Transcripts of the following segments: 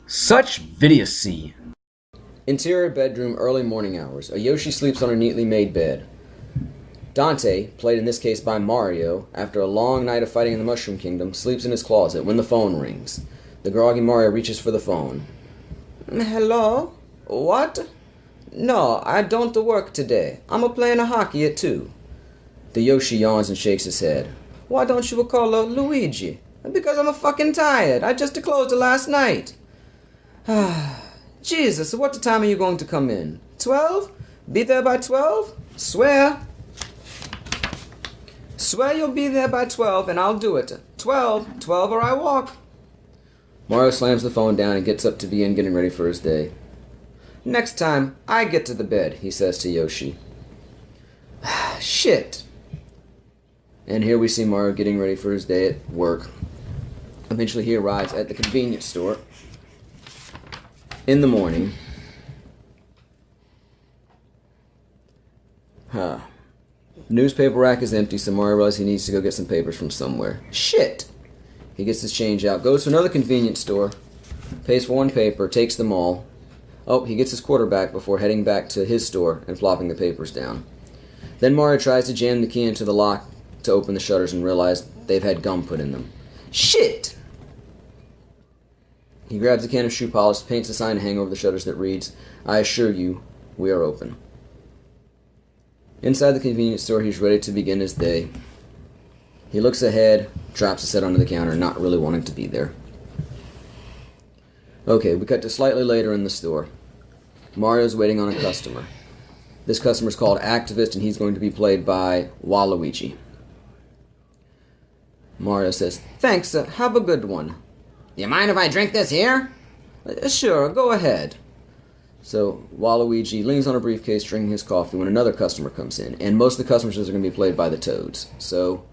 Such Vidiocy. Interior bedroom, early morning hours. A Yoshi sleeps on a neatly made bed. Dante, played in this case by Mario, after a long night of fighting in the Mushroom Kingdom, sleeps in his closet when the phone rings. The groggy Mario reaches for the phone. Hello? What? No, I don't work today. I'm playing hockey at 2. The Yoshi yawns and shakes his head. Why don't you call Luigi? Because I'm fucking tired. I just closed last night. Jesus, what time are you going to come in? 12? Be there by 12? Swear. Swear you'll be there by 12 and I'll do it. 12 or I walk. Mario slams the phone down and gets up to begin getting ready for his day. Next time, I get to the bed, he says to Yoshi. Shit. And here we see Mario getting ready for his day at work. Eventually he arrives at the convenience store in the morning. Newspaper rack is empty, so Mario realizes he needs to go get some papers from somewhere. Shit! He gets his change out, goes to another convenience store, pays for one paper, takes them all. Oh, he gets his quarter back before heading back to his store and flopping the papers down. Then Mario tries to jam the key into the lock to open the shutters and realizes they've had gum put in them. Shit! He grabs a can of shoe polish, paints a sign to hang over the shutters that reads, I assure you, we are open. Inside the convenience store, he's ready to begin his day. He looks ahead, drops a set onto the counter, not really wanting to be there. Okay, we cut to slightly later in the store. Mario's waiting on a customer. This customer's called Activist, and he's going to be played by Waluigi. Mario says, Thanks, have a good one. You mind if I drink this here? Sure, go ahead. So, Waluigi leans on a briefcase drinking his coffee when another customer comes in, and most of the customers are going to be played by the Toads. So...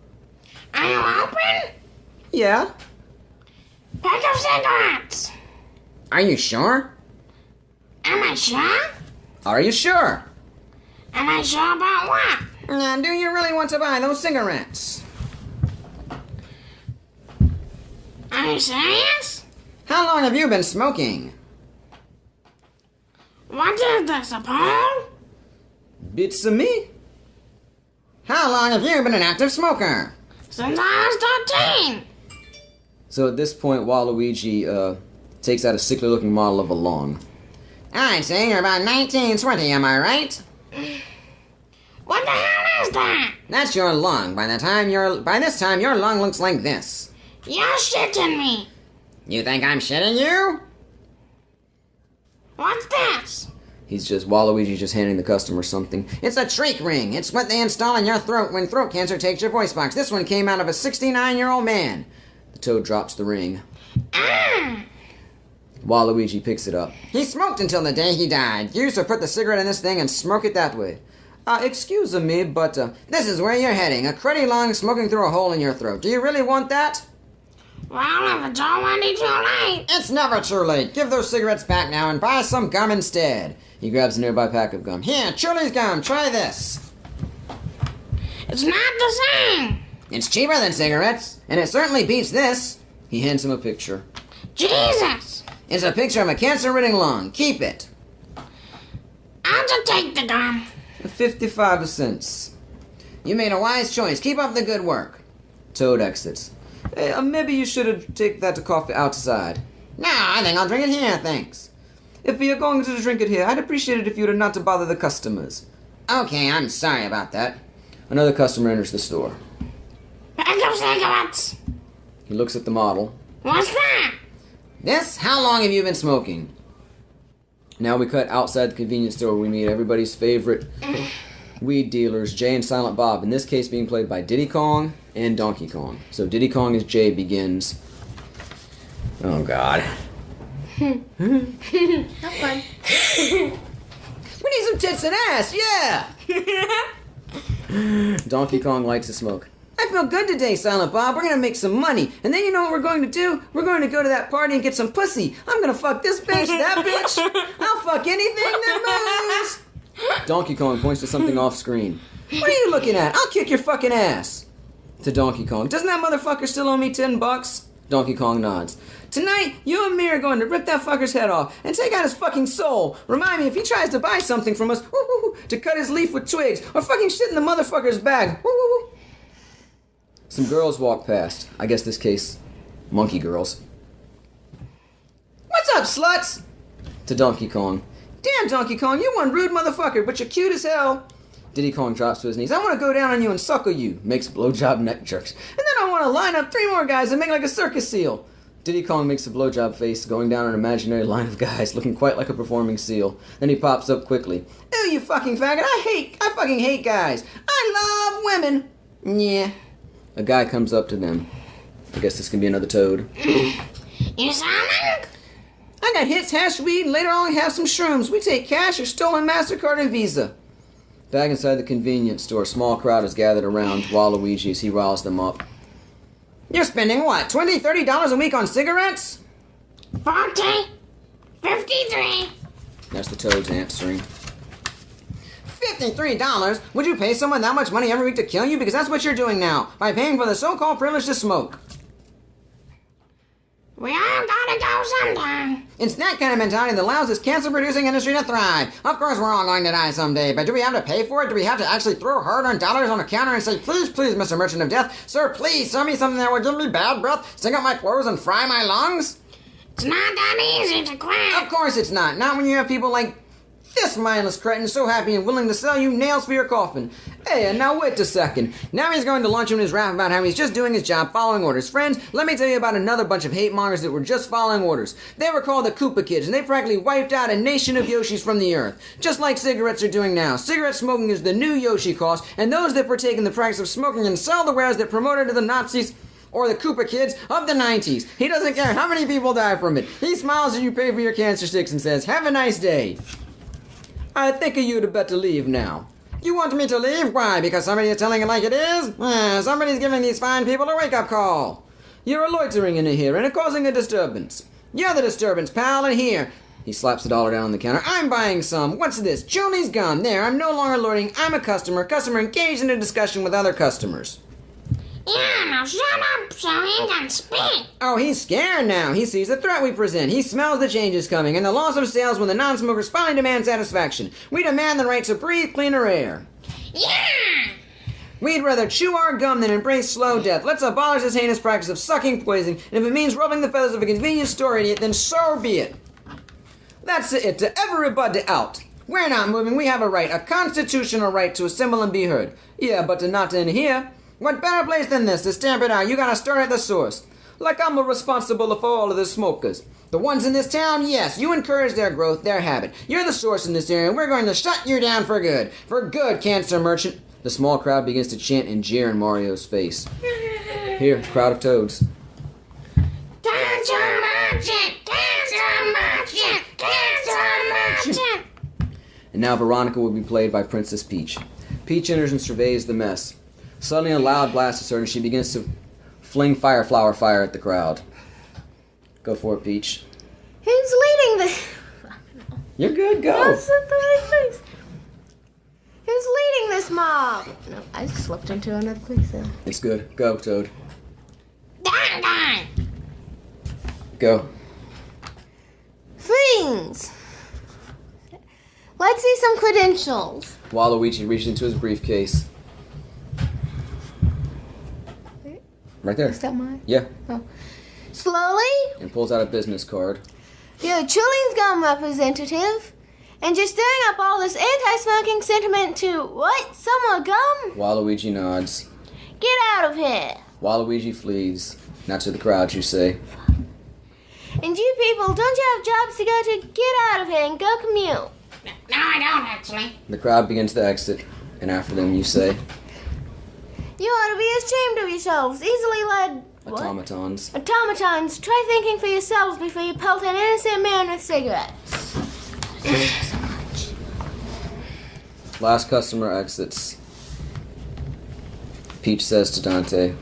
Are you open? Yeah? Pack of cigarettes. Are you sure? Am I sure? Are you sure? Am I sure about what? Do you really want to buy those cigarettes? Are you serious? How long have you been smoking? What is this, a poll? Bits of me. How long have you been an active smoker? Since I was 13. So at this point, Waluigi takes out a sickly-looking model of a lung. I'd say you're about 19, 20, am I right? What the hell is that? That's your lung. By this time, your lung looks like this. You're shitting me. You think I'm shitting you? What's this? Waluigi's just handing the customer something. It's a trach ring. It's what they install in your throat when throat cancer takes your voice box. This one came out of a 69-year-old man. The Toad drops the ring. Waluigi picks it up. He smoked until the day he died. You used to put the cigarette in this thing and smoke it that way. Excuse me, but this is where you're heading. A cruddy lung smoking through a hole in your throat. Do you really want that? Well, if it's already too late. It's never too late. Give those cigarettes back now and buy some gum instead. He grabs a nearby pack of gum. Here, Churley's gum. Try this. It's not the same. It's cheaper than cigarettes, and it certainly beats this. He hands him a picture. Jesus. It's a picture of a cancer-ridden lung. Keep it. I'll just take the gum. 55 cents. You made a wise choice. Keep up the good work. Toad exits. Hey, maybe you should take that coffee outside. No, I think I'll drink it here, thanks. If you're going to drink it here, I'd appreciate it if you were not to bother the customers. Okay, I'm sorry about that. Another customer enters the store. Pack of cigarettes. He looks at the model. What's that? This? How long have you been smoking? Now we cut outside the convenience store where we meet everybody's favorite weed dealers, Jay and Silent Bob. In this case being played by Diddy Kong and Donkey Kong. So Diddy Kong as Jay begins. Oh God. Have fun. We need some tits and ass, yeah! Donkey Kong likes to smoke. I feel good today, Silent Bob. We're gonna make some money. And then you know what we're going to do? We're going to go to that party and get some pussy. I'm gonna fuck this bitch, that bitch. I'll fuck anything that moves. Donkey Kong points to something off screen. What are you looking at? I'll kick your fucking ass. To Donkey Kong. Doesn't that motherfucker still owe me $10? Donkey Kong nods. Tonight, you and me are going to rip that fucker's head off and take out his fucking soul. Remind me if he tries to buy something from us, to cut his leaf with twigs or fucking shit in the motherfucker's bag. Some girls walk past. I guess this case, monkey girls. What's up, sluts? To Donkey Kong. Damn, Donkey Kong, you one rude motherfucker, but you're cute as hell. Diddy Kong drops to his knees. I want to go down on you and suckle you. Makes blowjob neck jerks. And then I want to line up 3 more guys and make like a circus seal. Diddy Kong makes a blowjob face, going down an imaginary line of guys, looking quite like a performing seal. Then he pops up quickly. Ew, you fucking faggot. I fucking hate guys. I love women. Yeah. A guy comes up to them. I guess this can be another toad. You salmon? I got hits, hash weed, and later on have some shrooms. We take cash or stolen MasterCard and Visa. Back inside the convenience store, a small crowd is gathered around Waluigi as he riles them up. You're spending what, $20, $30 a week on cigarettes? 40, 53. That's the toads answering. $53? Would you pay someone that much money every week to kill you? Because that's what you're doing now, by paying for the so-called privilege to smoke. We all gotta go sometime. It's that kind of mentality that allows this cancer-producing industry to thrive. Of course we're all going to die someday, but do we have to pay for it? Do we have to actually throw hard-earned dollars on a counter and say, please, please, Mr. Merchant of Death, sir, please, sell me something that will give me bad breath, sting up my clothes, and fry my lungs? It's not that easy to quit. Of course it's not. Not when you have people like this mindless cretin so happy and willing to sell you nails for your coffin. Hey, and now wait a second. Now he's going to launch him in his rap about how he's just doing his job, following orders. Friends, let me tell you about another bunch of hate mongers that were just following orders. They were called the Koopa Kids, and they practically wiped out a nation of Yoshis from the earth. Just like cigarettes are doing now. Cigarette smoking is the new Yoshi cause, and those that partake in the practice of smoking and sell the wares that promoted to the Nazis or the Koopa Kids of the 90s. He doesn't care how many people die from it. He smiles as you pay for your cancer sticks and says, have a nice day. I think you'd better leave now. You want me to leave? Why? Because somebody is telling it like it is? Somebody's giving these fine people a wake-up call. You're loitering in here and causing a disturbance. You're the disturbance, pal, and here. He slaps the dollar down on the counter. I'm buying some. What's this? Julie's gone. There, I'm no longer loitering. I'm a customer. Customer engaged in a discussion with other customers. Yeah, now shut up so he can speak. Oh, he's scared now. He sees the threat we present. He smells the changes coming and the loss of sales when the non-smokers finally demand satisfaction. We demand the right to breathe cleaner air. Yeah. We'd rather chew our gum than embrace slow death. Let's abolish this heinous practice of sucking poison, and if it means rubbing the feathers of a convenience store idiot, then so be it. That's it to everybody out. We're not moving. We have a right, a constitutional right to assemble and be heard. Yeah, but not in here. What better place than this to stamp it out? You gotta start at the source. Like I'm responsible for all of the smokers. The ones in this town, yes, you encourage their growth, their habit. You're the source in this area, and we're going to shut you down for good. For good, cancer merchant. The small crowd begins to chant and jeer in Mario's face. Here, crowd of toads. Cancer merchant, cancer merchant, cancer merchant. And now Veronica will be played by Princess Peach. Peach enters and surveys the mess. Suddenly a loud blast is heard and she begins to fling fire at the crowd. Go for it, Peach. Who's leading the... You're good, go. That's the right place. Who's leading this mob? No, I slipped into another place there. It's good. Go, Toad. Dang. Go. Fiends! Let's see some credentials. Waluigi reaches into his briefcase. Right there. Is that mine? Yeah. Oh. Slowly, And pulls out a business card. you're a Chilling's Gum representative, and you're stirring up all this anti-smoking sentiment to, what? Some more gum? Waluigi nods. Get out of here. Waluigi flees. Not to the crowd, you say. And you people, don't you have jobs to go to? Get out of here and go commute. No, I don't actually. The crowd begins to exit, and after them, you say, You ought to be ashamed of yourselves, easily led... What? automatons. Automatons, try thinking for yourselves before you pelt an innocent man with cigarettes. Last customer exits. Peach says to Dante,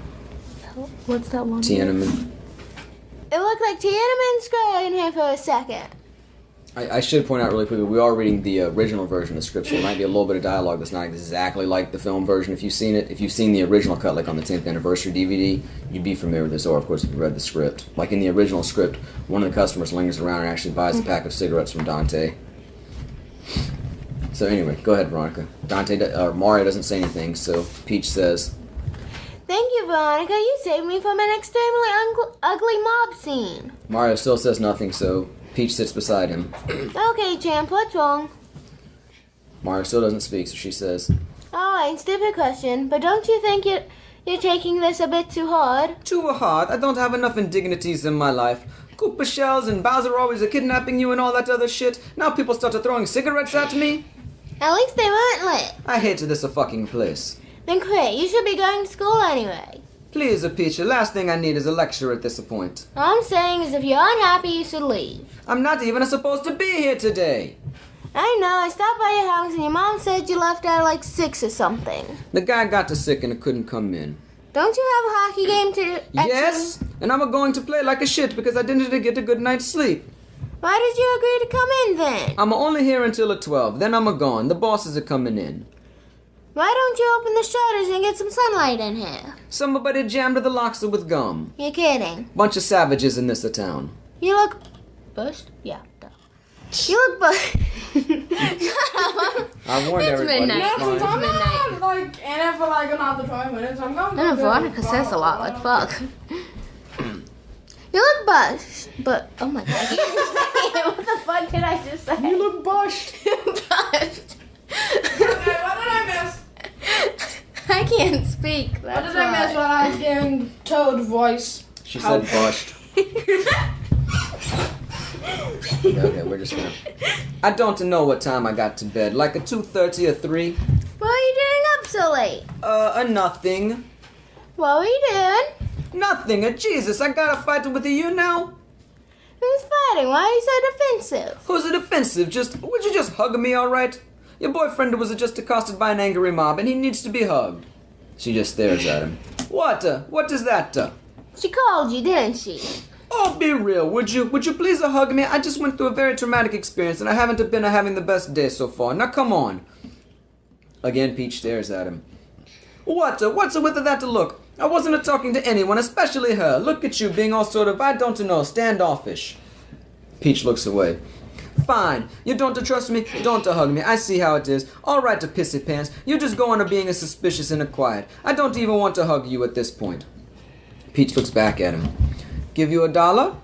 What's that one? Tiananmen. It looked like Tiananmen Square in here for a second. I should point out really quickly, we are reading the original version of the script, so there might be a little bit of dialogue that's not exactly like the film version. If you've seen it, if you've seen the original cut, like on the 10th anniversary DVD, you'd be familiar with this, or of course if you read the script. Like in the original script, one of the customers lingers around and actually buys a pack of cigarettes from Dante. So anyway, go ahead, Veronica. Mario doesn't say anything, so Peach says, Thank you, Veronica. You saved me from an extremely ugly mob scene. Mario still says nothing, so Peach sits beside him. Okay, champ, what's wrong? Mario still doesn't speak, so she says, Alright, stupid question, but don't you think you're taking this a bit too hard? Too hard? I don't have enough indignities in my life. Koopa shells and Bowser always kidnapping you and all that other shit. Now people started throwing cigarettes at me. At least they weren't lit. I hate this fucking place. Then quit. You should be going to school anyway. Please, Peach, the last thing I need is a lecture at this point. All I'm saying is if you're unhappy, you should leave. I'm not even supposed to be here today. I know. I stopped by your house and your mom said you left at like 6 or something. The guy got sick and couldn't come in. Don't you have a hockey game to... Yes, and I'm going to play like a shit because I didn't get a good night's sleep. Why did you agree to come in then? I'm only here until 12, then I'm gone. The bosses are coming in. Why don't you open the shutters and get some sunlight in here? Somebody jammed the locks with gum. You're kidding. Bunch of savages in this town. You look... Bushed? Yeah. You look bushed. I warned It's everybody. midnight. It's fine. It's midnight. Like, in it for like another 20 minutes. I'm going I know Veronica says a lot, like fuck. You look bushed, but oh my god, I can't say it. What the fuck did I just say? You look bushed. Bushed. Okay, what did I miss? I can't speak. What That's did I miss when I was getting Toad voice? She said bushed. Okay, we're just gonna... I don't know what time I got to bed. Like a 2:30 or 3? What are you doing up so late? Nothing. What were you doing? Nothing. Jesus, I gotta fight with you now? Who's fighting? Why are you so defensive? Who's it offensive? Would you just hug me, alright? Your boyfriend was just accosted by an angry mob and he needs to be hugged. She just stares at him. What is that? She called you, didn't she? Oh, be real, would you? Would you please hug me? I just went through a very traumatic experience and I haven't been having the best day so far. Now come on. Again, Peach stares at him. What's with that look? I wasn't talking to anyone, especially her. Look at you being all sort of, I don't know, standoffish. Peach looks away. Fine. You don't trust me? Don't hug me. I see how it is. All right, pissy pants. You just go on being suspicious and quiet. I don't even want to hug you at this point. Peach looks back at him. Give you $1?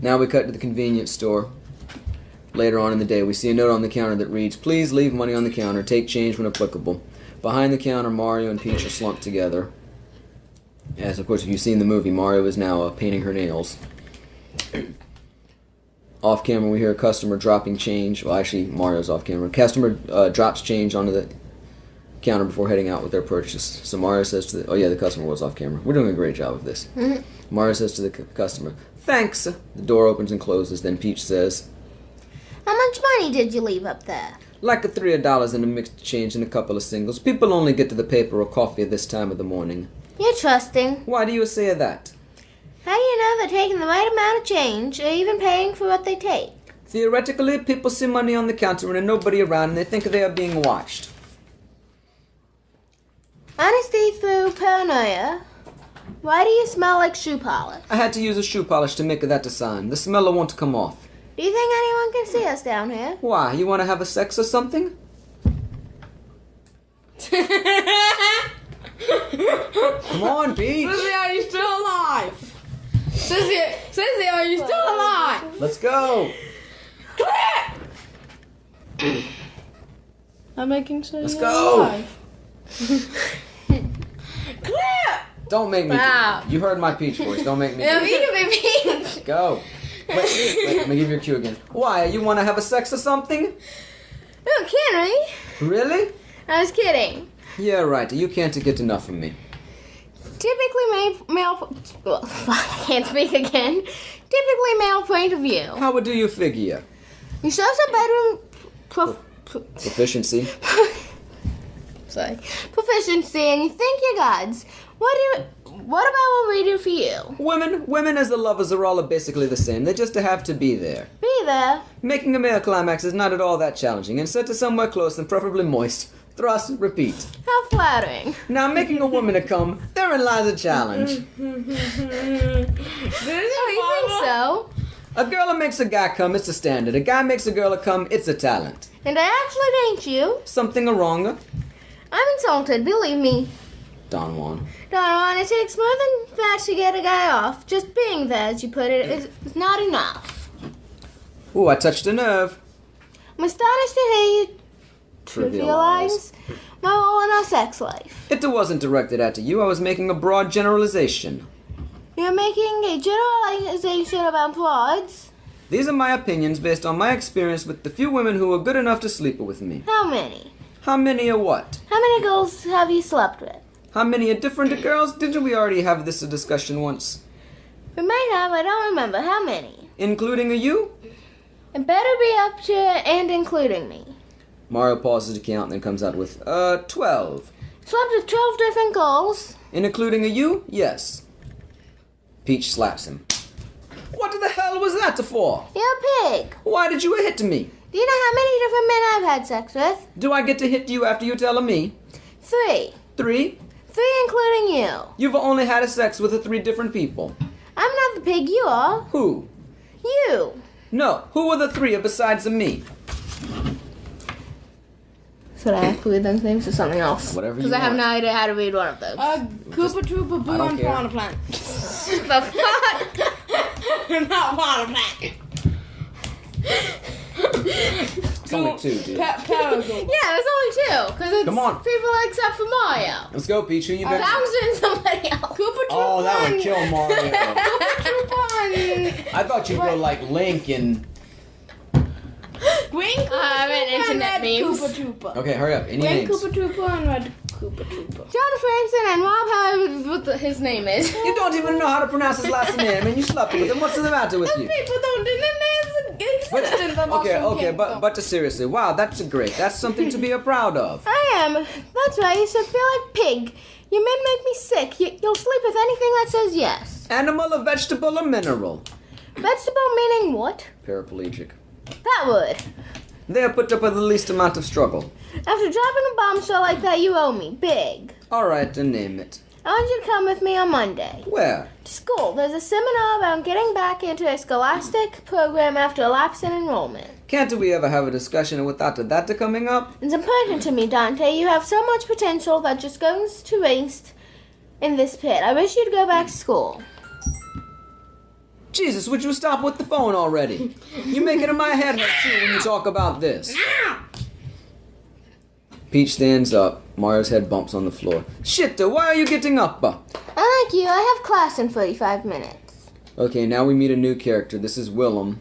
Now we cut to the convenience store. Later on in the day, we see a note on the counter that reads, Please leave money on the counter. Take change when applicable. Behind the counter, Mario and Peach are slumped together. As, of course, if you've seen the movie, Mario is now painting her nails. Off camera, we hear a customer dropping change. Well, actually, Mario's off camera. Customer drops change onto the counter before heading out with their purchase. So Mario says to the... Oh, yeah, the customer was off camera. We're doing a great job of this. Mario says to the customer, Thanks. The door opens and closes. Then Peach says, How much money did you leave up there? Like $3 in a mixed change and a couple of singles. People only get to the paper or coffee at this time of the morning. You're trusting. Why do you say that? How do you know they're taking the right amount of change or even paying for what they take? Theoretically, people see money on the counter and there's nobody around and they think they are being watched. Honesty through paranoia. Why do you smell like shoe polish? I had to use a shoe polish to make that a sign. The smell won't come off. Do you think anyone can see us down here? Why? You want to have a sex or something? Come on, Peach. Sissy, are you still alive? Sissy, are you still alive? Let's go. I'm making sure Let's you're go. alive. Clear! Don't make me. Wow. You heard my Peach voice. Don't make me. Yeah, me to be peach. Go. Wait, let me give you a cue again. Why? You want to have a sex or something? Oh, can we? Really? I was kidding. Yeah, right. You can't get enough of me. Typically male... Well, fuck, I can't speak again. Typically male point of view. How do you figure? You show some bedroom... Proficiency. Sorry. Proficiency and you think you're gods. What about what we do for you? Women as the lovers are all basically the same. They just have to be there. Be there. Making a male climax is not at all that challenging, and set to somewhere close and preferably moist. Thrust, repeat. How flattering. Now, making a woman to come, therein lies a challenge. Oh, you think so? A girl that makes a guy come, it's a standard. A guy makes a girl to come, it's a talent. And I actually thank you. Something wrong? I'm insulted, believe me. Don Juan. Don Juan, it takes more than that to get a guy off. Just being there, as you put it, is not enough. Ooh, I touched a nerve. I'm astonished to hear you trivialize my role in our sex life. It wasn't directed at you. I was making a broad generalization. You're making a generalization about broads. These are my opinions based on my experience with the few women who were good enough to sleep with me. How many? How many are what? How many girls have you slept with? How many are different girls? Didn't we already have this discussion once? We might have, I don't remember. How many? Including a you? It better be up to and including me. Mario pauses to count and then comes out with, 12. Slept with 12 different girls. And including a you? Yes. Peach slaps him. What the hell was that for? You're a pig. Why did you hit me? Do you know how many different men I've had sex with? Do I get to hit you after you tell me? 3. 3? 3 including you. You've only had a sex with 3 different people. I'm not the pig you are. Who? You. No, who are the 3 besides me? Should I have to read those names or something else? Whatever you Because I have want. no idea how to read one of those. Koopa Troopa Boo I don't and care. Piranha Plant. The fuck? Not Piranha Plant. It's only 2, dude. Paragon. Yeah, there's only 2. Because it's Come on. people except for Mario. Let's go, Peach. Who you So bet? I was doing somebody else. Koopa Troopa. Oh, that would and- kill Mario. Koopa Troopa and I thought you'd go like Link and... Green Koopa I meant Troopa internet and Red memes. Koopa Troopa. Okay, hurry up. Any Green names? Koopa Troopa and Red Koopa Troopa. John Franson and Rob, however what his name is. You don't even know how to pronounce his last name, and you slept with him. What's the matter with you? People don't do the names exist in the Okay, but seriously, wow, that's great. That's something to be proud of. I am. That's right. You should feel like pig. You men make me sick. You'll sleep with anything that says yes. Animal, a vegetable, a mineral. Vegetable meaning what? Paraplegic. That would. They are put up with the least amount of struggle. After dropping a bombshell like that, you owe me. Big. All right, then name it. I want you to come with me on Monday. Where? To school. There's a seminar about getting back into a scholastic program after a lapse in enrollment. Can't we ever have a discussion without that coming up? It's important to me, Dante. You have so much potential that just goes to waste in this pit. I wish you'd go back to school. Jesus, would you stop with the phone already? You're making my head hurt too when you talk about this. Peach stands up. Mario's head bumps on the floor. Shit, why are you getting up? Unlike you, I have class in 45 minutes. Okay, now we meet a new character. This is Willem.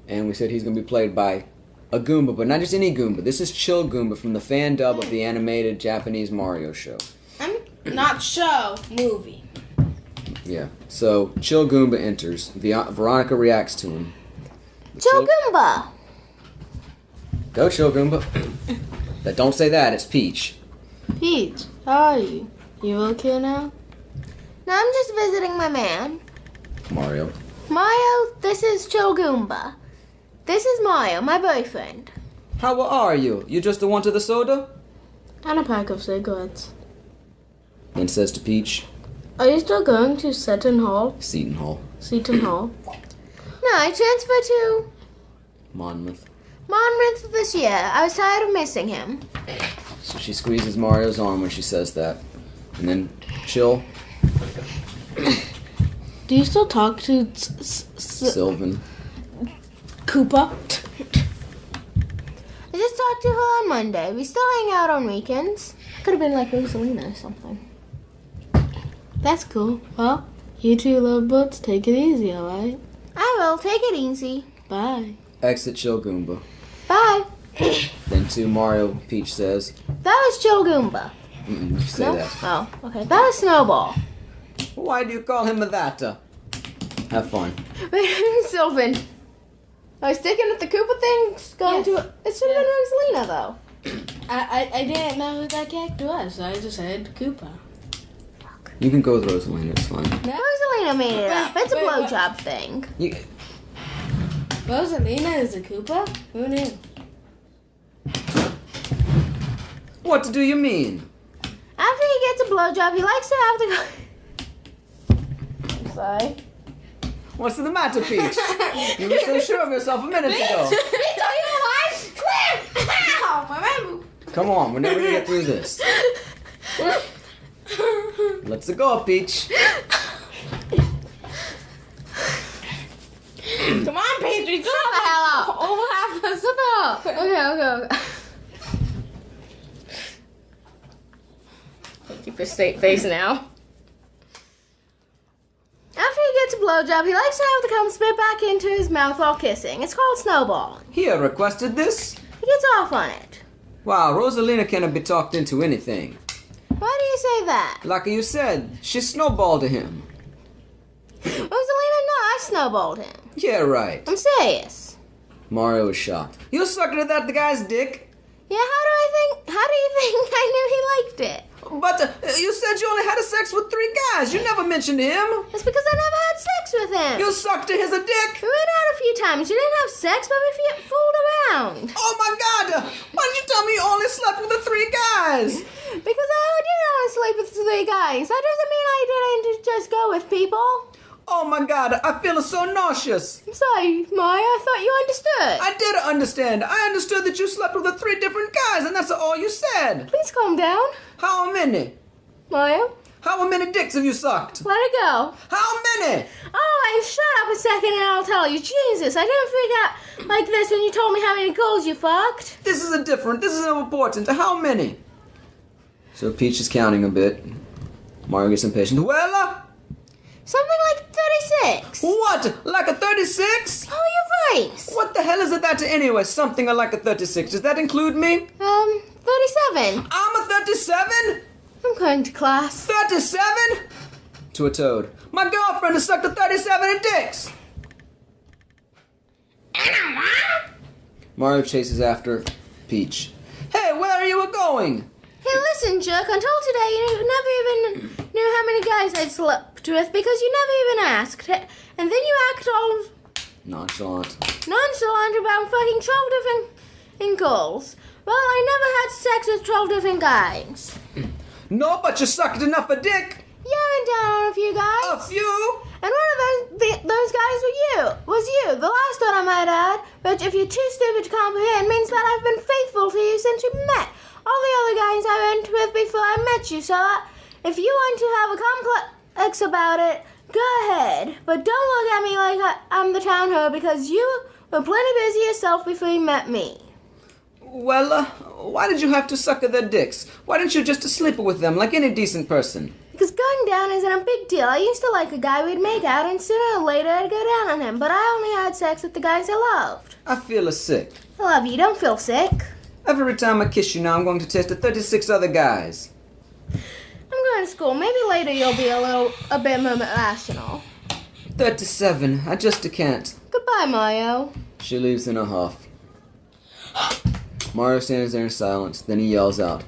And we said he's going to be played by a Goomba, but not just any Goomba. This is Chill Goomba from the fan dub of the animated Japanese Mario show. Not show, movie. Yeah, so Chill Goomba enters. Veronica reacts to him. Chill Goomba! Go, Chill Goomba. Don't say that, it's Peach. Peach, how are you? You okay now? No, I'm just visiting my man. Mario. Mario, this is Chill Goomba. This is Mario, my boyfriend. How are you? You just wanted the soda? And a pack of cigarettes. Then says to Peach. Are you still going to Seton Hall? Seton Hall. Seton Hall? No, I transferred to Monmouth. Monmouth this year. I was tired of missing him. So she squeezes Mario's arm when she says that. And then Chill. Do you still talk to Sylvan. Koopa? I just talked to her on Monday. We still hang out on weekends. Could have been like Rosalina or something. That's cool. Well, you two lovebirds, take it easy, alright? I will. Take it easy. Bye. Exit Chill Goomba. Bye. Then to Mario, Peach says. That was Chill Goomba. You say No? that. Oh, okay. That was Snowball. Why do you call him that? Have fun. Sylvan. I was sticking with the Koopa thing, going to... It should have been Rosalina, though. I didn't know who that character was, so I just said Koopa. Fuck. You can go with Rosalina, it's fine. Rosalina made it up. It's a blowjob thing. Rosalina is a Koopa? Who knew? What do you mean? After he gets a blowjob, he likes to have the... I'm sorry. What's the matter, Peach? You were so sure of yourself a minute ago. Come on, we're never gonna get through this. Let's go, Peach. Come on, Pedro. Shut the hell up. Oh, what happened? Shut up. Okay. Keep your straight face now. After he gets a blowjob, he likes to have the cum spit back into his mouth while kissing. It's called snowballing. He requested this? He gets off on it. Wow, Rosalina cannot be talked into anything. Why do you say that? Like you said, she snowballed to him. Rosalina, no, I snowballed him. Yeah, right. I'm serious. Mario was shocked. You sucked at that guy's dick? Yeah, how do you think I knew he liked it? But you said you only had sex with 3 guys. You never mentioned him. It's because I never had sex with him. You sucked at his dick. We went out a few times. You didn't have sex, but we fooled around. Oh my God! Why did you tell me you only slept with the 3 guys? Because I didn't want to sleep with 3 guys. That doesn't mean I didn't just go with people. Oh my God! I feel so nauseous. I'm sorry, Maya. I thought you understood. I did understand. I understood that you slept with the 3 different guys, and that's all you said. Please calm down. How many? Maya, How many dicks have you sucked? let it go. How many? Oh, shut up a second and I'll tell you. Jesus, I didn't freak out like this when you told me how many girls you fucked. This is important. How many? So Peach is counting a bit. Mario gets impatient. Well, Something like 36. what? Like a 36? Oh, your voice. What the hell is it that anyway? Something like a 36. Does that include me? 37. I'm a 37? I'm going to class. 37? To a toad. My girlfriend has sucked a 37 dicks. Mario chases after Peach. Hey, where are you going? Hey, listen, jerk. Until today, you never even knew how many guys I'd slept with because you never even asked. And then you act all Nonchalant. nonchalant about fucking 12 different girls. Well, I never had sex with 12 different guys. No, but you sucked enough a dick. You went down on a few guys. A few? And one of those guys was you. The last one I might add. But if you're too stupid to comprehend, means that I've been faithful to you since we met. All the other guys I went with before I met you, so if you want to have a complex about it, go ahead. But don't look at me like I'm the town hoe because you were plenty busy yourself before you met me. Well, why did you have to suck at their dicks? Why didn't you just sleep with them like any decent person? Because going down isn't a big deal. I used to like a guy we'd make out, and sooner or later I'd go down on him. But I only had sex with the guys I loved. I feel sick. I love you. Don't feel sick. Every time I kiss you now, I'm going to taste the 36 other guys. I'm going to school. Maybe later you'll be a bit more rational. 37. I just can't. Goodbye, Mario. She leaves in a huff. Mario stands there in silence. Then he yells out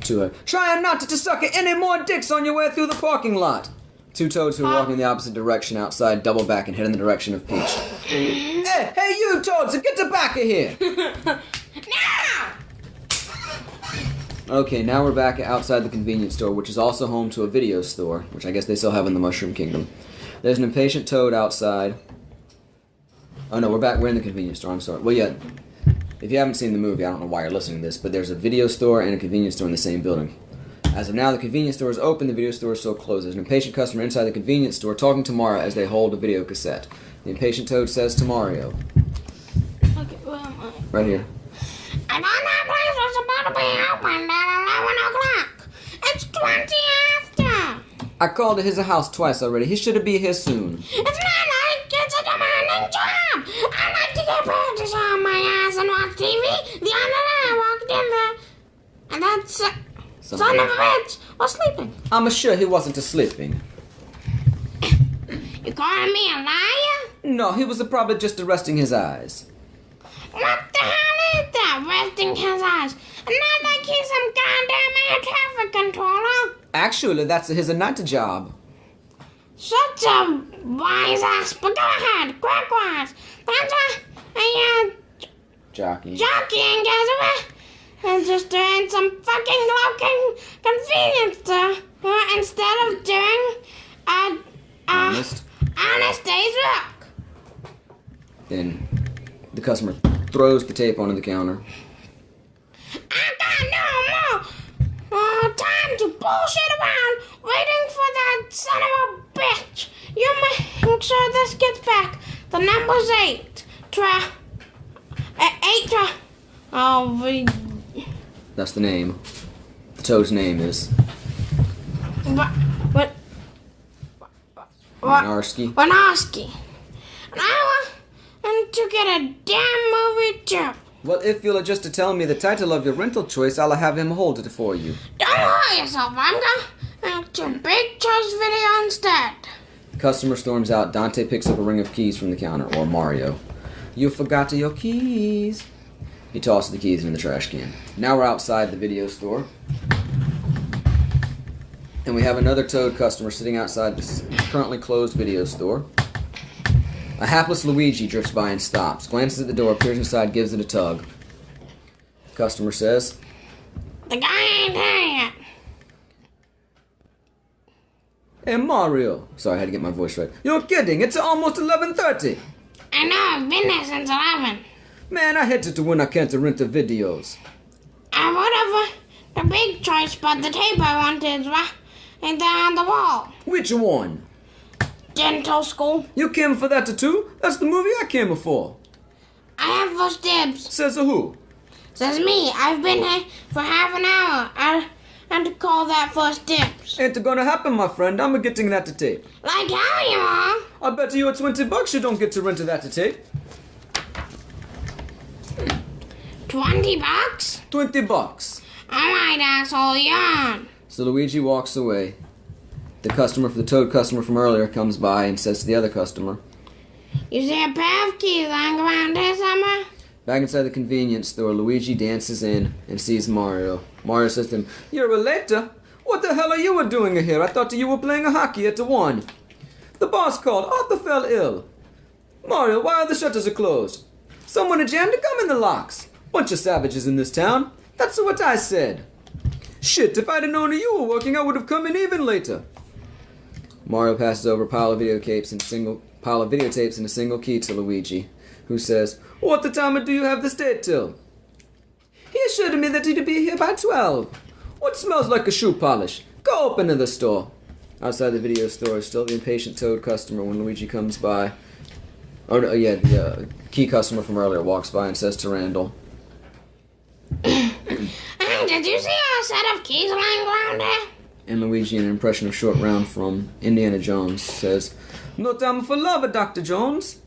to her, "Try not to suck any more dicks on your way through the parking lot." 2 toads who are walking in the opposite direction outside double back and head in the direction of Peach. Hey, you toads! Get the back of here! Okay, now we're back outside the convenience store, which is also home to a video store, which I guess they still have in the Mushroom Kingdom. There's an impatient toad outside. Oh no, we're in the convenience store, I'm sorry. Well, yeah, if you haven't seen the movie, I don't know why you're listening to this, but there's a video store and a convenience store in the same building. As of now, the convenience store is open, the video store is still closed. There's an impatient customer inside the convenience store talking to Mario as they hold a video cassette. The impatient toad says to Mario. Okay, where am I? Right here. I thought that place was about to be opened at 11 o'clock. It's 20 after. I called at his house twice already. He should be here soon. It's not like it's a demanding job. I like to get practice on my ass and watch TV. The other day I walked in there, and that son of a bitch was sleeping. I'm sure he wasn't sleeping. You calling me a liar? No, he was probably just resting his eyes. What the hell is that? Resting his eyes. Not like he's some goddamn air traffic controller. Actually, that's his night job. Such a wise ass, but go ahead, quick-wise. That's a Jockey. jockey and goes away. And just doing some fucking local convenience store instead of doing Honest. honest day's work. Then the customer throws the tape onto the counter. I got no more time to bullshit around waiting for that son of a bitch. You make sure this gets back. The number's 8. That's the name. The toad's name is What? Narski. Winoski. And I want to get a damn movie too. Well, if you'll just to tell me the title of your rental choice, I'll have him hold it for you. Don't hurt yourself, I'm going to Big Choice Video instead. The customer storms out. Dante picks up a ring of keys from the counter, or Mario. You forgot your keys. He tosses the keys in the trash can. Now we're outside the video store. And we have another Toad customer sitting outside this currently closed video store. A hapless Luigi drifts by and stops, glances at the door, peers inside, gives it a tug. The customer says, The guy ain't here yet. Hey Mario. Sorry, I had to get my voice right. You're kidding, it's almost 11:30. I know, I've been there since 11. Man, I hate it when I can't rent the videos. Whatever. The Big Choice, but the tape I wanted is there on the wall. Which one? Dental school. You came for that too? That's the movie I came for. I have first dibs. Says who? Says me. I've been here for half an hour. I had to call that first dibs. Ain't gonna happen, my friend. I'm getting that to tape. Like how you are? I bet you at $20 you don't get to rent that to tape. $20? $20. Alright, asshole, yawn. So Luigi walks away. The Toad customer from earlier comes by and says to the other customer, You see a pair of keys lying around here somewhere? back inside the convenience store, Luigi dances in and sees Mario. Mario says to him, You're a later. What the hell are you doing here? I thought you were playing a hockey at 1. The boss called. Arthur fell ill. Mario, why are the shutters closed? Someone jammed to come in the locks. Bunch of savages in this town. That's what I said. Shit, if I'd have known you were working, I would have come in even later. Mario passes over a pile of videotapes in a single key to Luigi, who says, What the time do you have the state till? He assured me that he'd be here by 12. What smells like a shoe polish? Go open to the store. Outside the video store is still the impatient Toad customer when Luigi comes by. Oh, no, yeah, the key customer from earlier walks by and says to Randall, Hey, did you see a set of keys lying around here? And Luigi, in an impression of Short Round from Indiana Jones, says, No time for love, Dr. Jones.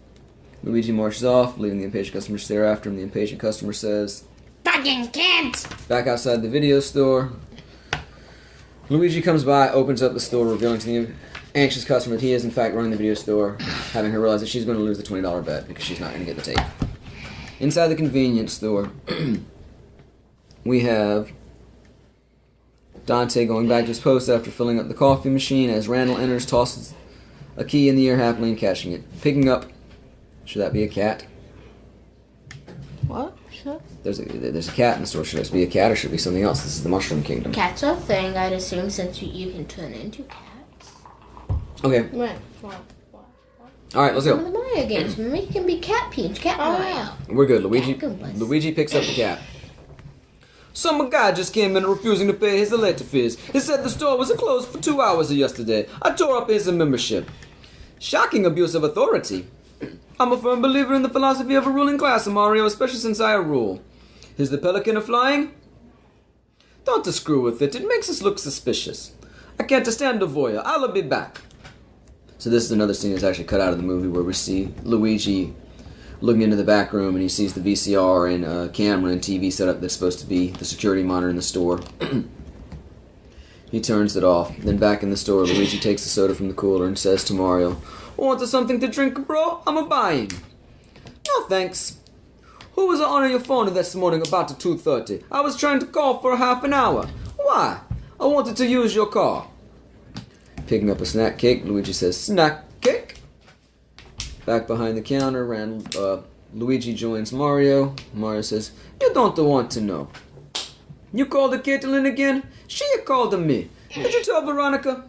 Luigi marches off, leaving the impatient customer stare after him. The impatient customer says, Fucking kids! Back outside the video store, Luigi comes by, opens up the store, revealing to the anxious customer that he is in fact running the video store, having her realize that she's going to lose the $20 bet because she's not going to get the tape. Inside the convenience store, we have Dante going back to his post after filling up the coffee machine as Randall enters, tosses a key in the air happily and catching it. Picking up, should that be a cat? What? Shut. There's a cat in the store. Should this be a cat or should it be something else? This is the Mushroom Kingdom. Cats are a thing, I'd assume, since you can turn into cats. Okay. Right. Alright, let's Some of go. the Mario games, maybe it can be Cat Peach, Cat Mario. We're good. Luigi Goodness. Luigi picks up the cat. Some guy just came in refusing to pay his late fees. He said the store was closed for 2 hours yesterday. I tore up his membership. Shocking abuse of authority. I'm a firm believer in the philosophy of a ruling class, Mario, especially since I rule. Is the pelican flying? Don't screw with it. It makes us look suspicious. I can't stand a voyeur. I'll be back. So this is another scene that's actually cut out of the movie where we see Luigi looking into the back room and he sees the VCR and a camera and TV setup that's supposed to be the security monitor in the store. He turns it off. Then back in the store, Luigi takes the soda from the cooler and says to Mario, Want something to drink, bro? I'm a-buying. No, thanks. Who was on your phone this morning about 2:30? I was trying to call for half an hour. Why? I wanted to use your car. Picking up a snack cake, Luigi says, snack cake. Back behind the counter, Luigi joins Mario. Mario says, you don't want to know. You called the Caitlin again? She called me. Did you tell Veronica?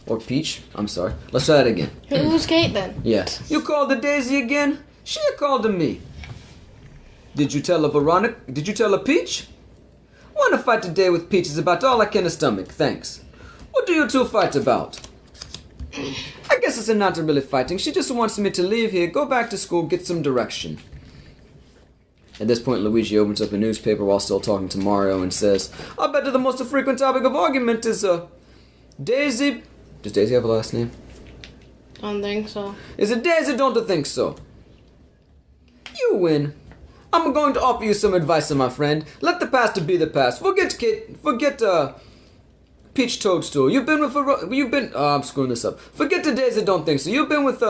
Or Peach, I'm sorry. Let's try that again. Who's Kate then? Yeah. You called the Daisy again? She called me. Did you tell her Veronica? Did you tell her Peach? Want to fight today with Peach is about all I can stomach, thanks. What do you two fight about? I guess it's not really fighting. She just wants me to leave here, go back to school, get some direction. At this point, Luigi opens up a newspaper while still talking to Mario and says, I bet the most frequent topic of argument is, Daisy... Does Daisy have a last name? Don't think so. Is it Daisy? Don't think so. You win. I'm going to offer you some advice, my friend. Let the past be the past. Forget Peach Toadstool. I'm screwing this up. Forget the Daisy, don't think so. You've been with,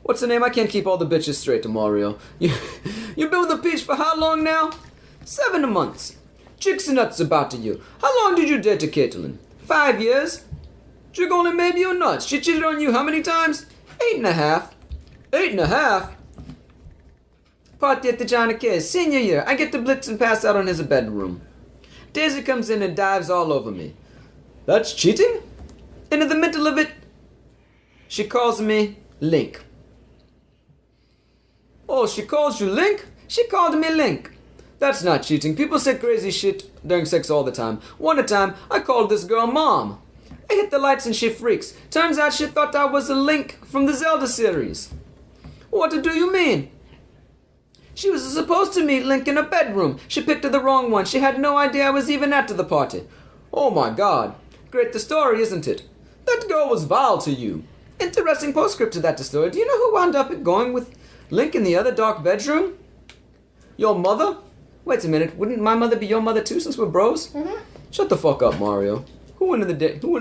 what's the name? I can't keep all the bitches straight to Mario. You've been with the Peach for how long now? 7 months. Chicks and nuts about to you. How long did you date to Caitlin? 5 years? Chick only made you nuts. She cheated on you how many times? 8.5. 8.5? Party at the Johnny K's senior year. I get to blitz and pass out on his bedroom. Daisy comes in and dives all over me. That's cheating? And in the middle of it, she calls me Link. Oh, she calls you Link? She called me Link. That's not cheating. People say crazy shit during sex all the time. One time, I called this girl Mom. I hit the lights and she freaks. Turns out she thought I was a Link from the Zelda series. What do you mean? She was supposed to meet Link in a bedroom. She picked the wrong one. She had no idea I was even at the party. Oh my god. Great the story, isn't it? That girl was vile to you. Interesting postscript to that story. Do you know who wound up going with Link in the other dark bedroom? Your mother? Wait a minute. Wouldn't my mother be your mother too since we're bros? Mm-hmm. Shut the fuck up, Mario. Who went in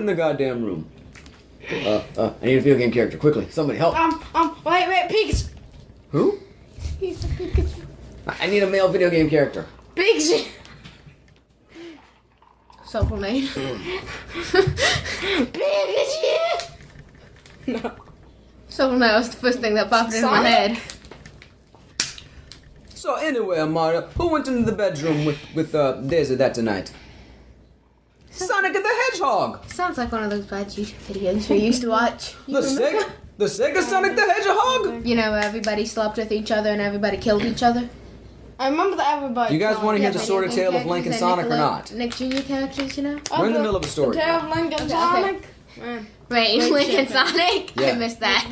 the goddamn room? I need a video game character. Quickly. Somebody help. Wait, Pikachu. Who? I need a male video game character. Pikachu. Simple name. Pikachu. No. So that was the first thing that popped into my head. So anyway, Mario, who went into the bedroom with Daisy that night? Sonic the Hedgehog! Sounds like one of those bad YouTube videos we used to watch. The Sega Sonic the Hedgehog? You know, everybody slept with each other and everybody killed each other. I remember that everybody. Do you guys want to hear the sordid tale of Link and Sonic or not? Nick Jr. characters, you know? We're in the middle of a story. The tale of Link and Sonic? Okay. Wait, Link and Sonic? Yeah. I missed that.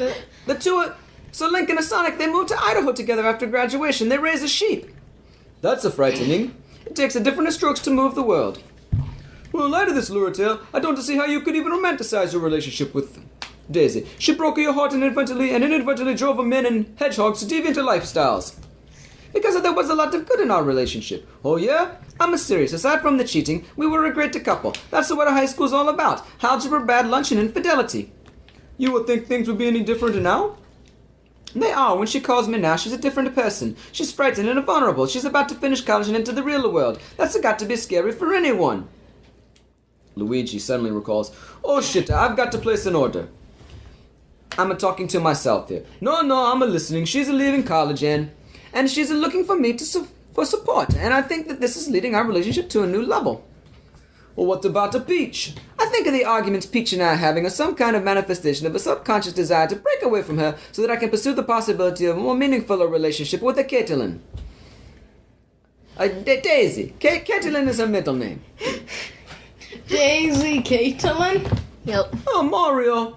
So Link and Sonic, they moved to Idaho together after graduation. They raise a sheep. That's a frightening. It takes a different strokes to move the world. Well, in light of this lure tale, I don't see how you could even romanticize your relationship with Daisy. She broke your heart and inadvertently drove men and hedgehogs to deviant lifestyles. Because there was a lot of good in our relationship. Oh yeah? I'm serious. Aside from the cheating, we were a great couple. That's what high school's all about. Algebra, bad lunch, and infidelity. You would think things would be any different now? They are. When she calls me now, she's a different person. She's frightened and vulnerable. She's about to finish college and into the real world. That's got to be scary for anyone. Luigi suddenly recalls, oh shit, I've got to place an order. I'm talking to myself here. No, I'm listening. She's leaving college and she's looking for me for support. And I think that this is leading our relationship to a new level. Well, what about a Peach? I think the arguments Peach and I are having are some kind of manifestation of a subconscious desire to break away from her so that I can pursue the possibility of a more meaningful relationship with a Caitlin. Daisy. Caitlin is her middle name. Daisy Caitlin? Yep. Oh, Mario.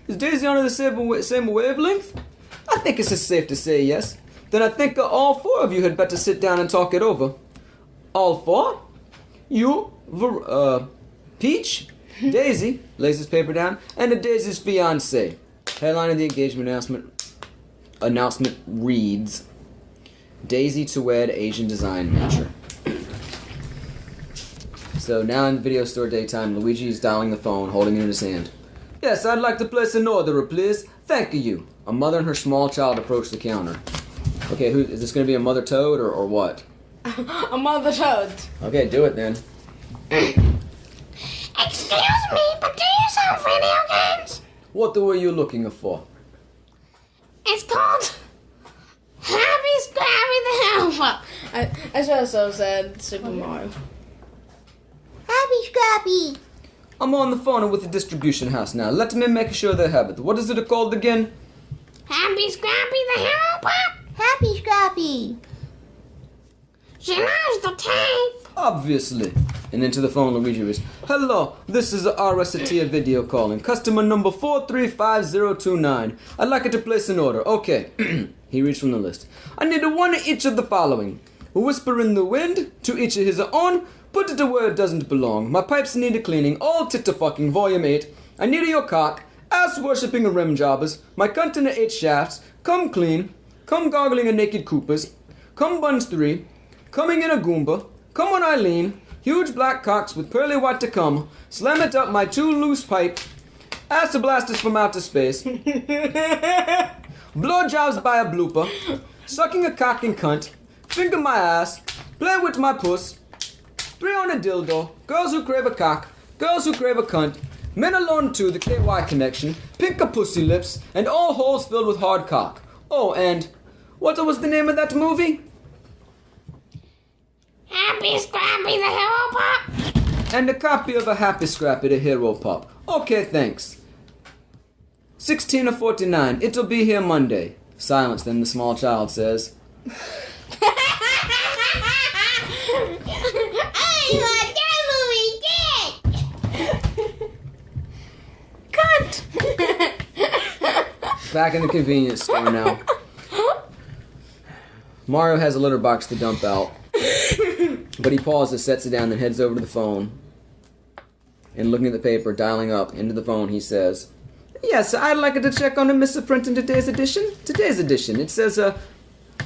Is Daisy on the same wavelength? I think it's safe to say yes. Then I think all four of you had better sit down and talk it over. All four? You, Peach, Daisy, lays his paper down, and Daisy's fiancé. Headline of the engagement announcement reads, Daisy to wed Asian design major. So now in video store daytime, Luigi is dialing the phone, holding it in his hand. Yes, I'd like to place an order, please. Thank you. A mother and her small child approach the counter. Okay, is this going to be a mother toad or what? A mother toad. Okay, do it then. Excuse me, but do you sell video games? What were you looking for? It's called Happy Scrappy the Helper. I should have so said Super Mario. Happy Scrappy. I'm on the phone with the distribution house now. Let me make sure they have it. What is it called again? Happy Scrappy the Helper. Happy Scrappy. She knows the tape. Obviously. And into the phone Luigi is, hello, this is RST video calling. Customer number 435029. I'd like it to place an order. Okay. He reads from the list. I need one of each of the following. A whisper in the wind, to each of his own, put it where it doesn't belong. My pipes need a cleaning, all tit-to-fucking, volume 8. I need your cock, ass-worshipping rim jobbers, my cunt in the 8 shafts, come clean, come goggling a naked coopers, come buns 3, coming in a Goomba, come on Eileen, huge black cocks with pearly white to come, slam it up my 2 loose pipe, ass blasters from outer space, blowjobs by a blooper, sucking a cock and cunt, finger my ass, play with my puss, 3 on a dildo, girls who crave a cock, girls who crave a cunt, men alone too, the KY connection, pink a pussy lips, and all holes filled with hard cock. Oh, and what was the name of that movie? Happy Scrappy the Helper. And a copy of a Happy Scrappy the Hero Pop. Okay, thanks. 16 of 49. It'll be here Monday. Silence, then the small child says, I want that movie dead. back in the convenience store now. Mario has a litter box to dump out. But he pauses, sets it down, then heads over to the phone. And looking at the paper, dialing up into the phone, he says, yes, I'd like to check on the misprint in today's edition. Today's edition. It says,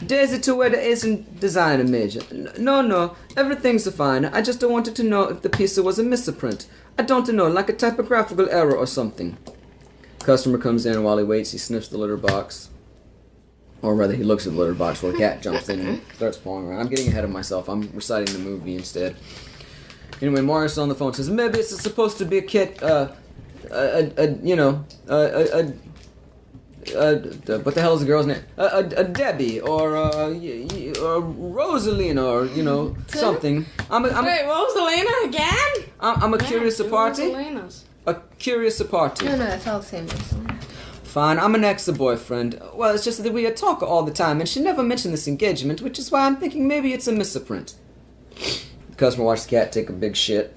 Daisy to where there isn't design image. No, everything's fine. I just wanted to know if the piece was a misprint. I don't know, like a typographical error or something. Customer comes in, and while he waits, he sniffs the litter box. Or rather, he looks at the litter box where a cat jumps in and starts pawing around. I'm getting ahead of myself. I'm reciting the movie instead. Anyway, Marius on the phone says, maybe it's supposed to be a kid, what the hell is the girl's name? A Debbie, or Rosalina, or, something. Wait, Rosalina again? I'm a curious party. Rosalinas. A curious party. No, it's all the same. Fine, I'm an ex-boyfriend. Well, it's just that we talk all the time, and she never mentioned this engagement, which is why I'm thinking maybe it's a misprint. The customer watched the cat take a big shit.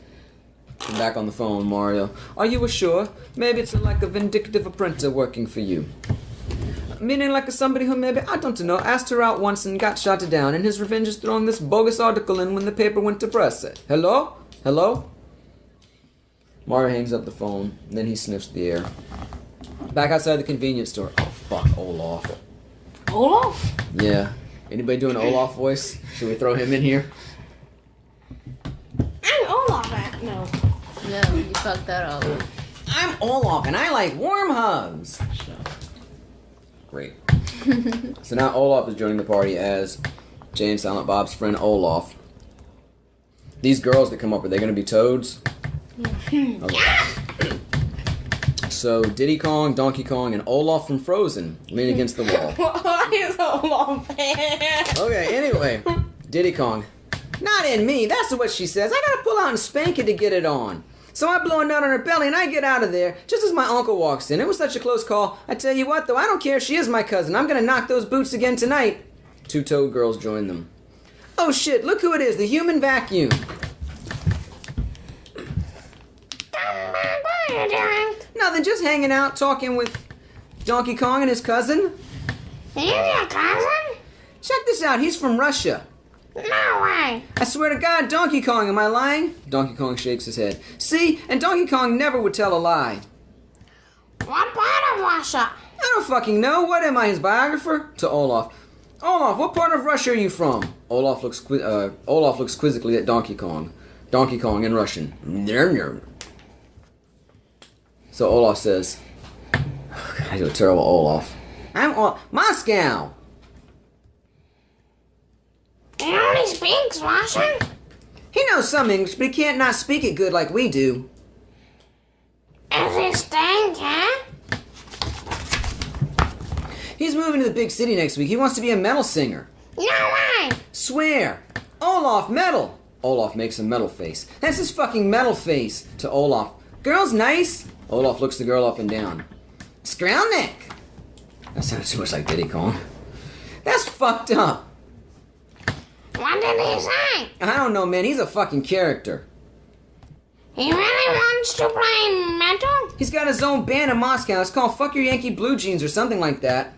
I'm back on the phone, Mario. Are you sure? Maybe it's like a vindictive printer working for you. Meaning like somebody who maybe, I don't know, asked her out once and got shot down, and his revenge is throwing this bogus article in when the paper went to press it. Hello? Hello? Mario hangs up the phone, and then he sniffs the air. Back outside the convenience store. Oh, fuck, Olaf. Olaf? Yeah. Anybody doing an Olaf voice? Should we throw him in here? I'm Olaf. No. No, you fucked that up. I'm Olaf, and I like warm hugs. Great. So now Olaf is joining the party as Jay and Silent Bob's friend Olaf. These girls that come up, are they going to be toads? Okay. So Diddy Kong, Donkey Kong, and Olaf from Frozen lean against the wall. Why is Olaf here? Okay, anyway, Diddy Kong. Not in me, that's what she says. I gotta pull out and spank it to get it on. So I blow it down on her belly and I get out of there just as my uncle walks in. It was such a close call. I tell you what though, I don't care if she is my cousin. I'm gonna knock those boots again tonight. 2 toad girls join them. Oh shit, look who it is, the human vacuum. What are you doing? Nothing, just hanging out, talking with Donkey Kong and his cousin. He's your cousin? Check this out, he's from Russia. No way. I swear to God, Donkey Kong, am I lying? Donkey Kong shakes his head. See? And Donkey Kong never would tell a lie. What part of Russia? I don't fucking know. What am I, his biographer? To Olaf. Olaf, what part of Russia are you from? Olaf looks quizzically at Donkey Kong. Donkey Kong in Russian. So Olaf says, oh, God, I do a terrible Olaf. I'm Moscow. He only speaks Russian? He knows some English, but he can't not speak it good like we do. think, huh? He's moving to the big city next week. He wants to be a metal singer. No way. Swear. Olaf, metal. Olaf makes a metal face. That's his fucking metal face to Olaf. Girl's nice. Olaf looks the girl up and down. Skrelnik. That sounds too much like Vidiocy. That's fucked up. What did he say? I don't know, man. He's a fucking character. He really wants to play metal? He's got his own band in Moscow. It's called Fuck Your Yankee Blue Jeans or something like that.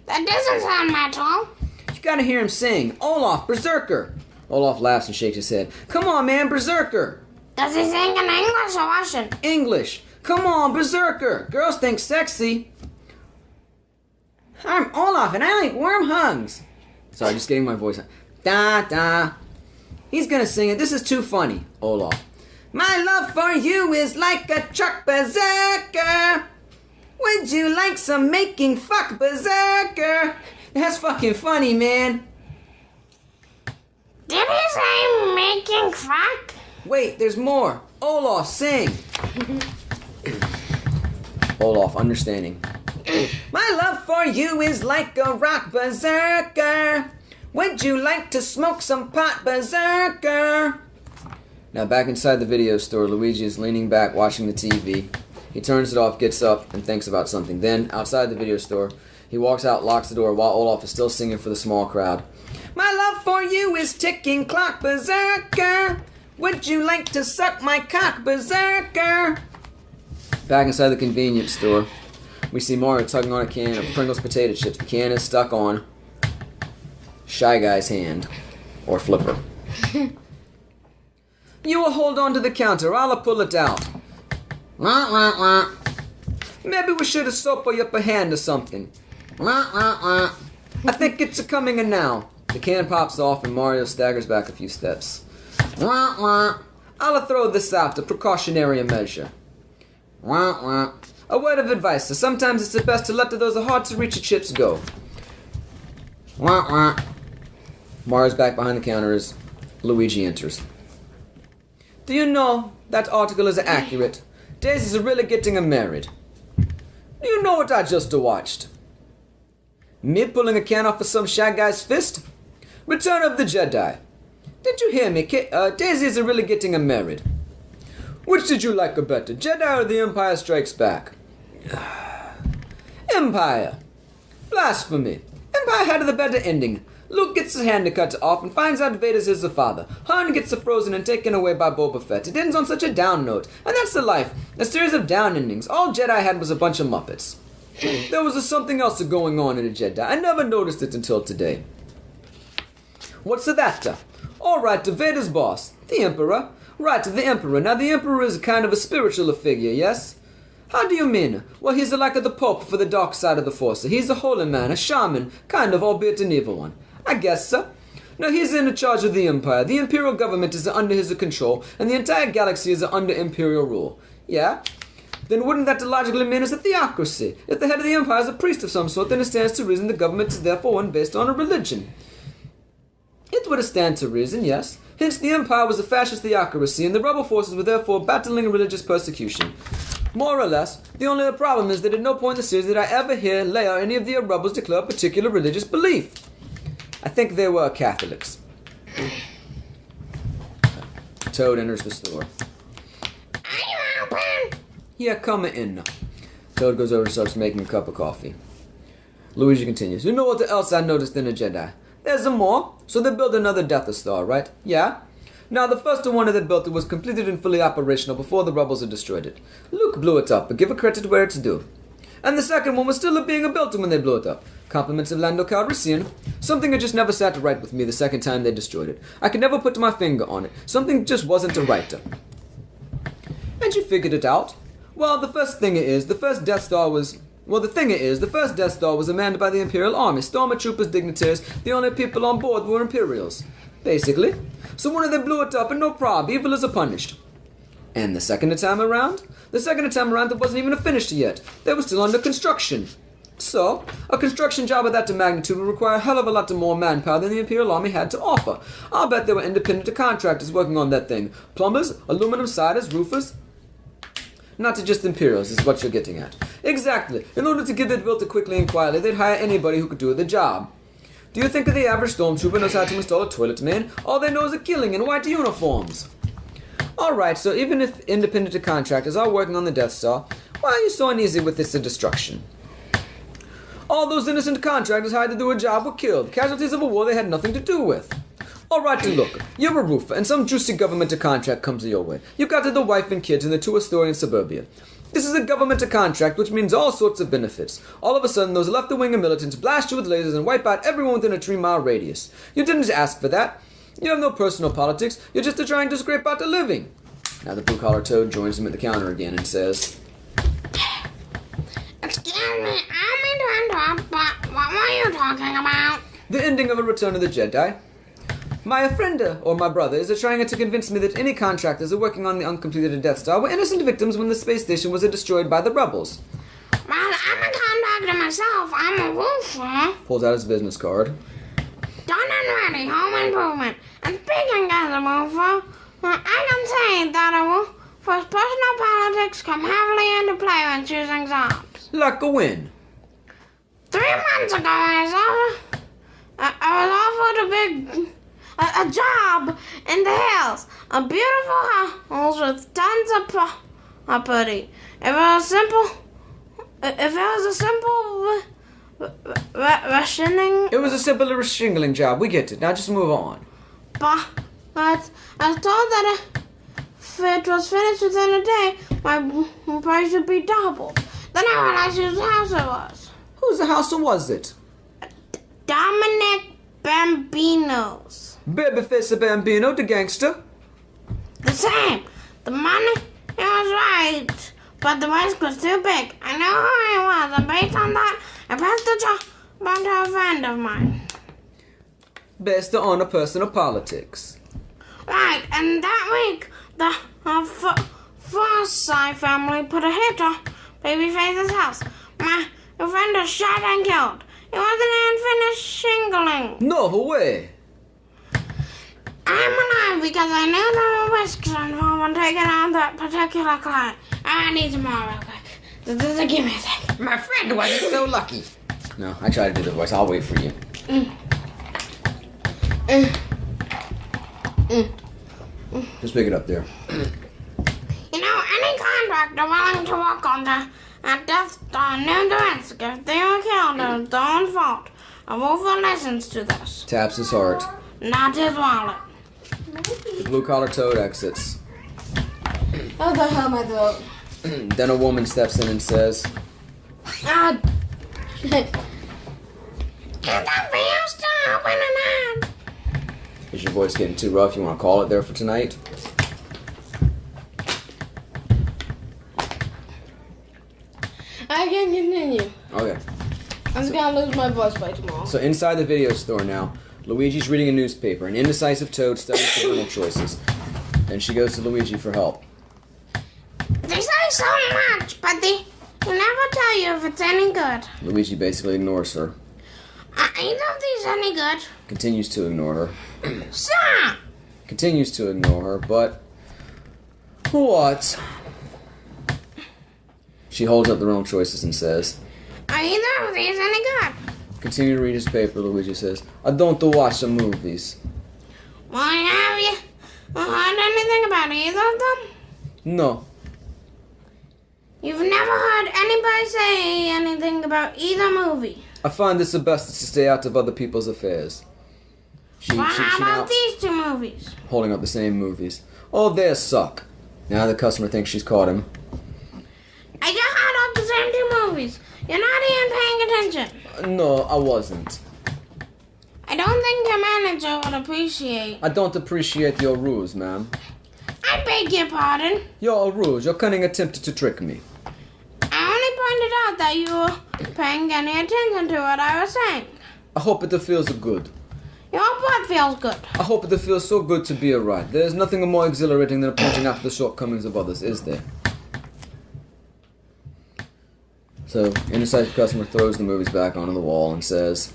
That doesn't sound metal. You gotta hear him sing. Olaf, Berserker. Olaf laughs and shakes his head. Come on, man, Berserker. Does he sing in English or Russian? English. Come on, Berserker. Girls think sexy. I'm Olaf and I like warm hugs. Sorry, just getting my voice out. Da da. He's gonna sing it. This is too funny. Olaf. My love for you is like a truck berserker. Would you like some making fuck berserker? That's fucking funny, man. Did he say making fuck? Wait, there's more. Olaf, sing. Olaf, understanding. My love for you is like a rock berserker. Would you like to smoke some pot berserker? Now back inside the video store, Luigi is leaning back watching the TV. He turns it off, gets up, and thinks about something. Then, outside the video store, he walks out, locks the door while Olaf is still singing for the small crowd. My love for you is ticking clock berserker. Would you like to suck my cock berserker? Back inside the convenience store, we see Mario tugging on a can of Pringles potato chips. The can is stuck on Shy Guy's hand. Or flipper. You will hold on to the counter. I'll pull it out. Maybe we should have soap up a hand or something. I think it's a-coming in now. The can pops off and Mario staggers back a few steps. I'll throw this out, a precautionary measure. A word of advice, so sometimes it's best to let those hard-to-reach chips go. Mario's back behind the counter as Luigi enters. Do you know that article is accurate? Daisy's really getting married. Do you know what I just watched? Me pulling a can off of some shy guy's fist? Return of the Jedi. Did you hear me? Daisy is really getting married. Which did you like better, Jedi or The Empire Strikes Back? Empire. Blasphemy. Empire had the better ending. Luke gets his hand cut off and finds out Vader's his father. Han gets frozen and taken away by Boba Fett. It ends on such a down note. And that's the life. A series of down endings. All Jedi had was a bunch of Muppets. There was something else going on in a Jedi. I never noticed it until today. What's that? Alright, Vader's boss. The Emperor. Right, the Emperor. Now the Emperor is kind of a spiritual figure, yes? How do you mean? Well, he's like the Pope for the dark side of the Force. He's a holy man, a shaman, kind of, albeit an evil one. I guess so. Now he's in charge of the Empire. The Imperial government is under his control, and the entire galaxy is under Imperial rule. Yeah? Then wouldn't that logically mean it's a theocracy? If the head of the Empire is a priest of some sort, then it stands to reason the government is therefore one based on a religion. It would stand to reason, yes. Hence the Empire was a fascist theocracy, and the rebel forces were therefore battling religious persecution. More or less, the only problem is that at no point in the series did I ever hear Leia or any of the rebels declare a particular religious belief. I think they were Catholics. Toad enters the store. Are you open? Yeah, come in. Toad goes over and starts making a cup of coffee. Luigi continues. You know what else I noticed in a Jedi? There's more. So they built another Death Star, right? Yeah? Now, the first one that built it was completed and fully operational before the rebels had destroyed it. Luke blew it up, but give a credit where it's due. And the second one was still being built when they blew it up. Compliments of Lando Calrissian. Something had just never sat right with me the second time they destroyed it. I could never put my finger on it. Something just wasn't right. And you figured it out? Well, the first thing is, the first Death Star was manned by the Imperial Army, stormtroopers, dignitaries. The only people on board were Imperials. Basically. So when they blew it up, and no prob, evil is punished. And the second time around? The second time around, it wasn't even finished yet. They were still under construction. So, a construction job of that magnitude would require a hell of a lot more manpower than the Imperial Army had to offer. I'll bet there were independent contractors working on that thing. Plumbers, aluminum siders, roofers. Not to just Imperials, is what you're getting at. Exactly. In order to get it built quickly and quietly, they'd hire anybody who could do the job. Do you think the average stormtrooper knows how to install a toilet, man? All they know is a killing in white uniforms. Alright, so even if independent contractors are working on the Death Star, why are you so uneasy with this destruction? All those innocent contractors hired to do a job were killed, casualties of a war they had nothing to do with. Alright, look, you're a roofer, and some juicy government contract comes your way. You got the wife and kids in the 2-story in suburbia. This is a government contract, which means all sorts of benefits. All of a sudden, those left-wing militants blast you with lasers and wipe out everyone within a 3-mile radius. You didn't ask for that. You have no personal politics. You're just trying to scrape out a living. Now the blue-collar toad joins him at the counter again and says, Excuse me, I don't mean to interrupt, but what were you talking about? the ending of A Return of the Jedi. My friend, or my brother, is trying to convince me that any contractors are working on the uncompleted Death Star were innocent victims when the space station was destroyed by the rebels. Well, I'm a contractor myself. I'm a roofer. Pulls out his business card. Done and ready, home improvement. And speaking as a roofer, I can say that a roofer's personal politics come heavily into play when choosing jobs. Like a win. 3 months ago, I was offered a job in the hills. A beautiful house with tons of property. If it was a simple rationing. It was a simple shingling job. We get it. Now just move on. But I was told that if it was finished within a day, my price would be doubled. Then I realized whose house it was. Whose house was it? Dominic Bambino's. Babyface Bambino, the gangster. The same. The money, it was right, but the risk was too big. I know who he was, and based on that, I passed the job on to a friend of mine. Based on a personal politics. Right, and that week, the Forsyth family put a hit on Babyface's house. My friend was shot and killed. It wasn't unfinished shingling. No way. I'm alive because I knew there were risks involved when taking on that particular client. I need some more real quick. Give me a sec. My friend wasn't so lucky. No, I tried to do the voice. I'll wait for you. Just pick it up there. You know, any contractor willing to work on the Death Star knew the risk. If they were killed, it was their own fault. A roofer listens to this. Taps his heart. Not his wallet. The blue-collar toad exits. Oh, the hell, my throat. Then a woman steps in and says, Ah. Is that for you still open an ad? is your voice getting too rough? You want to call it there for tonight? I can continue. Okay. I'm just gonna lose my voice by tomorrow. So inside the video store now, Luigi's reading a newspaper. An indecisive toad studies parental choices. And she goes to Luigi for help. They say so much, but they never tell you if it's any good. Luigi basically ignores her. Are either of these any good? Continues to ignore her. Sir! Continues to ignore her, but... What? She holds up the wrong choices and says... Are either of these any good? Continue to read his paper, Luigi says. I don't watch the movies. Well, have you heard anything about either of them? No. You've never heard anybody say anything about either movie. I find this the best to stay out of other people's affairs. Well, how now about these 2 movies? holding up the same movies. Oh, they suck. Now the customer thinks she's caught him. I just had up the same 2 movies. You're not even paying attention. No, I wasn't. I don't think your manager would appreciate. I don't appreciate your ruse, ma'am. I beg your pardon. Your ruse, your cunning attempt to trick me. I only pointed out that you were paying any attention to what I was saying. I hope it feels good. Your butt feels good. I hope it feels so good to be right. There is nothing more exhilarating than pointing out the shortcomings of others, is there? So, indecisive customer throws the movies back onto the wall and says,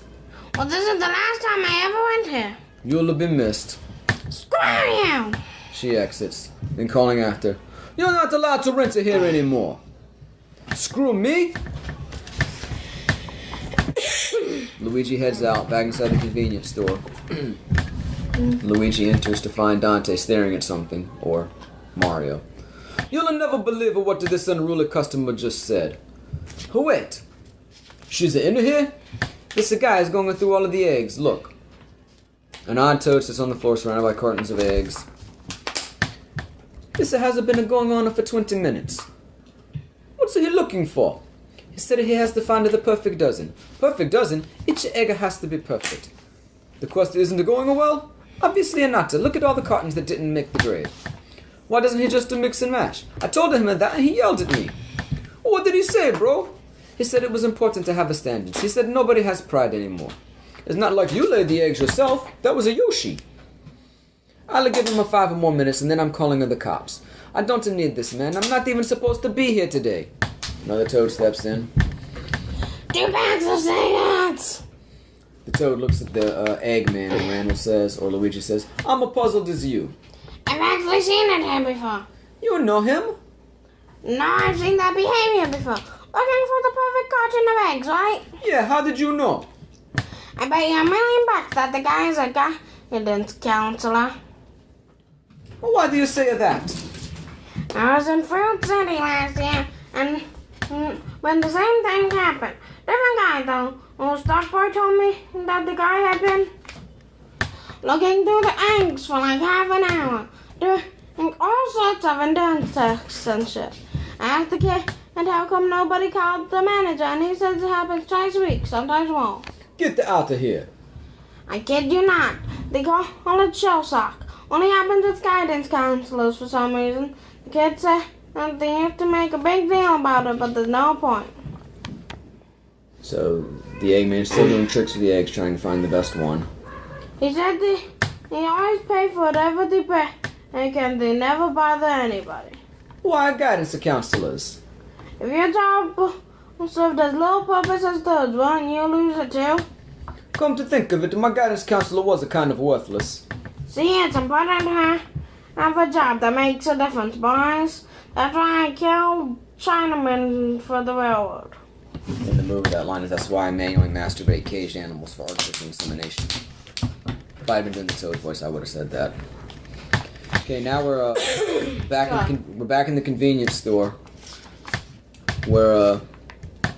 Well, this is the last time I ever went here. You'll be missed. Screw you! She exits, then calling after, You're not allowed to rent it here anymore. Screw me? Luigi heads out, back inside the convenience store. Luigi enters to find Dante staring at something, or Mario. You'll never believe what this unruly customer just said. Who it? She's in here? This guy is going through all of the eggs, look. An odd toad sits on the floor surrounded by cartons of eggs. This hasn't been going on for 20 minutes. What's he looking for? He said he has to find the perfect dozen. Perfect dozen? Each egg has to be perfect. The quest isn't going well? Obviously not. Look at all the cartons that didn't make the grade. Why doesn't he just mix and match? I told him that and he yelled at me. What did he say, bro? He said it was important to have a standards. He said nobody has pride anymore. It's not like you laid the eggs yourself. That was a Yoshi. I'll give him 5 more minutes and then I'm calling the cops. I don't need this, man. I'm not even supposed to be here today. Another toad steps in. 2 bags of cigarettes! The toad looks at the Eggman and Randall says, or Luigi says, I'm as puzzled as you. I've actually seen it here before. You know him? No, I've seen that behavior before. Looking for the perfect carton of eggs, right? Yeah, how did you know? I bet you $1 million that the guy is a guidance counselor. Well, why do you say that? I was in Fruit City last year, and when the same thing happened, different guy though. The stock boy told me that the guy had been looking through the eggs for like half an hour, doing all sorts of endurance tests and shit. I asked the kid, and how come nobody called the manager? And he says it happens twice a week, sometimes more. Get out of here. I kid you not. They call it shell shock. Only happens with guidance counselors for some reason. The kids say that they have to make a big deal about it, but there's no point. So, the Eggman's still doing tricks with the eggs, trying to find the best one. He said they always pay for whatever they pay, and they never bother anybody. Why guidance counselors? If your job served as little purpose as theirs, won't you lose it too? Come to think of it, my guidance counselor was a kind of worthless. See, it's important to have a job that makes a difference, boys. That's why I killed Chinamen for the railroad. In the movie, that line is, that's why I manually masturbate caged animals for artificial insemination. If I had been doing the Toad voice, I would have said that. Okay, now we're back in the convenience store, where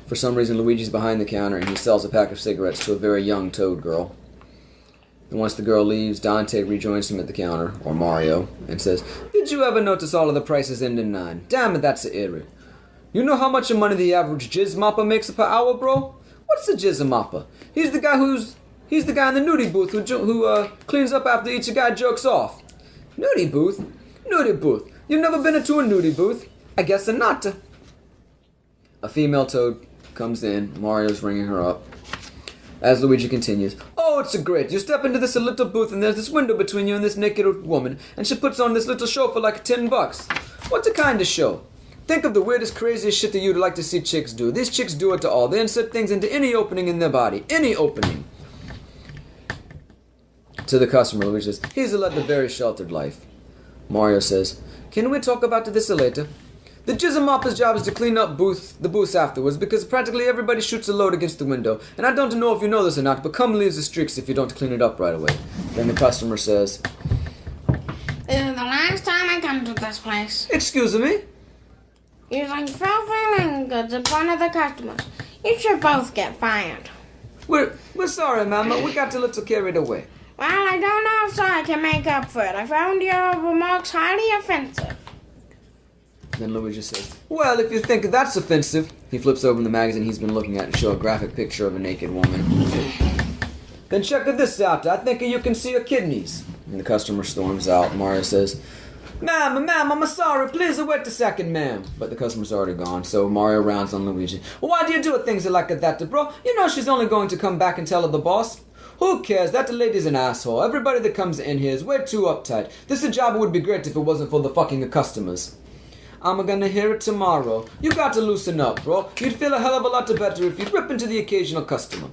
for some reason Luigi's behind the counter and he sells a pack of cigarettes to a very young Toad girl. And once the girl leaves, Dante rejoins him at the counter, or Mario, and says, "Did you ever notice all of the prices end in 9? Damn it, that's eerie. You know how much money the average jizz mopper makes per hour, bro? What's a jizz mopper? He's the guy in the nudie booth who cleans up after each guy jerks off. Nudie booth? Nudie booth. You've never been to a nudie booth? I guess not. A female Toad comes in. Mario's ringing her up. As Luigi continues, "Oh, it's great. You step into this little booth and there's this window between you and this naked woman, and she puts on this little show for like $10. What a kind of show? Think of the weirdest, craziest shit that you'd like to see chicks do. These chicks do it to all. They insert things into any opening in their body. Any opening." To the customer, Luigi says, "He's led a very sheltered life." Mario says, "Can we talk about this later? The jizz mopper's job is to clean up the booths afterwards because practically everybody shoots a load against the window. And I don't know if you know this or not, but cum leaves the streaks if you don't clean it up right away." Then the customer says, This is the last time I come to this place. "Excuse me?" Using filthy language in front of the customers. You should both get fired. We're sorry, ma'am. We got a little carried away. Well, I don't know if I can make up for it. I found your remarks highly offensive. Then Luigi says, "Well, if you think that's offensive," he flips open the magazine he's been looking at and shows a graphic picture of a naked woman. "Then check this out. I think you can see her kidneys." And the customer storms out. Mario says, Ma'am, I'm sorry. Please wait a second, ma'am." But the customer's already gone, so Mario rounds on Luigi. "Why do you do things like that, bro? You know she's only going to come back and tell the boss. Who cares? That lady's an asshole. Everybody that comes in here is way too uptight. This job would be great if it wasn't for the fucking customers." "I'm gonna hear it tomorrow. You got to loosen up, bro. You'd feel a hell of a lot better if you'd rip into the occasional customer."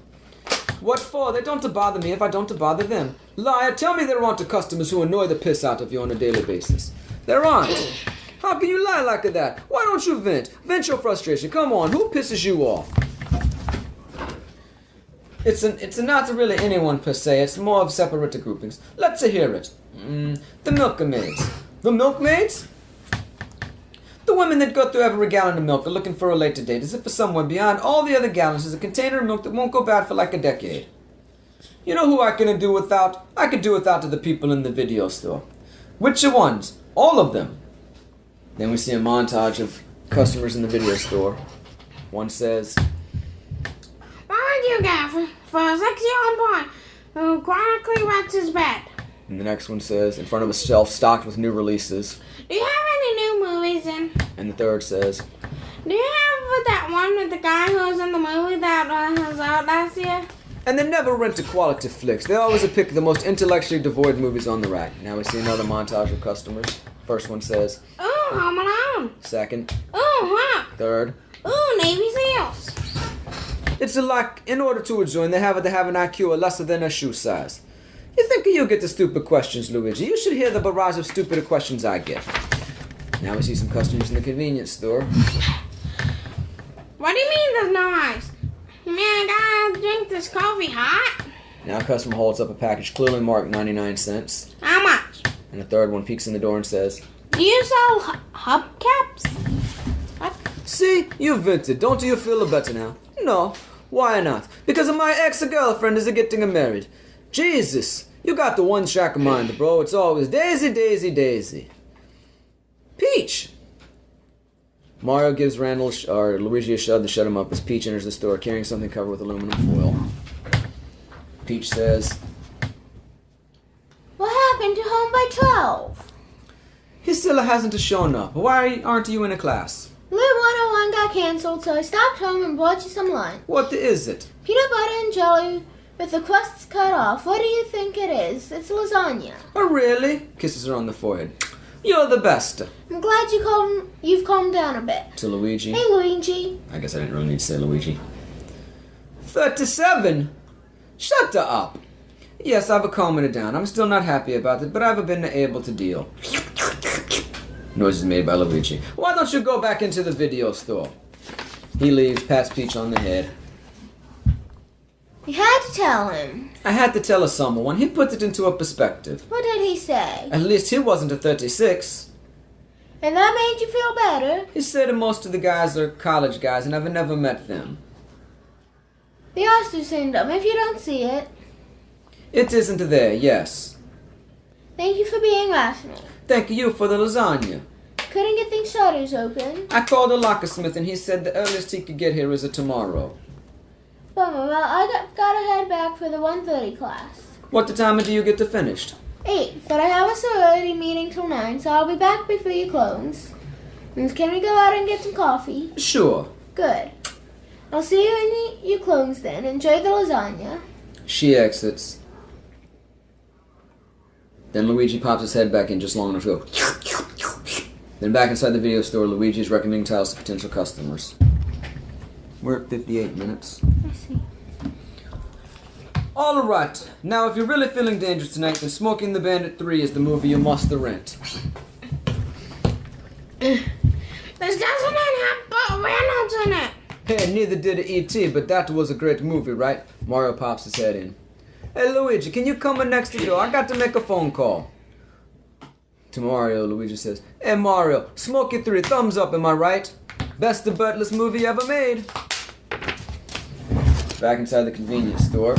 "What for? They don't bother me if I don't bother them." "Liar, tell me there aren't customers who annoy the piss out of you on a daily basis." "There aren't. How can you lie like that? Why don't you vent? Vent your frustration. Come on, who pisses you off? It's not really anyone per se. It's more of separate groupings. Let's hear it. The milkmaids. The milkmaids? The women that go through every gallon of milk are looking for a later date, as if for somewhere beyond all the other gallons is a container of milk that won't go bad for like a decade. You know who I can do without? I could do without the people in the video store. Which ones? All of them. Then we see a montage of customers in the video store. One says, Why would you go for a sexy old boy who chronically wets his bed? and the next one says, in front of a shelf stocked with new releases. Do you have any new movies in? And the third says, Do you have that one with the guy who was in the movie that was out last year? and they never rent a quality flicks. They always pick the most intellectually devoid movies on the rack. Now we see another montage of customers. First one says, Ooh, Home Alone. second, Ooh, Hawk. third. Ooh, Navy SEALs. It's like, in order to join, they have to have an IQ lesser than a shoe size. You think you get the stupid questions, Luigi? You should hear the barrage of stupid questions I get. Now we see some customers in the convenience store. What do you mean there's no ice? You mean I gotta drink this coffee hot? Now a customer holds up a package clearly marked 99 cents. How much? And a third one peeks in the door and says, Do you sell hubcaps? What? See, you vented. Don't you feel better now? No. Why not? Because of my ex-girlfriend is getting married. Jesus, you got the one track mind, bro. It's always Daisy, Daisy, Daisy. Peach! Mario gives Luigi a shove to shut him up as Peach enters the store carrying something covered with aluminum foil. Peach says, What happened to Home by 12? he still hasn't shown up. Why aren't you in a class? Lib 101 got cancelled, so I stopped home and bought you some lunch. What is it? Peanut butter and jelly with the crusts cut off. What do you think it is? It's lasagna. Oh, really? Kisses her on the forehead. You're the best. I'm glad you've calmed down a bit. To Luigi. Hey, Luigi. I guess I didn't really need to say Luigi. 37? Shut up. Yes, I've calmed it down. I'm still not happy about it, but I've been able to deal. Noises made by Luigi. Why don't you go back into the video store? He leaves, pats Peach on the head. You had to tell him. I had to tell someone. He put it into a perspective. What did he say? At least he wasn't a 36. And that made you feel better? He said most of the guys are college guys and I've never met them. The Oster syndrome, if you don't see it. It isn't there, yes. Thank you for being rational. Thank you for the lasagna. Couldn't get these shutters open. I called a locksmith and he said the earliest he could get here is tomorrow. Bummer, well, I gotta head back for the 1:30 class. What time do you get to finished? 8, but I have a sorority meeting till 9, so I'll be back before you close. And can we go out and get some coffee? Sure. Good. I'll see you when you close then. Enjoy the lasagna. She exits. Then Luigi pops his head back in just long enough to go. Then back inside the video store, Luigi is recommending tiles to potential customers. We're at 58 minutes. I see. Alright, now if you're really feeling dangerous tonight, then Smoking the Bandit 3 is the movie you must rent. This doesn't have Burt Reynolds in it. Hey, neither did E.T., but that was a great movie, right? Mario pops his head in. Hey, Luigi, can you come in next door? I got to make a phone call. To Mario, Luigi says, Hey, Mario, Smokey 3, thumbs up, am I right? Best of buttless movie ever made. Back inside the convenience store.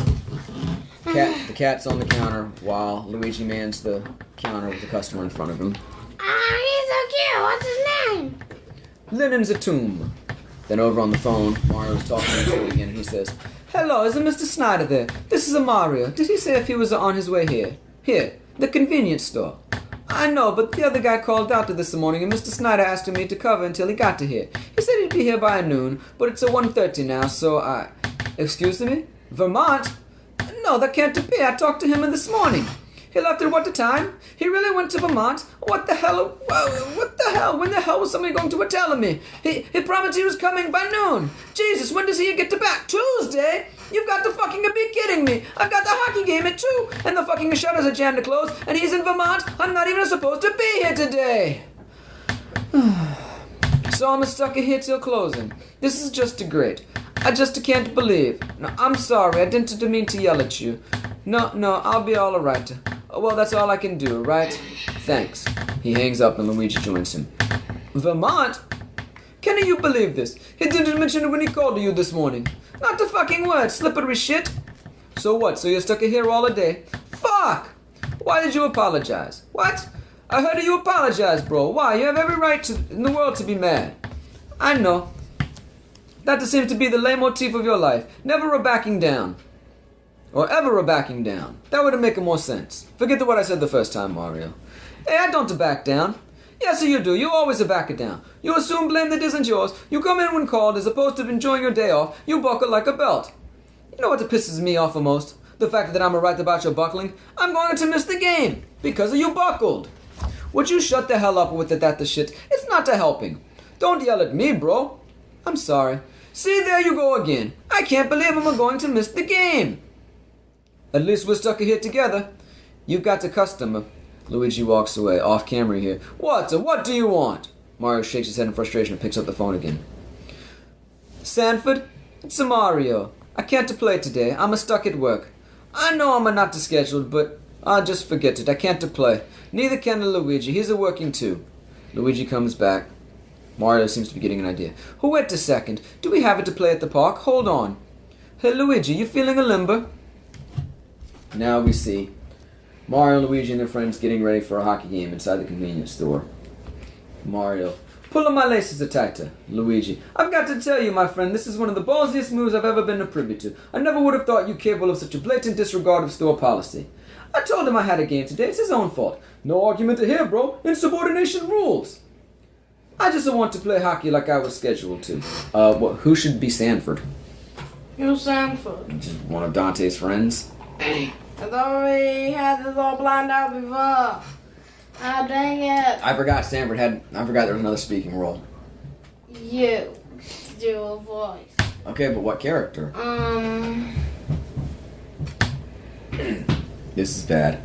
The cat's on the counter while Luigi mans the counter with the customer in front of him. He's so cute. What's his name? Lennon's a tomb. Then over on the phone, Mario's talking to him again, and he says, Hello, is it Mr. Snyder there? This is a Mario. Did he say if he was on his way here? Here, the convenience store. I know, but the other guy called out to this morning, and Mr. Snyder asked me to cover until he got to here. He said he'd be here by noon, but it's 1:30 now, so Excuse me? Vermont? No, that can't be. I talked to him this morning. He left at what time? He really went to Vermont? What the hell? What the hell? When the hell was somebody going to tell me? He promised he was coming by noon. Jesus, when does he get to back? Tuesday? You've got to fucking be kidding me. I've got the hockey game at 2, and the fucking shutters are jammed to close, and he's in Vermont. I'm not even supposed to be here today. So I'm stuck here till closing. This is just great. I just can't believe. No, I'm sorry, I didn't mean to yell at you. No, I'll be all right. Well, that's all I can do, right? Thanks. He hangs up and Luigi joins him. Vermont? Can you believe this? He didn't mention it when he called you this morning. Not a fucking word, slippery shit. So what, so you're stuck here all day? Fuck! Why did you apologize? What? I heard you apologize, bro. Why? You have every right in the world to be mad. I know. That seems to be the leitmotif of your life. Never a backing down. Or ever a backing down. That would make more sense. Forget what I said the first time, Mario. Hey, I don't back down. Yes, you do. You always back it down. You assume blame that isn't yours. You come in when called as opposed to enjoying your day off. You buckle like a belt. You know what pisses me off the most? The fact that I'm right about your buckling. I'm going to miss the game because you buckled. Would you shut the hell up with that shit? It's not helping. Don't yell at me, bro. I'm sorry. See, there you go again. I can't believe I'm going to miss the game. At least we're stuck here together. You've got a customer. Luigi walks away, off camera here. What do you want? Mario shakes his head in frustration and picks up the phone again. Sanford, it's Mario. I can't play today. I'm stuck at work. I know I'm not scheduled, but I'll just forget it. I can't play. Neither can Luigi. He's working too. Luigi comes back. Mario seems to be getting an idea. Wait a second. Do we have it to play at the park? Hold on. Hey, Luigi, you feeling a limber? Now we see Mario, Luigi, and their friends getting ready for a hockey game inside the convenience store. Mario, pulling my laces tighter. Luigi, I've got to tell you, my friend, this is one of the ballsiest moves I've ever been privy to. I never would have thought you capable of such a blatant disregard of store policy. I told him I had a game today. It's his own fault. No argument here, bro. Insubordination rules. I just want to play hockey like I was scheduled to. Who should be Sanford? Who's Sanford? Just one of Dante's friends. I thought we had this all planned out before. Ah, dang it. I forgot there was another speaking role. You do a voice. Okay, but what character? This is bad.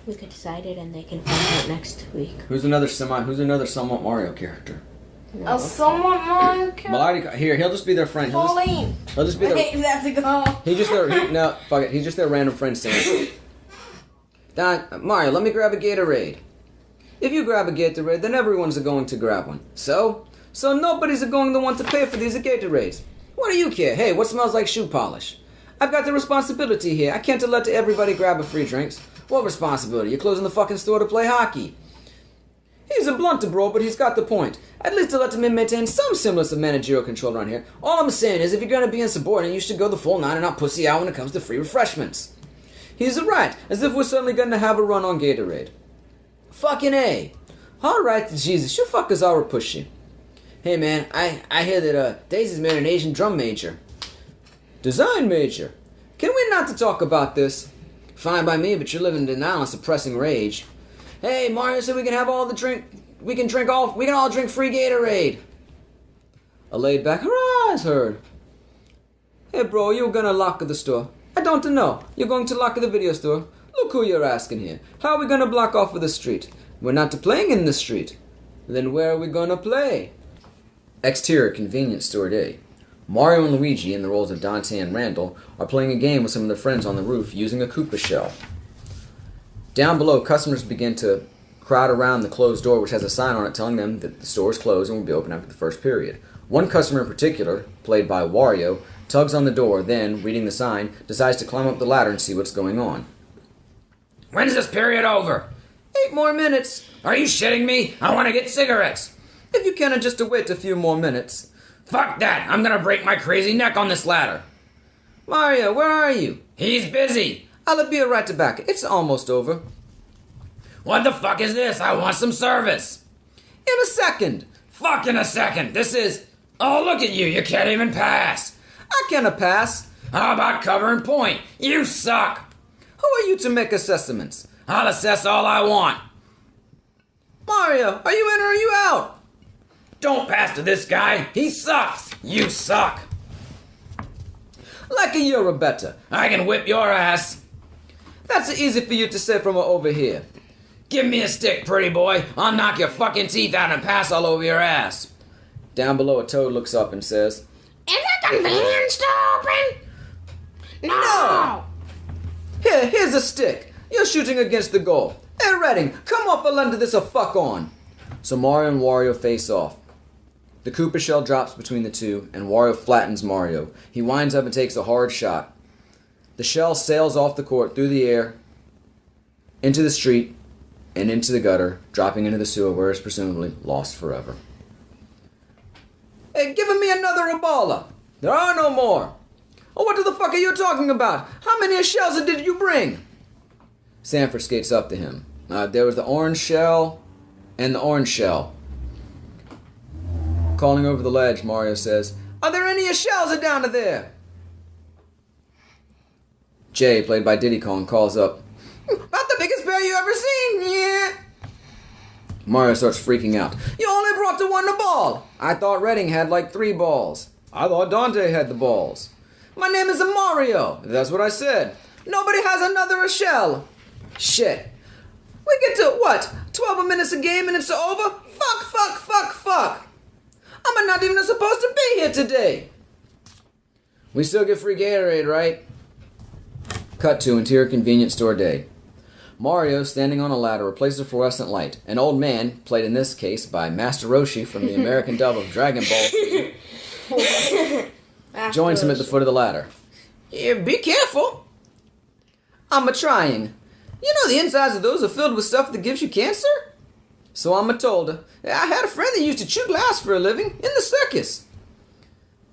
We could decide it and they can find out next week. Who's another somewhat Mario character? A somewhat Mario character? Here, he'll just be their friend. Pauline. He'll just be their... Okay, that's a go. He's just their random friend saying, Mario, let me grab a Gatorade. If you grab a Gatorade, then everyone's going to grab one. So nobody's going to want to pay for these Gatorades. What do you care? Hey, what smells like shoe polish? I've got the responsibility here. I can't let everybody grab a free drinks. What responsibility? You're closing the fucking store to play hockey. He's a blunt bro, but he's got the point. At least to let him maintain some semblance of managerial control around here. All I'm saying is if you're going to be insubordinate, you should go the full nine and not pussy out when it comes to free refreshments. He's right, as if we're suddenly going to have a run on Gatorade. Fucking A. Alright, Jesus, you fuckers are pushy. Hey man, I hear that Daisy's made an Asian drum major. Design major. Can we not to talk about this? Fine by me, but you're living in denial and suppressing rage. Hey, Mario said we can have all the drink. We can all drink free Gatorade. A laid back hurrah is heard. Hey, bro, you're gonna lock the store. I don't know. You're going to lock the video store. Look who you're asking here. How are we gonna block off of the street? We're not playing in the street. Then where are we gonna play? Exterior convenience store day. Mario and Luigi, in the roles of Dante and Randall, are playing a game with some of their friends on the roof using a Koopa shell. Down below, customers begin to crowd around the closed door, which has a sign on it telling them that the store is closed and will be open after the first period. One customer in particular, played by Wario, tugs on the door, then, reading the sign, decides to climb up the ladder and see what's going on. When's this period over? 8 more minutes. Are you shitting me? I want to get cigarettes. If you can, just wait a few more minutes. Fuck that! I'm gonna break my crazy neck on this ladder. Mario, where are you? He's busy. I'll be right back. It's almost over. What the fuck is this? I want some service. In a second. Fuck in a second. This is... Oh, look at you. You can't even pass. I can't pass. How about cover and point? You suck. Who are you to make assessments? I'll assess all I want. Mario, are you in or are you out? Don't pass to this guy. He sucks. You suck. Like a euro better. I can whip your ass. That's easy for you to say from over here. Give me a stick, pretty boy. I'll knock your fucking teeth out and pass all over your ass. Down below, a toad looks up and says, Is the convenience store open? No! Here's a stick. You're shooting against the goal. Hey, Redding, come off and lend this a fuck on. So Mario and Wario face off. The Koopa shell drops between the two, and Wario flattens Mario. He winds up and takes a hard shot. The shell sails off the court through the air, into the street, and into the gutter, dropping into the sewer where it's presumably lost forever. Hey, give me another Ebola. There are no more. Oh, what the fuck are you talking about? How many shells did you bring? Sanford skates up to him. There was the orange shell and the orange shell. Calling over the ledge, Mario says, Are there any shells down there? Jay, played by Diddy Kong, calls up, About the biggest bear you ever seen, yeah. Mario starts freaking out. You only brought the one ball. I thought Redding had like 3 balls. I thought Dante had the balls. My name is Mario. That's what I said. Nobody has another shell. Shit. We get to, 12 minutes a game and it's over? Fuck. I'm not even supposed to be here today. We still get free Gatorade, right? Cut to interior convenience store day. Mario, standing on a ladder, replaces a fluorescent light. An old man, played in this case by Master Roshi from the American dub of Dragon Ball Z, joins him at the foot of the ladder. Yeah, be careful. I'm trying. You know the insides of those are filled with stuff that gives you cancer? So I'm told. I had a friend that used to chew glass for a living in the circus.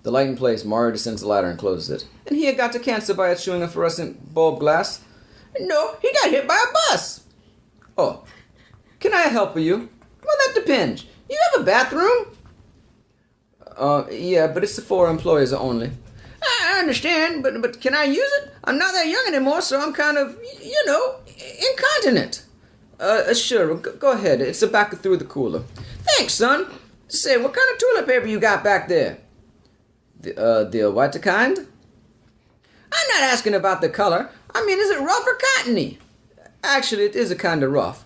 The light in place, Mario descends the ladder and closes it. And he had got to cancer by chewing a fluorescent bulb glass. No, he got hit by a bus. Oh, can I help you? Well, that depends. You have a bathroom? Yeah, but it's for employees only. I understand, but can I use it? I'm not that young anymore, so I'm kind of, incontinent. Sure, go ahead. It's back through the cooler. Thanks, son. Say, what kind of toilet paper you got back there? The white kind? I'm not asking about the color. I mean, is it rough or cottony? Actually, it is a kind of rough.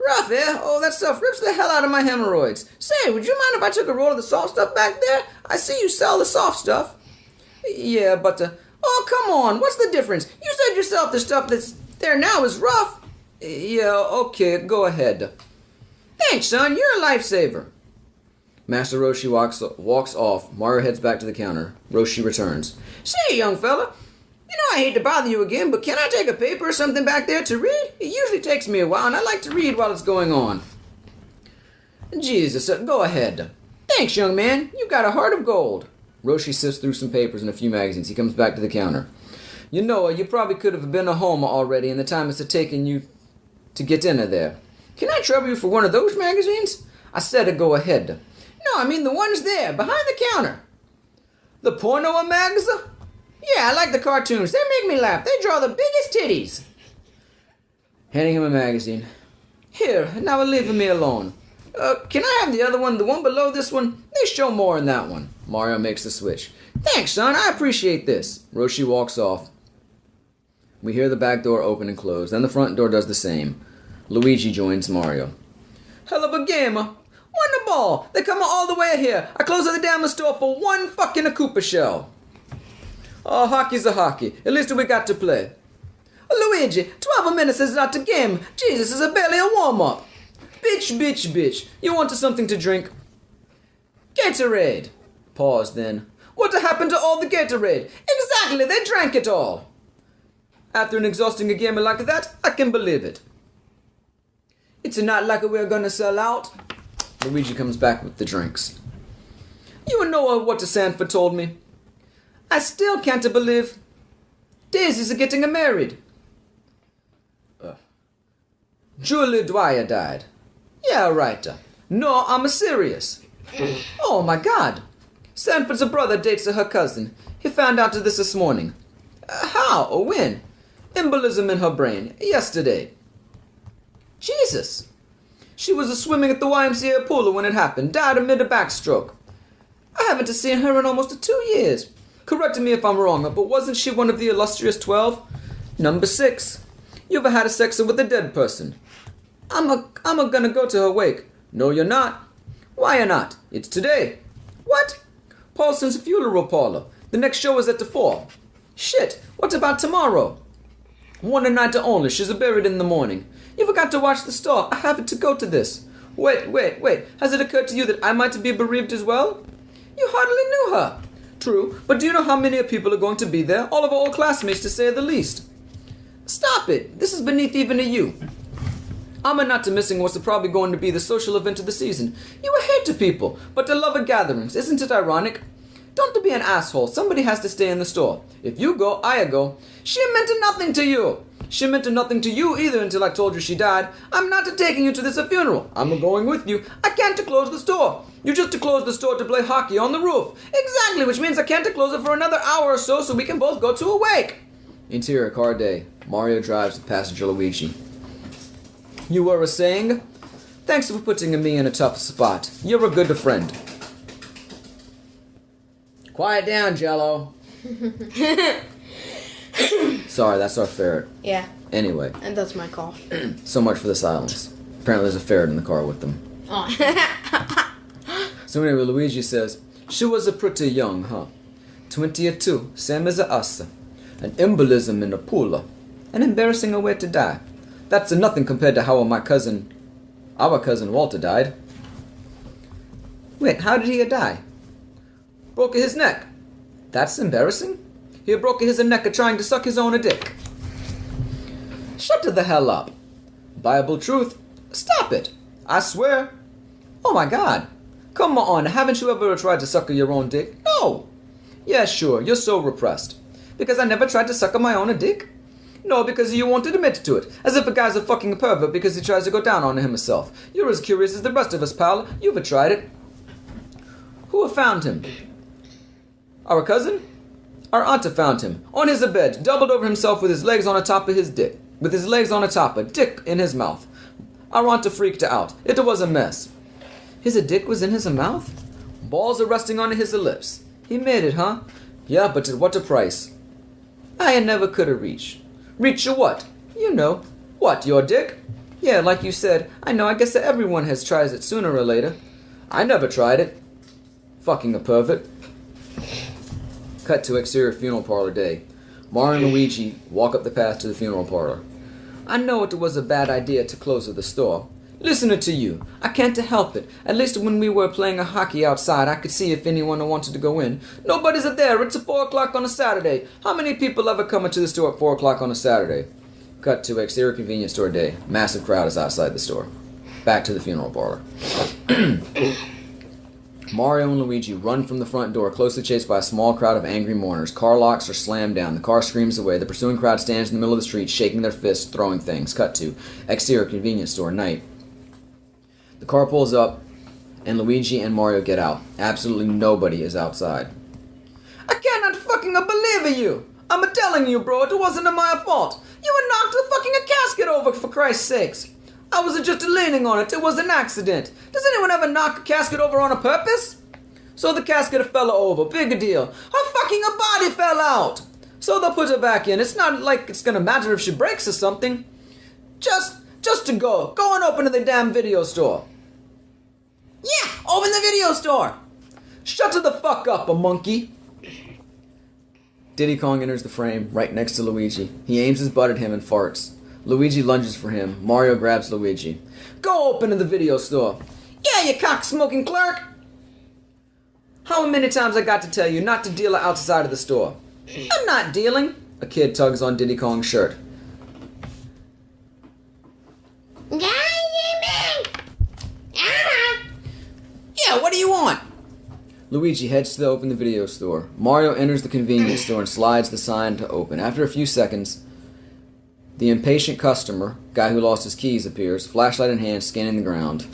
Rough, eh? Oh, that stuff rips the hell out of my hemorrhoids. Say, would you mind if I took a roll of the soft stuff back there? I see you sell the soft stuff. Yeah, but, oh, come on. What's the difference? You said yourself the stuff that's there now is rough. Yeah, okay, go ahead. Thanks, son. You're a lifesaver. Master Roshi walks off. Mario heads back to the counter. Roshi returns. Say, young fella, you know I hate to bother you again, but can I take a paper or something back there to read? It usually takes me a while, and I like to read while it's going on. Jesus, go ahead. Thanks, young man. You've got a heart of gold. Roshi sifts through some papers and a few magazines. He comes back to the counter. You know, you probably could have been home already in the time it's taken you to get into there. Can I trouble you for one of those magazines? I said to go ahead. No, I mean the ones there, behind the counter. The porno mags? Yeah, I like the cartoons. They make me laugh. They draw the biggest titties. Handing him a magazine. Here, now leave me alone. Can I have the other one, the one below this one? They show more in that one. Mario makes the switch. Thanks, son. I appreciate this. Roshi walks off. We hear the back door open and close. Then the front door does the same. Luigi joins Mario. Hell of a game. Won the ball. They come all the way here. I closed the damn store for one fucking Koopa shell. Oh, hockey's a hockey. At least we got to play. Luigi, 12 minutes is not a game. Jesus, is barely a warm-up. Bitch. You want something to drink? Gatorade. Pause then. What happened to all the Gatorade? Exactly, they drank it all. After an exhausting game like that, I can believe it. It's not like we're gonna sell out. Luigi comes back with the drinks. You know what Sanford told me? I still can't believe Daisy's getting married. Julie Dwyer died. Yeah, right. No, I'm serious. Oh my God. Sanford's brother dates her cousin. He found out this morning. How? When? Embolism in her brain. Yesterday. Jesus. She was swimming at the YMCA pool when it happened. Died amid a backstroke. I haven't seen her in almost 2 years. Correct me if I'm wrong, but wasn't she one of the illustrious 12? Number 6. You ever had sex with a dead person? I'm gonna go to her wake. No, you're not. Why you're not? It's today. What? Paulson's funeral parlor. The next show is at the 4. Shit, what about tomorrow? One night only, she's buried in the morning. You forgot to watch the store. I have to go to this. Wait. Has it occurred to you that I might be bereaved as well? You hardly knew her. True, but do you know how many people are going to be there? All of our old classmates, to say the least. Stop it. This is beneath even you. I'm not missing what's probably going to be the social event of the season. You are hate to people, but they love gatherings. Isn't it ironic? Don't be an asshole. Somebody has to stay in the store. If you go, I go. She meant nothing to you. She meant nothing to you either until I told you she died. I'm not taking you to this funeral. I'm going with you. I can't close the store. You just close the store to play hockey on the roof. Exactly, which means I can't close it for another hour or so we can both go to a wake. Interior car day. Mario drives with passenger Luigi. You were saying? Thanks for putting me in a tough spot. You're a good friend. Quiet down, Jello. Sorry, that's our ferret. Yeah, Anyway, and that's my cough. so much for the silence. Apparently there's a ferret in the car with them. Oh. So anyway, Luigi says, she was pretty young, huh? 22, same as us. An embolism in a pool. An embarrassing way to die. That's nothing compared to how our cousin Walter died. Wait, how did he die? Broke his neck. That's embarrassing. He broke his neck trying to suck his own dick. Shut the hell up. Bible truth. Stop it. I swear. Oh my God. Come on, haven't you ever tried to suck your own dick? No. Yeah, sure, you're so repressed. Because I never tried to suck my own dick? No, because you won't admit to it. As if a guy's a fucking pervert because he tries to go down on himself. You're as curious as the rest of us, pal. You've tried it. Who found him? Our cousin? Our aunt found him. On his bed, doubled over himself with his legs on the top of his dick. With his legs on the top, a dick in his mouth. Our aunt freaked out. It was a mess. His dick was in his mouth? Balls are resting on his lips. He made it, huh? Yeah, but at what a price. I never could reach. Reach what? You know. What, your dick? Yeah, like you said. I know, I guess that everyone has tried it sooner or later. I never tried it. Fucking a pervert. Cut to exterior funeral parlor day. Mario and Luigi walk up the path to the funeral parlor. I know it was a bad idea to close the store. Listen to you. I can't help it. At least when we were playing a hockey outside, I could see if anyone wanted to go in. Nobody's there. It's 4 o'clock on a Saturday. How many people ever come into the store at 4 o'clock on a Saturday? Cut to exterior convenience store day. Massive crowd is outside the store. Back to the funeral parlor. Mario and Luigi run from the front door, closely chased by a small crowd of angry mourners. Car locks are slammed down. The car screams away. The pursuing crowd stands in the middle of the street, shaking their fists, throwing things. Cut to exterior convenience store night. The car pulls up, and Luigi and Mario get out. Absolutely nobody is outside. I cannot fucking believe you! I'm telling you, bro, it wasn't my fault. You knocked the fucking casket over, for Christ's sakes. I was just leaning on it. It was an accident. Does anyone ever knock a casket over on a purpose? So the casket fell over. Big deal. Her fucking body fell out. So they'll put her back in. It's not like it's gonna matter if she breaks or something. Just to go. Go and open the damn video store. Yeah, open the video store. Shut the fuck up, a monkey. Diddy Kong enters the frame right next to Luigi. He aims his butt at him and farts. Luigi lunges for him. Mario grabs Luigi. Go open the video store. Yeah, you cock-smoking clerk. How many times I got to tell you not to deal outside of the store? I'm not dealing. A kid tugs on Diddy Kong's shirt. Yeah, what do you want? Luigi heads to open the video store. Mario enters the convenience store and slides the sign to open. After a few seconds, the impatient customer, guy who lost his keys, appears, flashlight in hand, scanning the ground.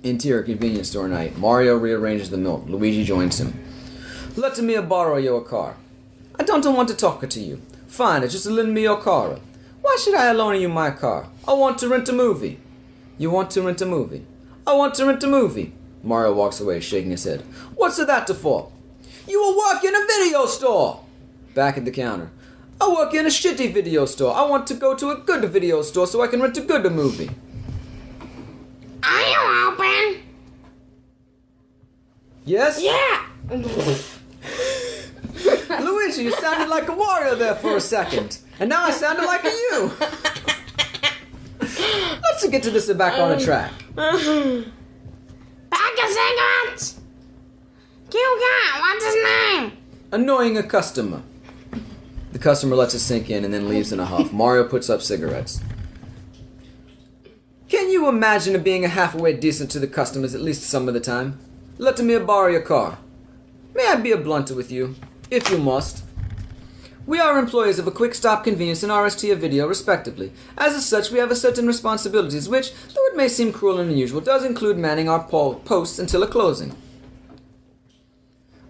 Interior convenience store night. Mario rearranges the milk. Luigi joins him. Let me borrow your car. I don't want to talk to you. Fine, just lend me your car. Why should I loan you my car? I want to rent a movie. You want to rent a movie? I want to rent a movie. Mario walks away, shaking his head. What's that for? You will work in a video store. Back at the counter. I work in a shitty video store. I want to go to a good video store so I can rent a good movie. Are you open? Yes? Yeah. Luigi, you sounded like a warrior there for a second. And now I sounded like a you. Let's get to this back on a track. Pack of cigarettes. Cute cat, what's his name? Annoying a customer. The customer lets it sink in and then leaves in a huff. Mario puts up cigarettes. Can you imagine being a halfway decent to the customers at least some of the time? Let me borrow your car. May I be a blunt with you, if you must? We are employees of a Quick Stop Convenience and RST of Video, respectively. As such, we have certain responsibilities which, though it may seem cruel and unusual, does include manning our posts until a closing.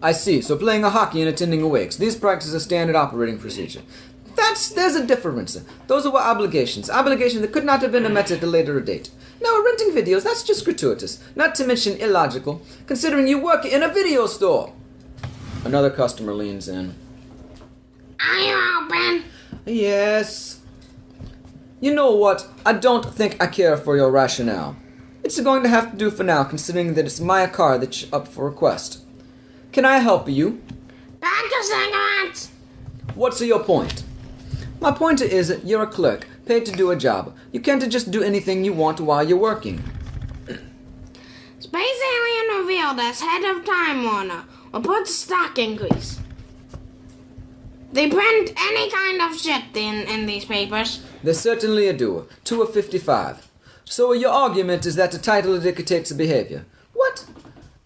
I see, so playing a hockey and attending awakes. These practices a standard operating procedure. There's a difference. Those were obligations that could not have been met at a later date. Now, renting videos, that's just gratuitous, not to mention illogical, considering you work in a video store. Another customer leans in. Are you open? Yes. You know what? I don't think I care for your rationale. It's going to have to do for now, considering that it's my car that's up for request. Can I help you? Pack of cigarettes. What's your point? My point is that you're a clerk, paid to do a job. You can't just do anything you want while you're working. Space Alien revealed as head of Time Warner will put the stock increase. They print any kind of shit in these papers. They certainly do. 2 of 55. So your argument is that the title dictates the behavior. What?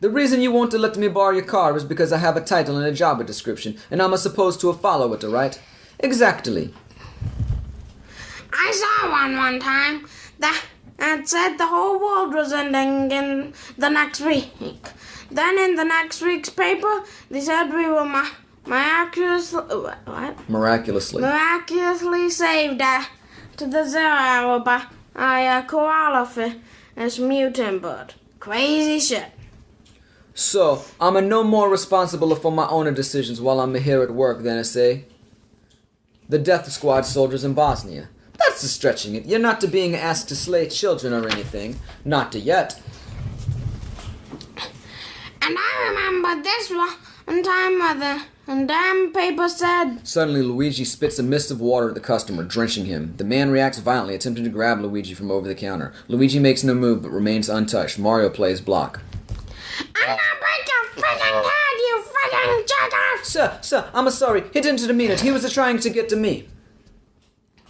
The reason you want to let me borrow your car is because I have a title and a job description, and I'm supposed to follow it, right? Exactly. I saw one time that said the whole world was ending in the next week. Then in the next week's paper, they said we were miraculously saved to the 0 hour by a koala fish mutant bird. Crazy shit. So, I'm no more responsible for my own decisions while I'm here at work than, say, the Death Squad soldiers in Bosnia. That's stretching it. You're not being asked to slay children or anything. Not yet. And I remember this one time where the damn paper said... Suddenly, Luigi spits a mist of water at the customer, drenching him. The man reacts violently, attempting to grab Luigi from over the counter. Luigi makes no move, but remains untouched. Mario plays block. I'm gonna break your freaking head, you freaking jackass! Sir, I'm sorry. He didn't mean it. He was trying to get to me.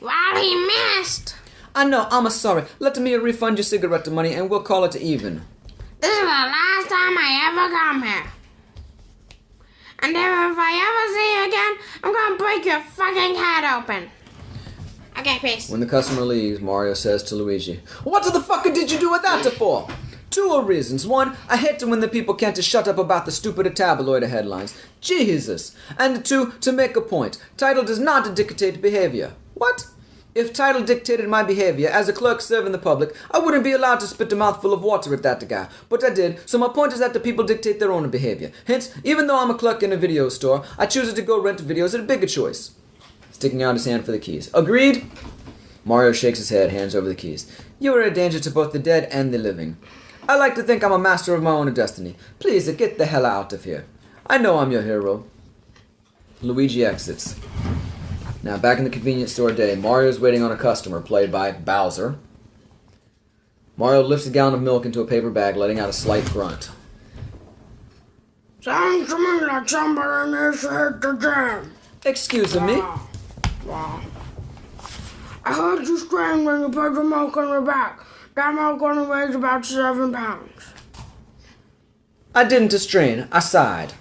Well, he missed. I know, I'm sorry. Let me refund your cigarette money and we'll call it even. This is the last time I ever come here. And if I ever see you again, I'm gonna break your fucking head open. Okay, peace. When the customer leaves, Mario says to Luigi, "What the fuck did you do with that for?" 2 reasons. 1, I hate when the people can't shut up about the stupid tabloid headlines. Jesus. And 2, to make a point. Title does not dictate behavior. What? If title dictated my behavior as a clerk serving the public, I wouldn't be allowed to spit a mouthful of water at that guy. But I did, so my point is that the people dictate their own behavior. Hence, even though I'm a clerk in a video store, I choose to go rent videos at a bigger choice. Sticking out his hand for the keys. Agreed? Mario shakes his head, hands over the keys. You are a danger to both the dead and the living. I like to think I'm a master of my own destiny. Please, get the hell out of here. I know I'm your hero. Luigi exits. Now, back in the convenience store day, Mario's waiting on a customer, played by Bowser. Mario lifts a gallon of milk into a paper bag, letting out a slight grunt. Sounds to me like somebody needs to hit the gym. Excuse me? Wow. I heard you scream when you put the milk on your back. That milk only weighs about 7 pounds. I didn't strain. I sighed.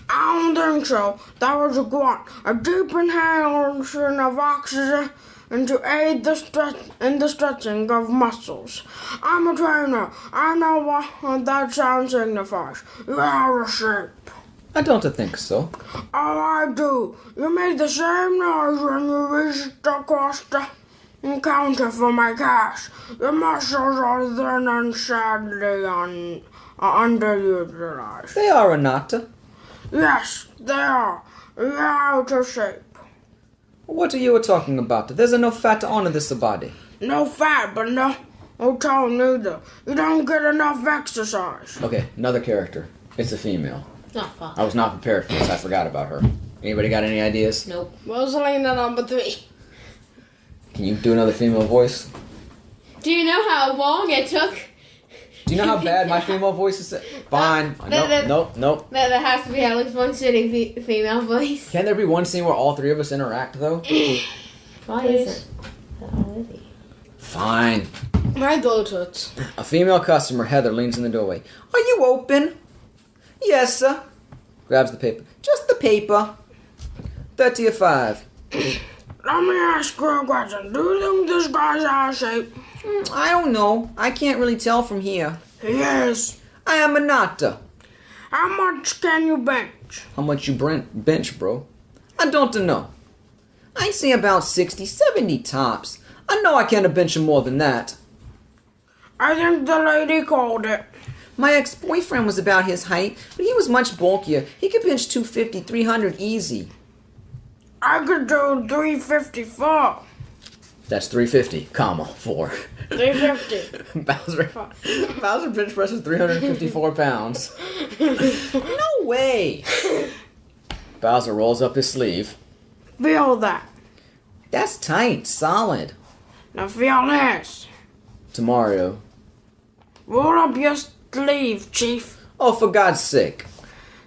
I don't think so. That was a grunt. A deep inhalation of oxygen and to aid in the stretching of muscles. I'm a trainer. I know what that sound signifies. You're out of shape. I don't think so. Oh, I do. You made the same noise when you reached across the counter for my cash. Your muscles are thin and sadly underutilized. They are not. Yes, they are. You're out of shape. What are you talking about? There's enough fat on this body. No fat, but no tone neither. You don't get enough exercise. Okay, another character. It's a female. Oh, fuck. I was not prepared for this. I forgot about her. Anybody got any ideas? Nope. Rosalina number 3. Can you do another female voice? Do you know how long it took? Do you know how bad my female voice is? Fine. Nope. There has to be at least one shitty female voice. Can there be one scene where all three of us interact, though? Why isn't that already? Fine. My go toots. A female customer, Heather, leans in the doorway. Are you open? Yes, sir. Grabs the paper. Just the paper. 30 or 5. Let me ask you a question. Do you think this guy's out of shape? I don't know. I can't really tell from here. He is. I am a nata. How much can you bench? How much you bench, bro? I don't know. I say about 60, 70 tops. I know I can't bench more than that. I think the lady called it. My ex-boyfriend was about his height, but he was much bulkier. He could bench 250, 300 easy. I could do 354. That's 350, comma, 4. 350. Bowser bench presses 354 pounds. No way! Bowser rolls up his sleeve. Feel that. That's tight, solid. Now feel this. To Mario. Roll up your sleeve, Chief. Oh, for God's sake.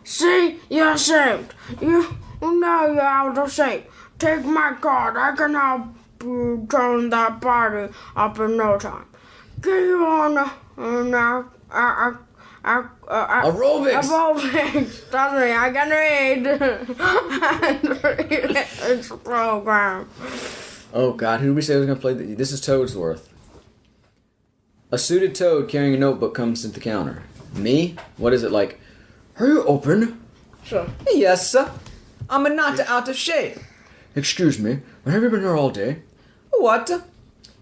See, you're shaved. You know you're out of shape. Take my card. I can help you turn that body up in no time. Get you on Aerobics! aerobics. Trust me, I can read. And read this program. Oh God, who did we say was going to play this? Is Toadsworth. A suited Toad carrying a notebook comes to the counter. Me? What is it like? Are you open? Sure. Yes, sir. I'm not out of shape. Excuse me, but have you been here all day? What?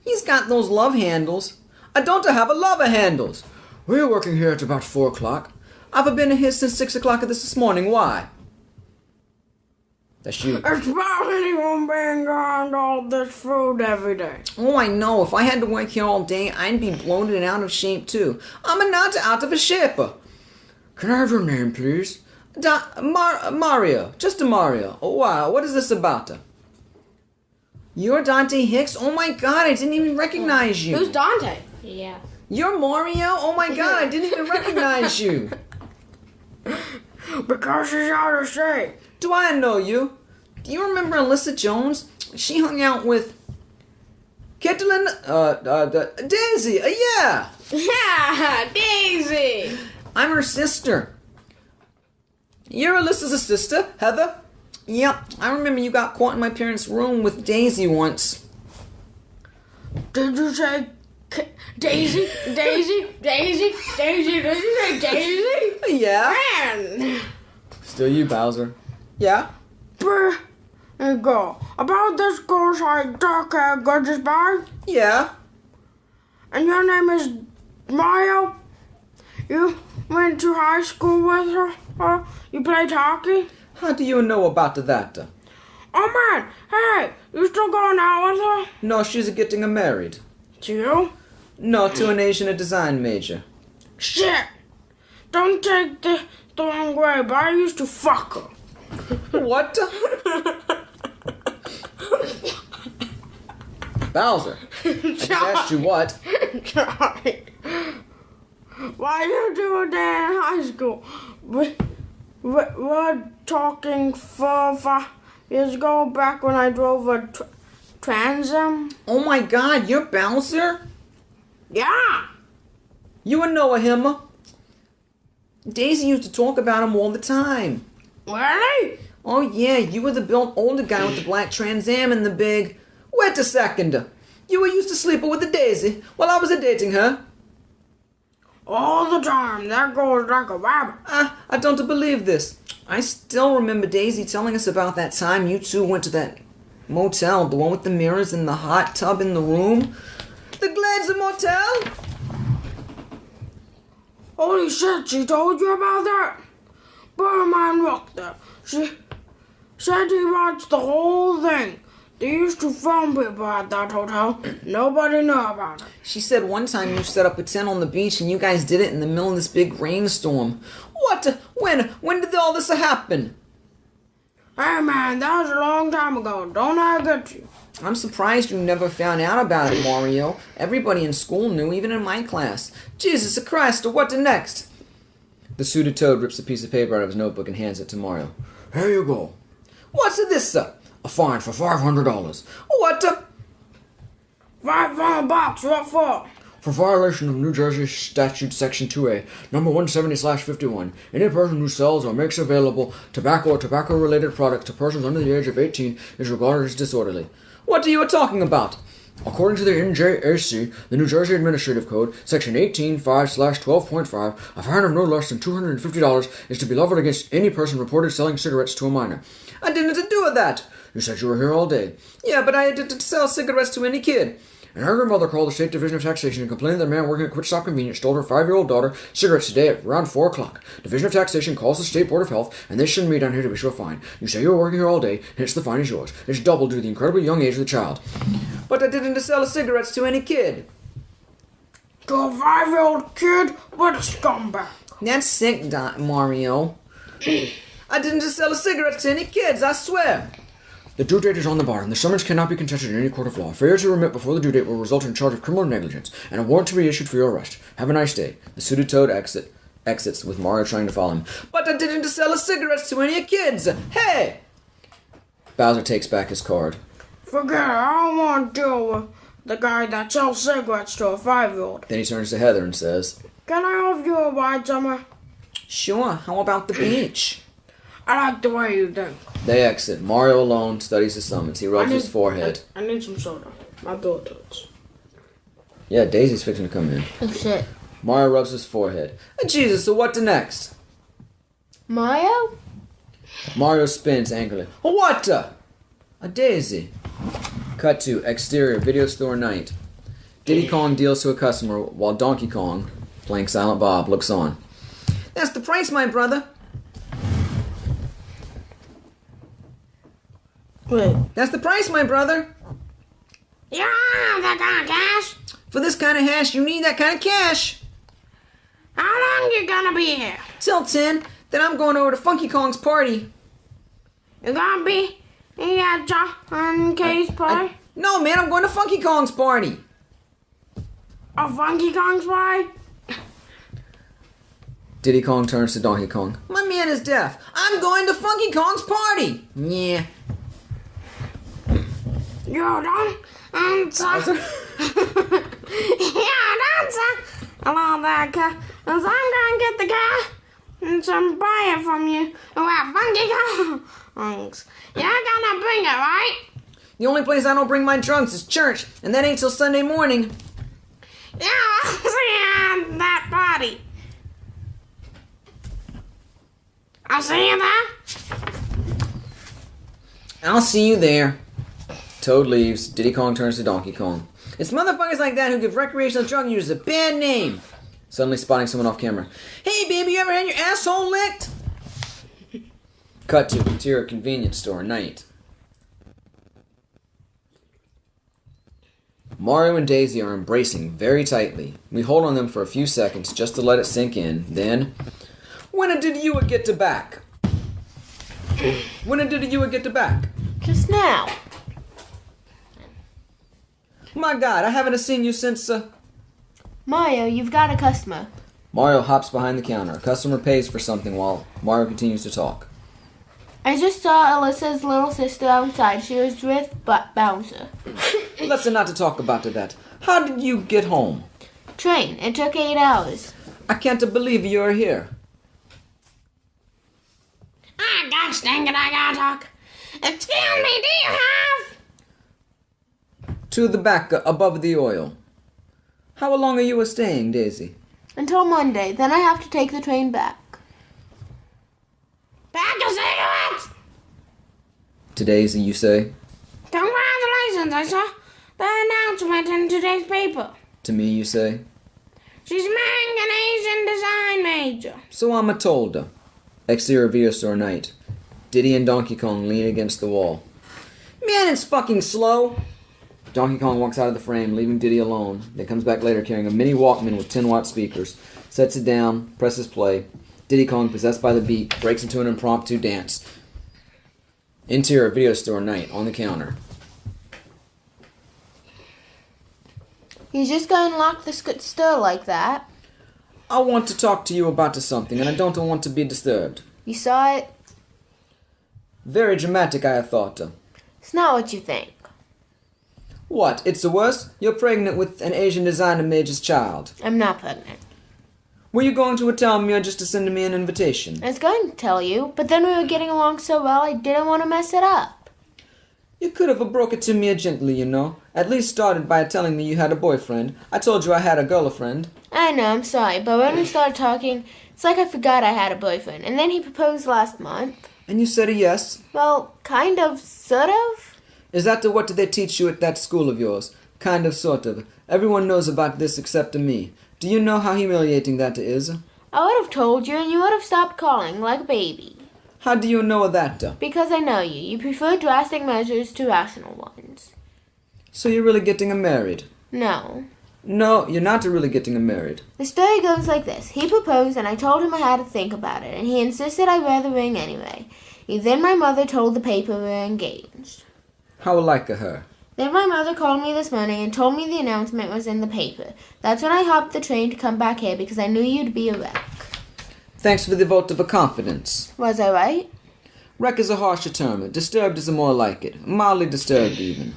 He's got those love handles. I don't have a love handles. We're working here at about 4 o'clock. I've been here since 6 o'clock this morning. Why? That's you. It's probably from being around all this food every day. Oh, I know. If I had to work here all day, I'd be bloated and out of shape, too. I'm not out of shape. Can I have your name, please? Mario. Just a Mario. Oh, wow. What is this about? You're Dante Hicks? Oh, my God. I didn't even recognize you. Who's Dante? Yeah. You're Mario? Oh, my God. I didn't even recognize you. Because she's out of shape. Do I know you? Do you remember Alyssa Jones? She hung out with Caitlin, Daisy. Yeah. Yeah, Daisy. I'm her sister. You're Alyssa's sister, Heather? Yep, I remember you got caught in my parents' room with Daisy once. Did you say Daisy? Daisy? Daisy? Daisy? Did you say Daisy? Yeah. Man! Still you, Bowser. Yeah? There you go. About this girl's like dark hair, gorgeous bag. Yeah. And your name is Mario? You went to high school with her? You played hockey? How do you know about that? Oh man, hey, you still going out with her? No, she's getting married. To you? No, to an Asian design major. Shit! Don't take the wrong way, but I used to fuck her. What? Bowser, I just asked you what. Sorry. Why you do a day in high school? We're talking 4 years ago, back when I drove a Trans Am. Oh my God, you're Bowser? Yeah! You would know him. Daisy used to talk about him all the time. Really? Oh yeah, you were the built older guy with the black Trans Am and the big... Wait a second. You were used to sleeping with the Daisy while I was dating her. All the time. That goes like a rabbit. I don't believe this. I still remember Daisy telling us about that time you two went to that motel, the one with the mirrors and the hot tub in the room. The Glades Motel? Holy shit, she told you about that? But mine rocked there. Said he watched the whole thing. They used to film people at that hotel. Nobody knew about it. She said one time you set up a tent on the beach and you guys did it in the middle of this big rainstorm. What? When did all this happen? Hey man, that was a long time ago. Don't I get you? I'm surprised you never found out about it, Mario. Everybody in school knew, even in my class. Jesus Christ, what next? The suited toad rips a piece of paper out of his notebook and hands it to Mario. Here you go. What's this, sir? A fine for $500. What? $500, what for? For violation of New Jersey Statute Section 2A, number 170/51, any person who sells or makes available tobacco or tobacco-related products to persons under the age of 18 is regarded as disorderly. What are you talking about? According to the NJAC, the New Jersey Administrative Code, Section 18.5/12.5, a fine of no less than $250 is to be leveled against any person reported selling cigarettes to a minor. I didn't do that. You said you were here all day. Yeah, but I didn't sell cigarettes to any kid. An angry mother called the State Division of Taxation and complained that a man working at Quick Stop Convenience stole her 5-year-old daughter cigarettes today at around 4 o'clock. Division of Taxation calls the State Board of Health, and they send me down here to issue a fine. You say you were working here all day, hence the fine is yours. It's double due to the incredibly young age of the child. But I didn't sell cigarettes to any kid. To a 5-year-old kid? What a scumbag. That's sick, Mario. I didn't sell cigarettes to any kids, I swear. The due date is on the bar, and the summons cannot be contested in any court of law. Failure to remit before the due date will result in charge of criminal negligence, and a warrant to be issued for your arrest. Have a nice day. The suited toad exits, with Mario trying to follow him. But I didn't sell cigarettes to any kids! Hey! Bowser takes back his card. Forget it, I don't want to deal with the guy that sells cigarettes to a 5-year-old. Then he turns to Heather and says, Can I offer you a ride somewhere? Sure, how about the beach? I like the way you think. They exit. Mario alone studies his summons. He rubs his forehead. I need some soda. My throat hurts. Yeah, Daisy's fixing to come in. Oh shit. Mario rubs his forehead. Jesus, so what next? Mario? Mario spins angrily. What? A Daisy. Cut to exterior video store night. Diddy Kong deals to a customer while Donkey Kong, playing Silent Bob, looks on. That's the price, my brother. Wait. That's the price, my brother. You don't have that kind of cash. For this kind of hash, you need that kind of cash. How long you gonna be here? Till 10, then I'm going over to Funky Kong's party. You gonna be at John K's party? No, man, I'm going to Funky Kong's party. A Funky Kong's party? Diddy Kong turns to Donkey Kong. My man is deaf. I'm going to Funky Kong's party. Yeah. You don't answer. You don't answer. Hello there, car. Cause I'm gonna get the car and some buy it from you who have Funky Kongs. You're gonna bring it, right? The only place I don't bring my trunks is church, and that ain't till Sunday morning. Yeah, I'll see you at that party. I'll see you there. I'll see you there. Toad leaves. Diddy Kong turns to Donkey Kong. It's motherfuckers like that who give recreational drug users a bad name. Suddenly spotting someone off camera. Hey, baby, you ever had your asshole licked? Cut to interior convenience store night. Mario and Daisy are embracing very tightly. We hold on them for a few seconds just to let it sink in. Then, when did you get to back? When did you get to back? Just now. My God, I haven't seen you since. Mario, you've got a customer. Mario hops behind the counter. A customer pays for something while Mario continues to talk. I just saw Alyssa's little sister outside. She was with Bowser. Let's not to talk about that. How did you get home? Train. It took 8 hours. I can't believe you're here. Ah, gosh dang it, I gotta talk. Excuse me, do you have? To the back, above the oil. How long are you staying, Daisy? Until Monday. Then I have to take the train back. Pack of cigarettes! To Daisy, you say? Congratulations, I saw the announcement in today's paper. To me, you say? She's marrying an Asian design major. So I'm told. Exterior video store night. Diddy and Donkey Kong lean against the wall. Man, it's fucking slow! Donkey Kong walks out of the frame, leaving Diddy alone. Then comes back later carrying a mini Walkman with 10-watt speakers. Sets it down, presses play. Diddy Kong, possessed by the beat, breaks into an impromptu dance. Interior video store night on the counter. You just go and lock the store like that? I want to talk to you about something, and I don't want to be disturbed. You saw it? Very dramatic, I have thought. It's not what you think. What? It's the worst? You're pregnant with an Asian designer major's child. I'm not pregnant. Were you going to tell me or just to send me an invitation? I was going to tell you, but then we were getting along so well I didn't want to mess it up. You could have broke it to me gently, you know. At least started by telling me you had a boyfriend. I told you I had a girlfriend. I know, I'm sorry, but when we started talking, it's like I forgot I had a boyfriend. And then he proposed last month. And you said a yes? Well, kind of, sort of. Is that what they teach you at that school of yours? Kind of, sort of. Everyone knows about this except me. Do you know how humiliating that is? I would have told you and you would have stopped calling like a baby. How do you know that? Because I know you. You prefer drastic measures to rational ones. So you're really getting married? No. No, you're not really getting married. The story goes like this. He proposed and I told him I had to think about it, and he insisted I wear the ring anyway. Then my mother told the paper we were engaged. How like her? Then my mother called me this morning and told me the announcement was in the paper. That's when I hopped the train to come back here because I knew you'd be a wreck. Thanks for the vote of confidence. Was I right? Wreck is a harsher term. Disturbed is more like it. Mildly disturbed, even.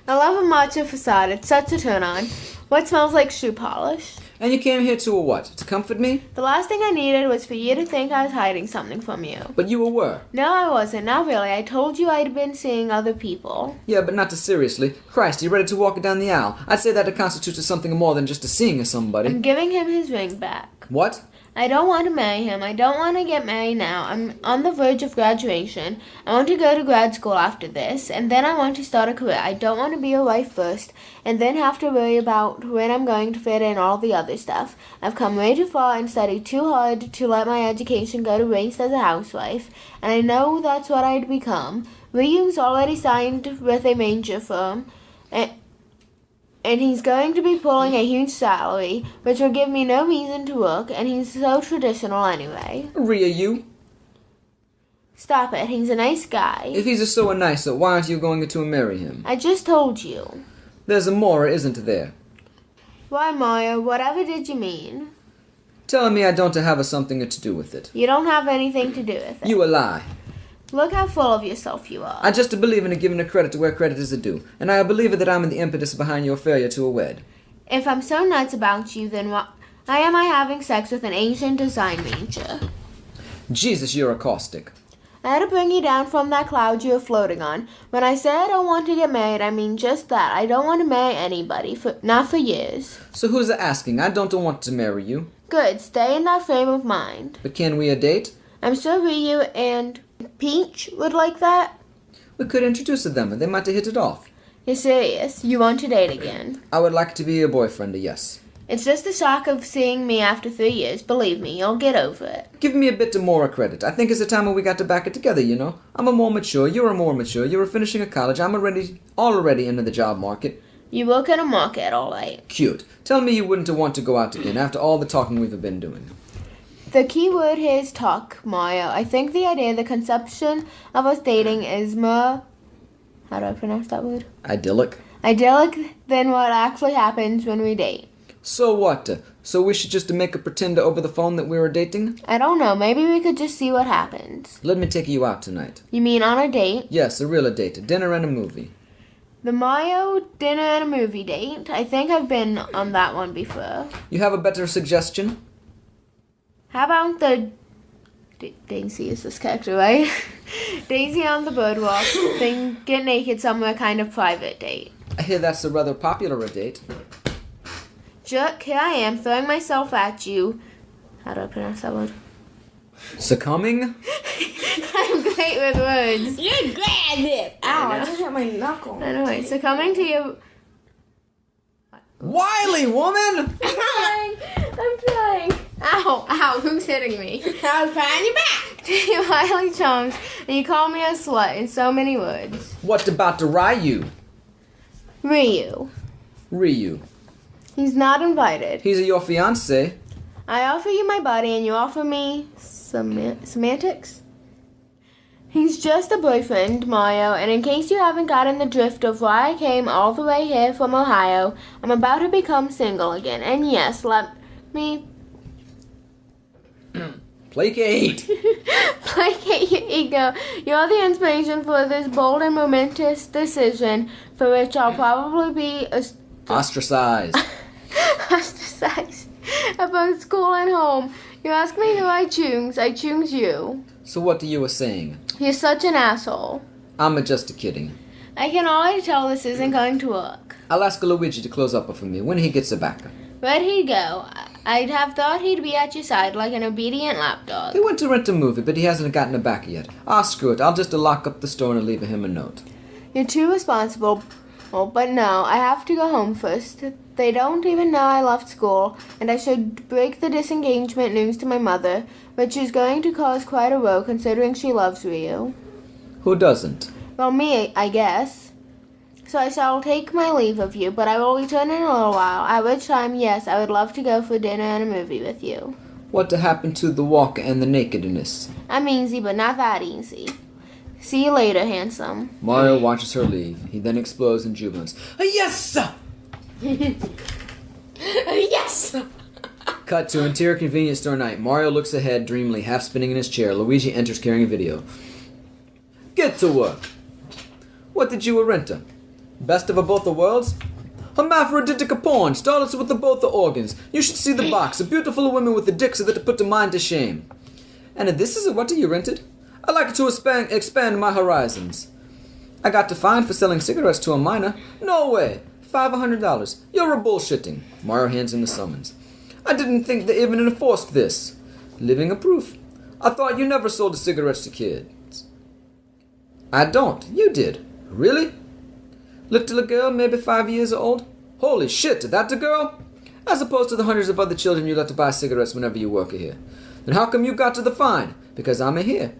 I love a macho facade. It's such a turn on. What smells like shoe polish? And you came here to a what? To comfort me? The last thing I needed was for you to think I was hiding something from you. But you were. No, I wasn't. Not really. I told you I'd been seeing other people. Yeah, but not too seriously. Christ, you ready to walk down the aisle? I'd say that it constitutes something more than just a seeing of somebody. I'm giving him his ring back. What? I don't want to marry him. I don't want to get married now. I'm on the verge of graduation. I want to go to grad school after this, and then I want to start a career. I don't want to be a wife first, and then have to worry about when I'm going to fit in all the other stuff. I've come way too far and studied too hard to let my education go to waste as a housewife, and I know that's what I'd become. William's already signed with a major firm, and he's going to be pulling a huge salary, which will give me no reason to work, and he's so traditional anyway. Rhea, you? Stop it, he's a nice guy. If he's so nice, why aren't you going to marry him? I just told you. There's a more, isn't there? Why, Mario, whatever did you mean? Telling me I don't have something to do with it. You don't have anything to do with it. You a lie. Look how full of yourself you are. I just believe in giving credit to where credit is due, and I believe that I'm in the impetus behind your failure to wed. If I'm so nuts about you, then why am I having sex with an ancient design major? Jesus, you're a caustic. I had to bring you down from that cloud you were floating on. When I say I don't want to get married, I mean just that. I don't want to marry anybody, not for years. So who's asking? I don't want to marry you. Good, stay in that frame of mind. But can we date? I'm sure Ryu and Peach would like that. We could introduce them. They might hit it off. You're serious? You want to date again? I would like to be your boyfriend, yes. It's just the shock of seeing me after 3 years. Believe me, you'll get over it. Give me a bit more credit. I think it's the time when we got to back it together, you know. I'm a more mature, you're a more mature, you were finishing a college, I'm already into the job market. You work in a market, all right. Cute. Tell me you wouldn't want to go out again after all the talking we've been doing. The key word here is talk, Mario. I think the idea, the conception of us dating is more... How do I pronounce that word? Idyllic. Idyllic than what actually happens when we date. So what? So we should just make a pretend over the phone that we were dating? I don't know. Maybe we could just see what happens. Let me take you out tonight. You mean on a date? Yes, a real date. Dinner and a movie. The Mario dinner and a movie date? I think I've been on that one before. You have a better suggestion? How about the... Daisy is this character, right? Daisy on the boardwalk, then get naked somewhere kind of private date. I hear that's a rather popular date. Jerk, here I am, throwing myself at you. How do I pronounce that word? Succumbing? I'm great with words. You're great at this. Ow, I just hit my knuckle. Anyway, succumbing to your... Wily woman! I'm trying. Ow, who's hitting me? I was patting your back. to you highly charmed, and you call me a slut in so many words. What about the Ryu? Ryu. Ryu. He's not invited. He's your fiancé. I offer you my body, and you offer me semantics? He's just a boyfriend, Mario, and in case you haven't gotten the drift of why I came all the way here from Ohio, I'm about to become single again. And yes, let me Placate. placate your ego. You're the inspiration for this bold and momentous decision, for which I'll probably be Ostracized. ostracized at both school and home. You ask me who I choose you. So what you were saying? You're such an asshole. I'm just kidding. I can already tell this isn't going to work. I'll ask Luigi to close up for me when he gets back. Where'd he go? I'd have thought he'd be at your side like an obedient lapdog. He went to rent a movie, but he hasn't gotten it back yet. Ah, screw it. I'll just lock up the store and leave him a note. You're too responsible. Oh, but no, I have to go home first. They don't even know I left school, and I should break the disengagement news to my mother, which is going to cause quite a row considering she loves Ryu. Who doesn't? Well, me, I guess. So I shall take my leave of you, but I will return in a little while, at which time, yes, I would love to go for dinner and a movie with you. What happened to the walk and the nakedness? I'm easy, but not that easy. See you later, handsome. Mario watches her leave. He then explodes in jubilance. Yes! Yes! Cut to interior convenience store night. Mario looks ahead dreamily, half spinning in his chair. Luigi enters carrying a video. Get to work. What did you rent? Best of both the worlds? Hermaphroditic porn, starlets with both the organs. You should see the box. A beautiful women with the dicks that put the mind to shame. And this is what you rented? I like to expand my horizons. I got fined for selling cigarettes to a minor. No way. $500. You're a bullshitting. Mario hands him the summons. I didn't think they even enforced this. Living a proof. I thought you never sold cigarettes to kids. I don't. You did. Really? Little girl, maybe 5 years old? Holy shit, that the girl? As opposed to the hundreds of other children you let to buy cigarettes whenever you work here. Then how come you got to the fine? Because I'm here.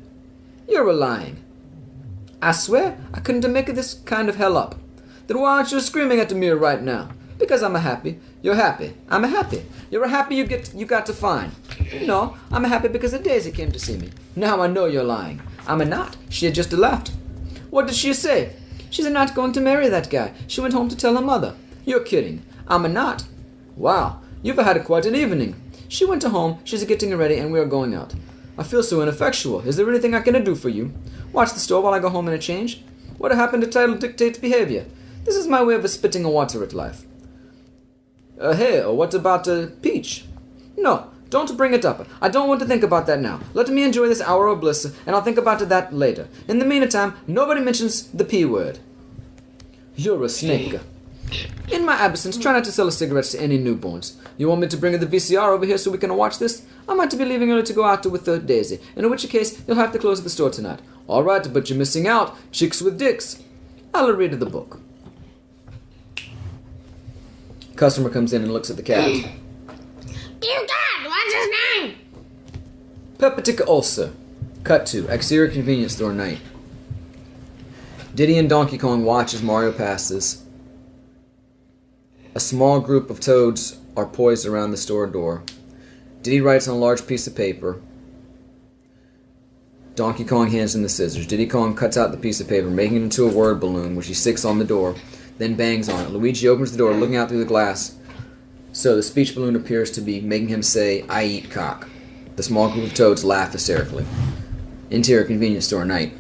You're lying. I swear I couldn't make this kind of hell up. Then why aren't you screaming at the mirror right now? Because I'm happy. You're happy. I'm happy. You're happy you got to fine. No, I'm happy because Daisy came to see me. Now I know you're lying. I'm not. She had just left. What did she say? She's not going to marry that guy. She went home to tell her mother. You're kidding. I'm not. Wow, you've had quite an evening. She went to home, she's getting ready, and we are going out. I feel so ineffectual. Is there anything I can do for you? Watch the store while I go home and a change? What happened to title dictates behavior? This is my way of spitting a water at life. Hey, what about Peach? No, don't bring it up. I don't want to think about that now. Let me enjoy this hour of bliss, and I'll think about that later. In the meantime, nobody mentions the P word. You're a snake. In my absence, try not to sell cigarettes to any newborns. You want me to bring the VCR over here so we can watch this? I might be leaving early to go out with Daisy, in which case you'll have to close the store tonight. All right, but you're missing out. Chicks with dicks. I'll read the book. Customer comes in and looks at the cat. Dear God, what's his name? Peptic ulcer. Cut to exterior convenience store night. Diddy and Donkey Kong watch as Mario passes. A small group of toads are poised around the store door. Diddy writes on a large piece of paper. Donkey Kong hands him the scissors. Diddy Kong cuts out the piece of paper, making it into a word balloon, which he sticks on the door, then bangs on it. Luigi opens the door, looking out through the glass. So the speech balloon appears to be making him say, I eat cock. The small group of toads laugh hysterically. Interior convenience store night.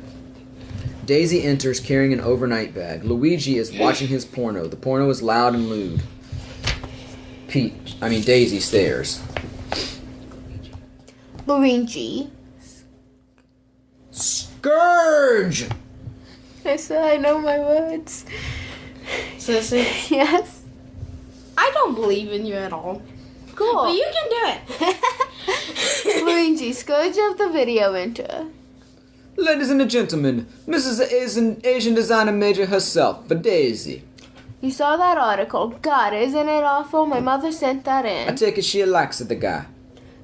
Daisy enters carrying an overnight bag. Luigi is watching his porno. The porno is loud and lewd. Daisy stares. Luigi. Scourge! I said I know my words. Sissy, Yes. I don't believe in you at all. Cool. But you can do it. Luigi, Scourge of the video enter. Ladies and gentlemen, Mrs. Asian designer major herself, for Daisy. You saw that article. God, isn't it awful? My mother sent that I in. take it she likes the guy.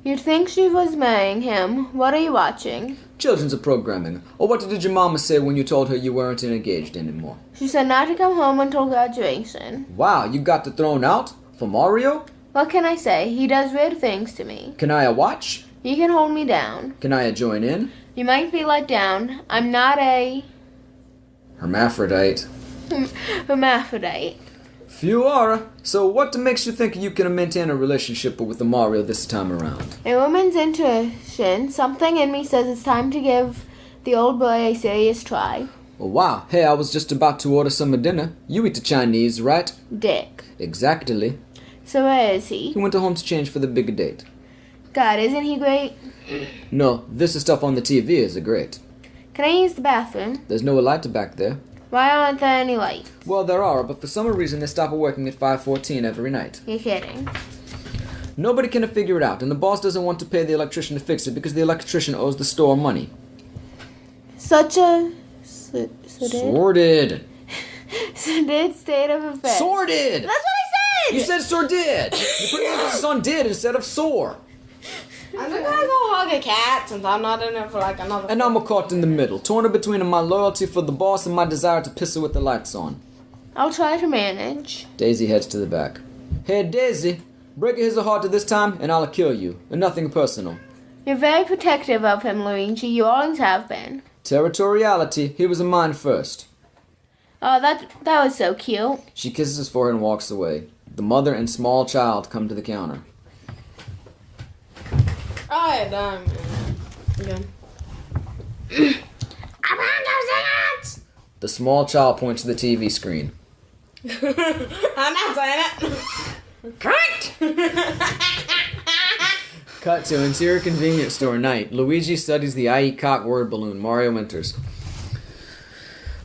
You'd think she was marrying him. What are you watching? Children's programming. Or what did your mama say when you told her you weren't engaged anymore? She said not to come home until graduation. Wow, you got the thrown out? For Mario? What can I say? He does weird things to me. Can I watch? You can hold me down. Can I join in? You might be let down. I'm not a Hermaphrodite. hermaphrodite. Few are. So what makes you think you can maintain a relationship with the Mario this time around? A woman's intuition. Something in me says it's time to give the old boy a serious try. Oh, wow. Hey, I was just about to order some dinner. You eat the Chinese, right? Dick. Exactly. So where is he? He went home to change for the bigger date. God, isn't he great? No, this is stuff on the TV is great. Can I use the bathroom? There's no light back there. Why aren't there any lights? Well, there are, but for some reason they stop working at 5:14 every night. You're kidding. Nobody can figure it out, and the boss doesn't want to pay the electrician to fix it because the electrician owes the store money. Such a Sordid. sordid state of affairs. Sordid! That's what I said! You said sordid! You put emphasis on did instead of sore. I'm just gonna go hug a cat since I'm not in it for like another. And I'm caught in the middle, torn between my loyalty for the boss and my desire to piss her with the lights on. I'll try to manage. Daisy heads to the back. Hey, Daisy, break his heart this time and I'll kill you. And nothing personal. You're very protective of him, Luigi. You always have been. Territoriality, he was a mine first. Oh, that was so cute. She kisses his forehead and walks away. The mother and small child come to the counter. Alright, again. I want those ants! The small child points to the TV screen. I'm not saying it. Correct! Cut to interior convenience store night. Luigi studies the I.E. cock word balloon. Mario enters.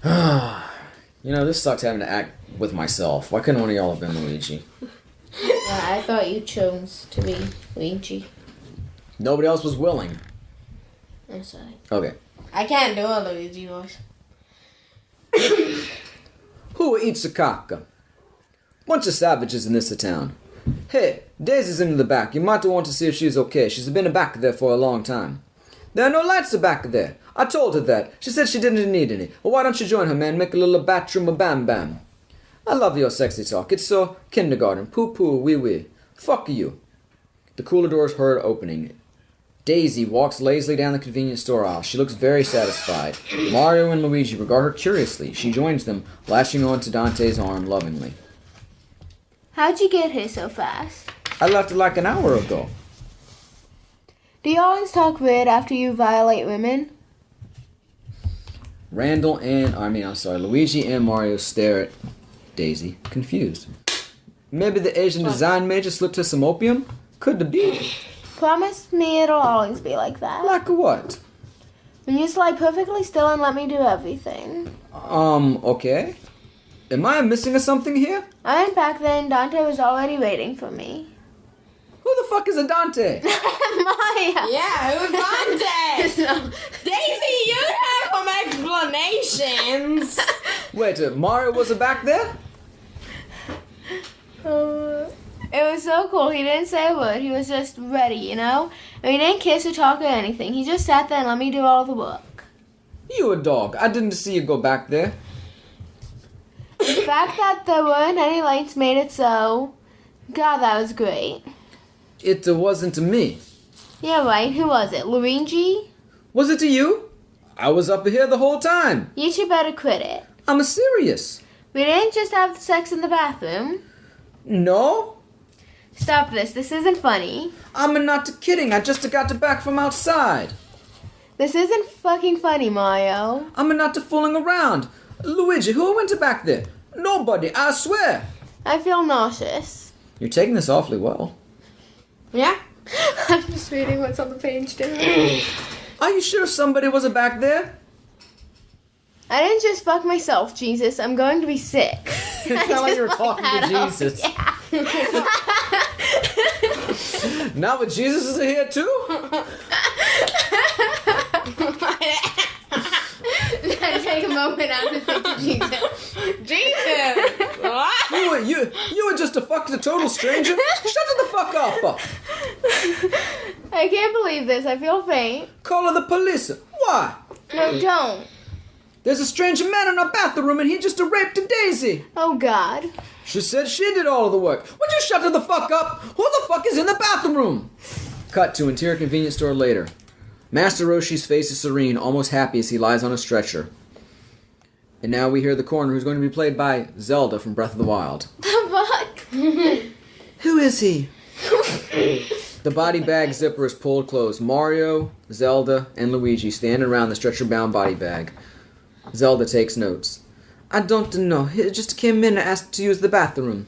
You know, this sucks having to act with myself. Why couldn't one of y'all have been Luigi? I thought you chose to be Luigi. Nobody else was willing. I'm sorry. Okay. I can't do a Luigi voice. Who eats a cock? Bunch of savages in this town. Hey, Daisy's in the back. You might want to see if she's okay. She's been back there for a long time. There are no lights back there. I told her that. She said she didn't need any. Well, why don't you join her, man? Make a little bathroom a bam bam. I love your sexy talk. It's so kindergarten. Poo poo wee wee. Fuck you. The cooler door's heard opening. Daisy walks lazily down the convenience store aisle. She looks very satisfied. Mario and Luigi regard her curiously. She joins them, latching on to Dante's arm lovingly. How'd you get here so fast? I left like an hour ago. Do you always talk weird after you violate women? Luigi and Mario stare at Daisy, confused. Maybe the Asian design major slipped her some opium? Could it be? Promise me it'll always be like that. Like what? When you slide perfectly still and let me do everything. Okay. Am I missing something here? I went back then, Dante was already waiting for me. Who the fuck is a Dante? Maya! Yeah, who's Dante? Daisy, you have some explanations. Wait, Mario was back there? It was so cool. He didn't say a word. He was just ready, you know? And he didn't kiss or talk or anything. He just sat there and let me do all the work. You a dog. I didn't see you go back there. The fact that there weren't any lights made it so... God, that was great. It wasn't to me. Yeah, right. Who was it? Luigi? Was it to you? I was up here the whole time. You two better quit it. I'm serious. We didn't just have sex in the bathroom. No? Stop this. This isn't funny. I'm not kidding. I just got back from outside. This isn't fucking funny, Mario. I'm not fooling around. Luigi, who went back there? Nobody, I swear. I feel nauseous. You're taking this awfully well. Yeah? I'm just reading what's on the page, too. Are you sure somebody was back there? I didn't just fuck myself, Jesus. I'm going to be sick. It's not like you were talking to Jesus. Yeah. Now that Jesus is here too? Take a moment out to think of Jesus. Jesus! What? You were just a fucking total stranger? Shut the fuck up! I can't believe this. I feel faint. Call the police. Why? No, don't. There's a strange man in our bathroom and he just raped a Daisy. Oh, God. She said she did all of the work. Would you shut her the fuck up? Who the fuck is in the bathroom? Cut to interior convenience store later. Master Roshi's face is serene, almost happy as he lies on a stretcher. And now we hear the coroner, who's going to be played by Zelda from Breath of the Wild. The fuck? Who is he? The body bag zipper is pulled closed. Mario, Zelda, and Luigi stand around the stretcher-bound body bag. Zelda takes notes. I don't know. He just came in and asked to use the bathroom.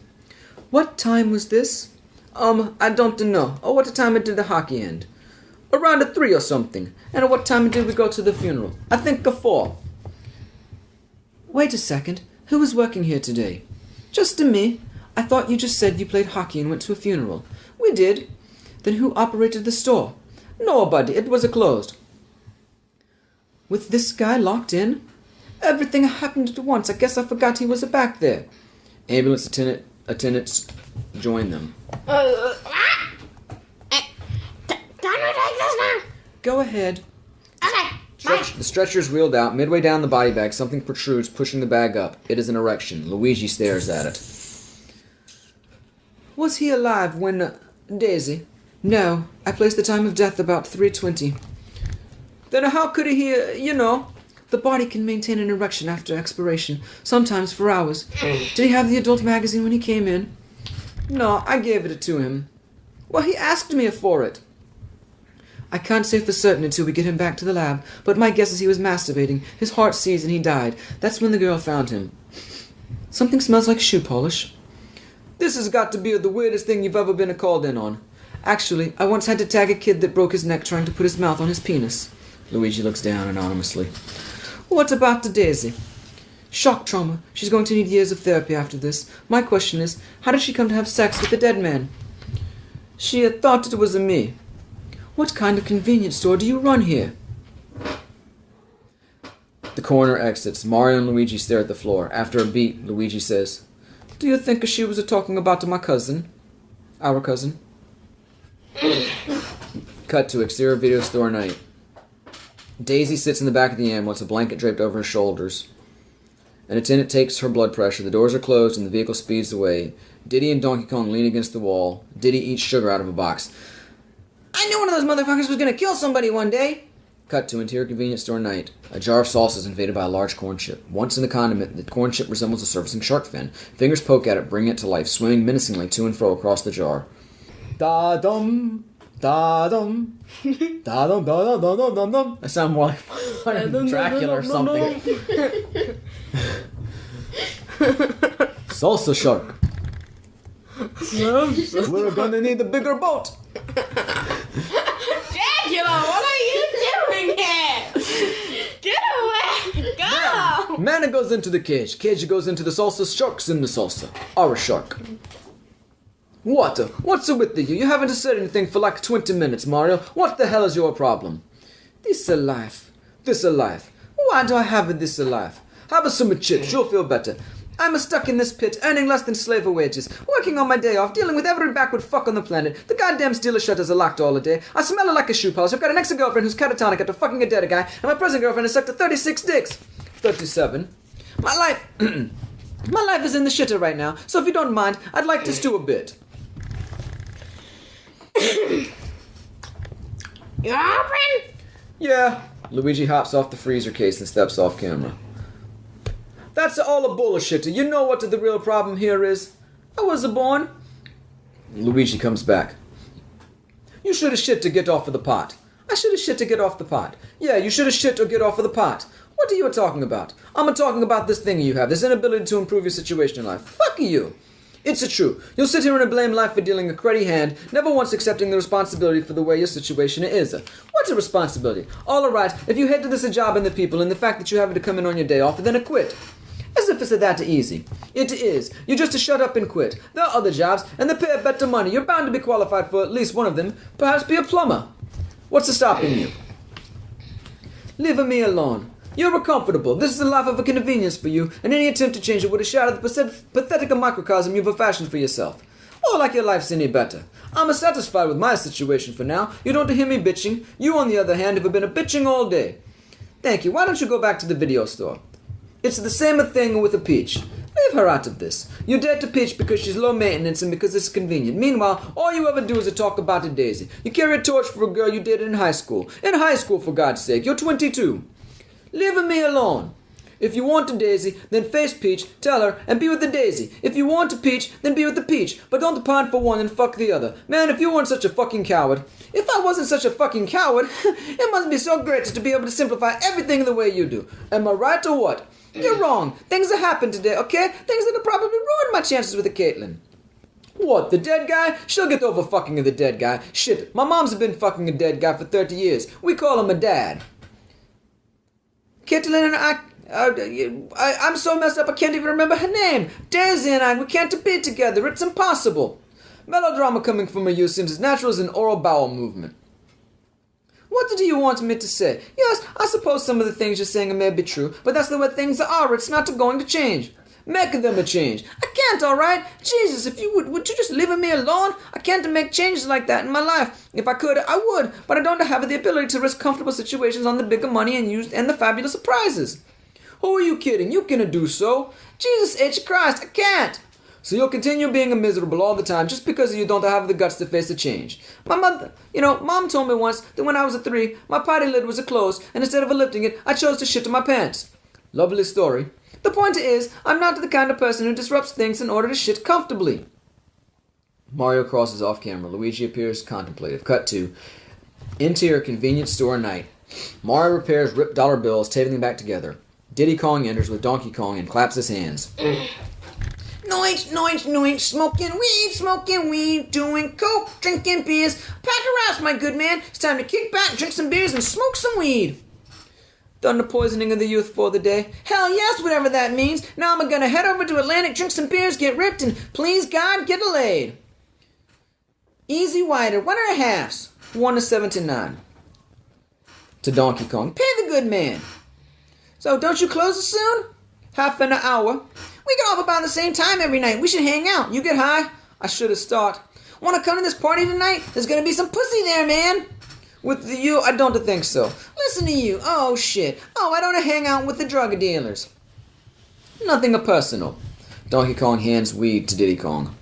What time was this? I don't know. Oh, what time did the hockey end? Around 3 or something. And at what time did we go to the funeral? I think 4. Wait a second. Who was working here today? Just me. I thought you just said you played hockey and went to a funeral. We did. Then who operated the store? Nobody. It was closed. With this guy locked in? Everything happened at once. I guess I forgot he was back there. Ambulance attendants join them. Can we take this now? Go ahead. Okay, bye. The stretcher is wheeled out. Midway down the body bag, something protrudes, pushing the bag up. It is an erection. Luigi stares at it. Was he alive when... Daisy? No. I placed the time of death about 3:20. Then how could he, The body can maintain an erection after expiration, sometimes for hours. Did he have the adult magazine when he came in? No, I gave it to him. Well, he asked me for it. I can't say for certain until we get him back to the lab, but my guess is he was masturbating. His heart seized and he died. That's when the girl found him. Something smells like shoe polish. This has got to be the weirdest thing you've ever been called in on. Actually, I once had to tag a kid that broke his neck trying to put his mouth on his penis. Luigi looks down anonymously. What about the Daisy? Shock trauma. She's going to need years of therapy after this. My question is, how did she come to have sex with the dead man? She had thought it was me. What kind of convenience store do you run here? The coroner exits. Mario and Luigi stare at the floor. After a beat, Luigi says, Do you think she was talking about my cousin? Our cousin? Cut to exterior video store night. Daisy sits in the back of the ambulance, a blanket draped over her shoulders. An attendant takes her blood pressure. The doors are closed and the vehicle speeds away. Diddy and Donkey Kong lean against the wall. Diddy eats sugar out of a box. I knew one of those motherfuckers was gonna kill somebody one day. Cut to interior convenience store night. A jar of sauce is invaded by a large corn chip. Once in the condiment, the corn chip resembles a surfacing shark fin. Fingers poke at it, bringing it to life, swimming menacingly to and fro across the jar. Da-dum, da-dum, da-dum, da-dum, da-dum, da-dum. I sound more like Dracula or something. Salsa shark. We're gonna need a bigger boat. Dracula, what are you doing here? Get away! Go! Man goes into the cage. Cage goes into the salsa. Shark's in the salsa. Our shark. What? What's with you? You haven't said anything for like 20 minutes, Mario. What the hell is your problem? This life. This life. Why do I have this life? Have some chips. You'll feel better. I'm stuck in this pit, earning less than slave wages, working on my day off, dealing with every backward fuck on the planet. The goddamn dealer shutters are locked all the day. I smell like a shoe polish. I've got an ex-girlfriend who's catatonic after fucking a dead guy, and my present girlfriend has sucked 36 dicks. 37. My life... my life is in the shitter right now, so if you don't mind, I'd like to stew a bit. You open? Yeah. Luigi hops off the freezer case and steps off camera. That's all a bullshit. You know what the real problem here is? I was born. Luigi comes back. You should have shit to get off of the pot. I should have shit to get off the pot. Yeah, you should have shit to get off of the pot. What are you talking about? I'm talking about this thing you have, this inability to improve your situation in life. Fuck you. It's true. You'll sit here and blame life for dealing a cruddy hand, never once accepting the responsibility for the way your situation is. What's a responsibility? All right, if you head to this job and the people and the fact that you have to come in on your day off, then quit. As if it's that easy. It is. You just shut up and quit. There are other jobs, and they pay better money. You're bound to be qualified for at least one of them. Perhaps be a plumber. What's stopping you? Leave me alone. You're comfortable. This is the life of a convenience for you, and any attempt to change it would shatter the pathetic microcosm you've fashioned for yourself. Oh, like your life's any better. I'm satisfied with my situation for now. You don't hear me bitching. You, on the other hand, have been bitching all day. Thank you. Why don't you go back to the video store? It's the same thing with a Peach. Leave her out of this. You're dead to Peach because she's low maintenance and because it's convenient. Meanwhile, all you ever do is talk about a Daisy. You carry a torch for a girl you dated in high school. In high school, for God's sake. You're 22. Leave me alone. If you want a Daisy, then face Peach, tell her, and be with the Daisy. If you want a Peach, then be with the Peach. But don't pine for one and fuck the other. Man, if you weren't such a fucking coward. If I wasn't such a fucking coward, it must be so great to be able to simplify everything the way you do. Am I right or what? You're wrong. Things have happened today, okay? Things that have probably ruined my chances with a Caitlin. What, the dead guy? She'll get over fucking the dead guy. Shit, my mom's been fucking a dead guy for 30 years. We call him a dad. Caitlin and I'm so messed up I can't even remember her name. Daisy and we can't be together. It's impossible. Melodrama coming from a you seems as natural as an oral bowel movement. What do you want me to say? Yes, I suppose some of the things you're saying may be true, but that's the way things are. It's not going to change. Make them a change. I can't, all right? Jesus, if you would you just leave me alone? I can't make changes like that in my life. If I could, I would, but I don't have the ability to risk comfortable situations on the bigger money and the fabulous prizes. Who are you kidding? You cannot do so. Jesus H. Christ, I can't. So you'll continue being miserable all the time just because you don't have the guts to face a change. My mother, Mom told me once that when I was 3, my potty lid was closed, and instead of lifting it, I chose to shit in my pants. Lovely story. The point is, I'm not the kind of person who disrupts things in order to shit comfortably. Mario crosses off camera. Luigi appears contemplative. Cut to interior convenience store night. Mario repairs ripped dollar bills, taping them back together. Diddy Kong enters with Donkey Kong and claps his hands. Noise, noise, noise, smoking weed, doing coke, drinking beers. Pack a raps, my good man. It's time to kick back, drink some beers, and smoke some weed. Done the poisoning of the youth for the day. Hell yes, whatever that means. Now I'm gonna head over to Atlantic, drink some beers, get ripped, and please God, get laid. Easy wider, 1.5. 1 to 79. To Donkey Kong. Pay the good man. So don't you close soon? Half an hour. We get off about the same time every night. We should hang out. You get high. I should have started. Want to come to this party tonight? There's gonna be some pussy there, man. With you, I don't think so. Listen to you. Oh, shit. Oh, I don't hang out with the drug dealers. Nothing personal. Donkey Kong hands weed to Diddy Kong.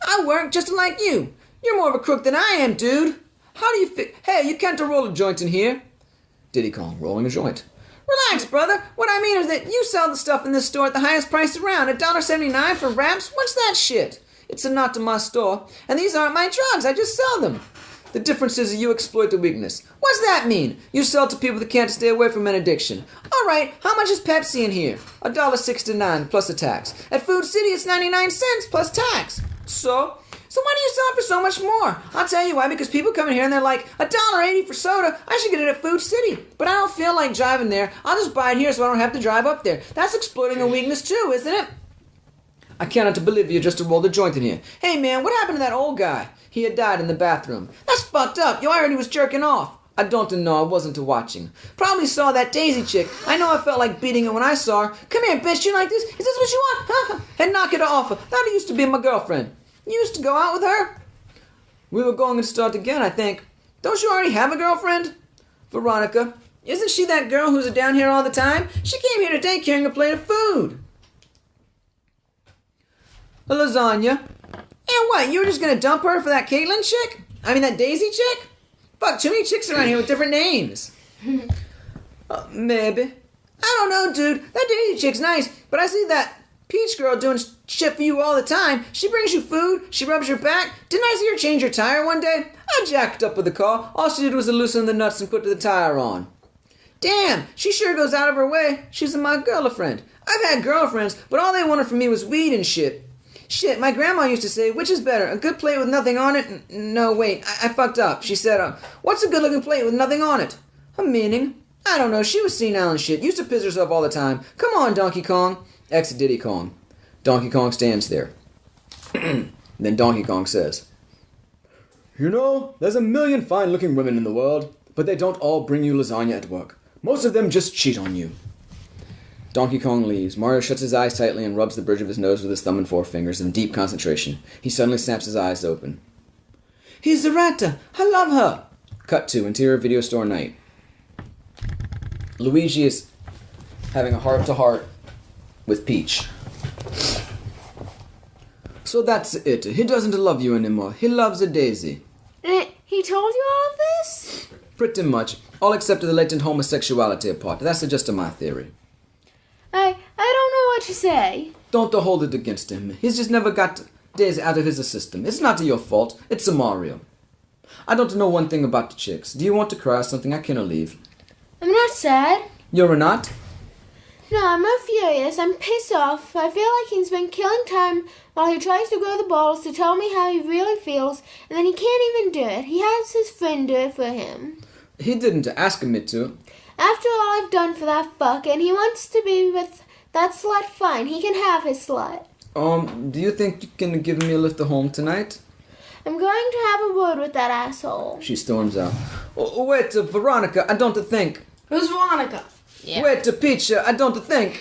I work just like you. You're more of a crook than I am, dude. How do you Hey, you can't roll a joint in here. Diddy Kong, rolling a joint. Relax, brother. What I mean is that you sell the stuff in this store at the highest price around. $1.79 for wraps? What's that shit? It's not to my store. And these aren't my drugs. I just sell them. The difference is that you exploit the weakness. What's that mean? You sell to people that can't stay away from an addiction. All right, how much is Pepsi in here? $1.69 plus a tax. At Food City, it's 99 cents plus tax. So why do you sell it for so much more? I'll tell you why, because people come in here and they're like, $1.80 for soda, I should get it at Food City. But I don't feel like driving there. I'll just buy it here so I don't have to drive up there. That's exploiting a weakness too, isn't it? I cannot believe you just rolled a joint in here. Hey man, what happened to that old guy? He had died in the bathroom. That's fucked up. I heard he was jerking off. I don't know. I wasn't watching. Probably saw that Daisy chick. I know I felt like beating her when I saw her. Come here, bitch. You like this? Is this what you want? And knock it off. That used to be my girlfriend. You used to go out with her? We were going to start again, I think. Don't you already have a girlfriend? Veronica. Isn't she that girl who's down here all the time? She came here today carrying a plate of food. A lasagna. And what, you were just gonna dump her for that Caitlin chick? I mean that Daisy chick? Fuck, too many chicks around here with different names. Maybe. I don't know, dude. That Daisy chick's nice, but I see that Peach girl doing shit for you all the time. She brings you food, she rubs your back. Didn't I see her change her tire one day? I jacked up with the car. All she did was loosen the nuts and put the tire on. Damn, she sure goes out of her way. She's my girlfriend. I've had girlfriends, but all they wanted from me was weed and shit. Shit, my grandma used to say, which is better, a good plate with nothing on it? No, wait, I fucked up. She said, what's a good-looking plate with nothing on it? A meaning? I don't know, she was senile and shit. Used to piss herself all the time. Come on, Donkey Kong. Exit Diddy Kong. Donkey Kong stands there. Then Donkey Kong says, You know, there's a million fine-looking women in the world, but they don't all bring you lasagna at work. Most of them just cheat on you. Donkey Kong leaves. Mario shuts his eyes tightly and rubs the bridge of his nose with his thumb and forefingers in deep concentration. He suddenly snaps his eyes open. He's the Rata! I love her! Cut to interior video store night. Luigi is having a heart-to-heart with Peach. So that's it. He doesn't love you anymore. He loves a Daisy. He told you all of this? Pretty much. All except the latent homosexuality part. That's just my theory. I don't know what to say. Don't hold it against him. He's just never got Daisy out of his system. It's not your fault. It's a Mario. I don't know one thing about the chicks. Do you want to cry or something? I cannot leave. I'm not sad. You're not? No, I'm not furious. I'm pissed off. I feel like he's been killing time while he tries to grow the balls to tell me how he really feels, and then he can't even do it. He has his friend do it for him. He didn't ask me to. After all I've done for that fuck, and he wants to be with that slut, fine. He can have his slut. Do you think you can give me a lift home tonight? I'm going to have a word with that asshole. She storms out. Wait, Veronica, I don't think. Who's Veronica? Yeah. Wait, Peach, I don't think.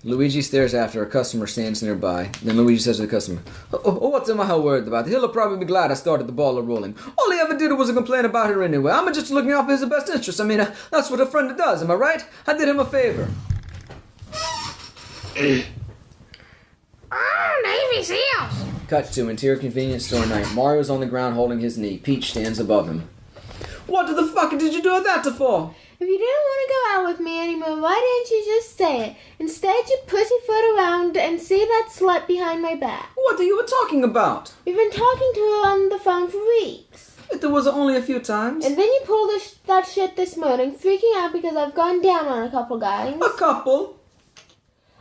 Luigi stares after a customer stands nearby. Then Luigi says to the customer, What am I worried about? He'll probably be glad I started the ball rolling. All he ever did was complain about her anyway. I'm just looking out for his best interest. I mean, that's what a friend does, am I right? I did him a favor. Oh, Navy SEALs. Cut to interior convenience store night. Mario's on the ground holding his knee. Peach stands above him. What the fuck did you do that for? If you didn't want to go out with me anymore, why didn't you just say it? Instead, you pussyfoot around and see that slut behind my back. What are you talking about? You've been talking to her on the phone for weeks. It was only a few times. And then you pulled that shit this morning, freaking out because I've gone down on a couple guys. A couple?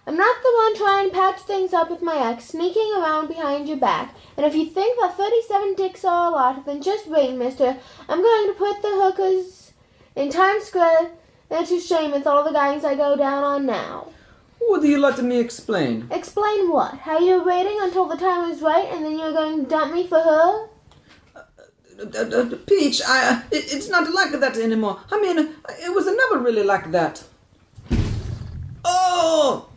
I'm not the one trying to patch things up with my ex, sneaking around behind your back. And if you think that 37 dicks are a lot, then just wait, mister. I'm going to put the hookers in Times Square to shame with all the guys I go down on now. Would you let me explain? Explain what? How you're waiting until the time is right and then you're going to dump me for her? Peach, it's not like that anymore. I mean, it was never really like that. Oh!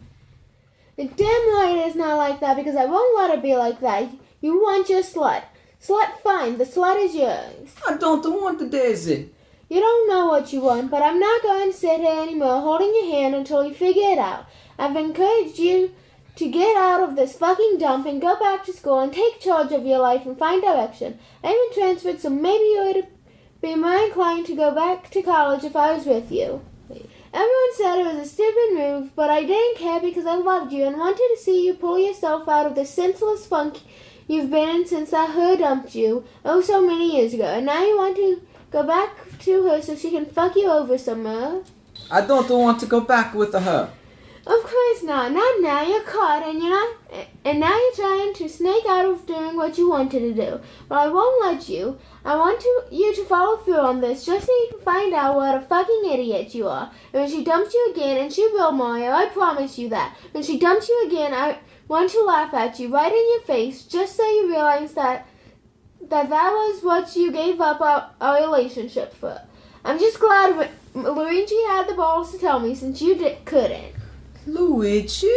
The damn right it is not like that because I won't let it be like that. You want your slut. Slut, fine. The slut is yours. I don't want the Daisy. You don't know what you want, but I'm not going to sit here anymore holding your hand until you figure it out. I've encouraged you to get out of this fucking dump and go back to school and take charge of your life and find direction. I even transferred, so maybe you would be more inclined to go back to college if I was with you. Everyone said it was a stupid move, but I didn't care because I loved you and wanted to see you pull yourself out of the senseless funk you've been in since that her dumped you, so many years ago. And now you want to go back to her so she can fuck you over some more? I don't want to go back with her. Of course not. Not now. You're caught, and now you're trying to snake out of doing what you wanted to do. But I won't let you. I want you to follow through on this, just so you can find out what a fucking idiot you are. And when she dumps you again, and she will, Mario, I promise you that. When she dumps you again, I want to laugh at you right in your face, just so you realize that was what you gave up our relationship for. I'm just glad Luigi had the balls to tell me, since you couldn't. Luigi?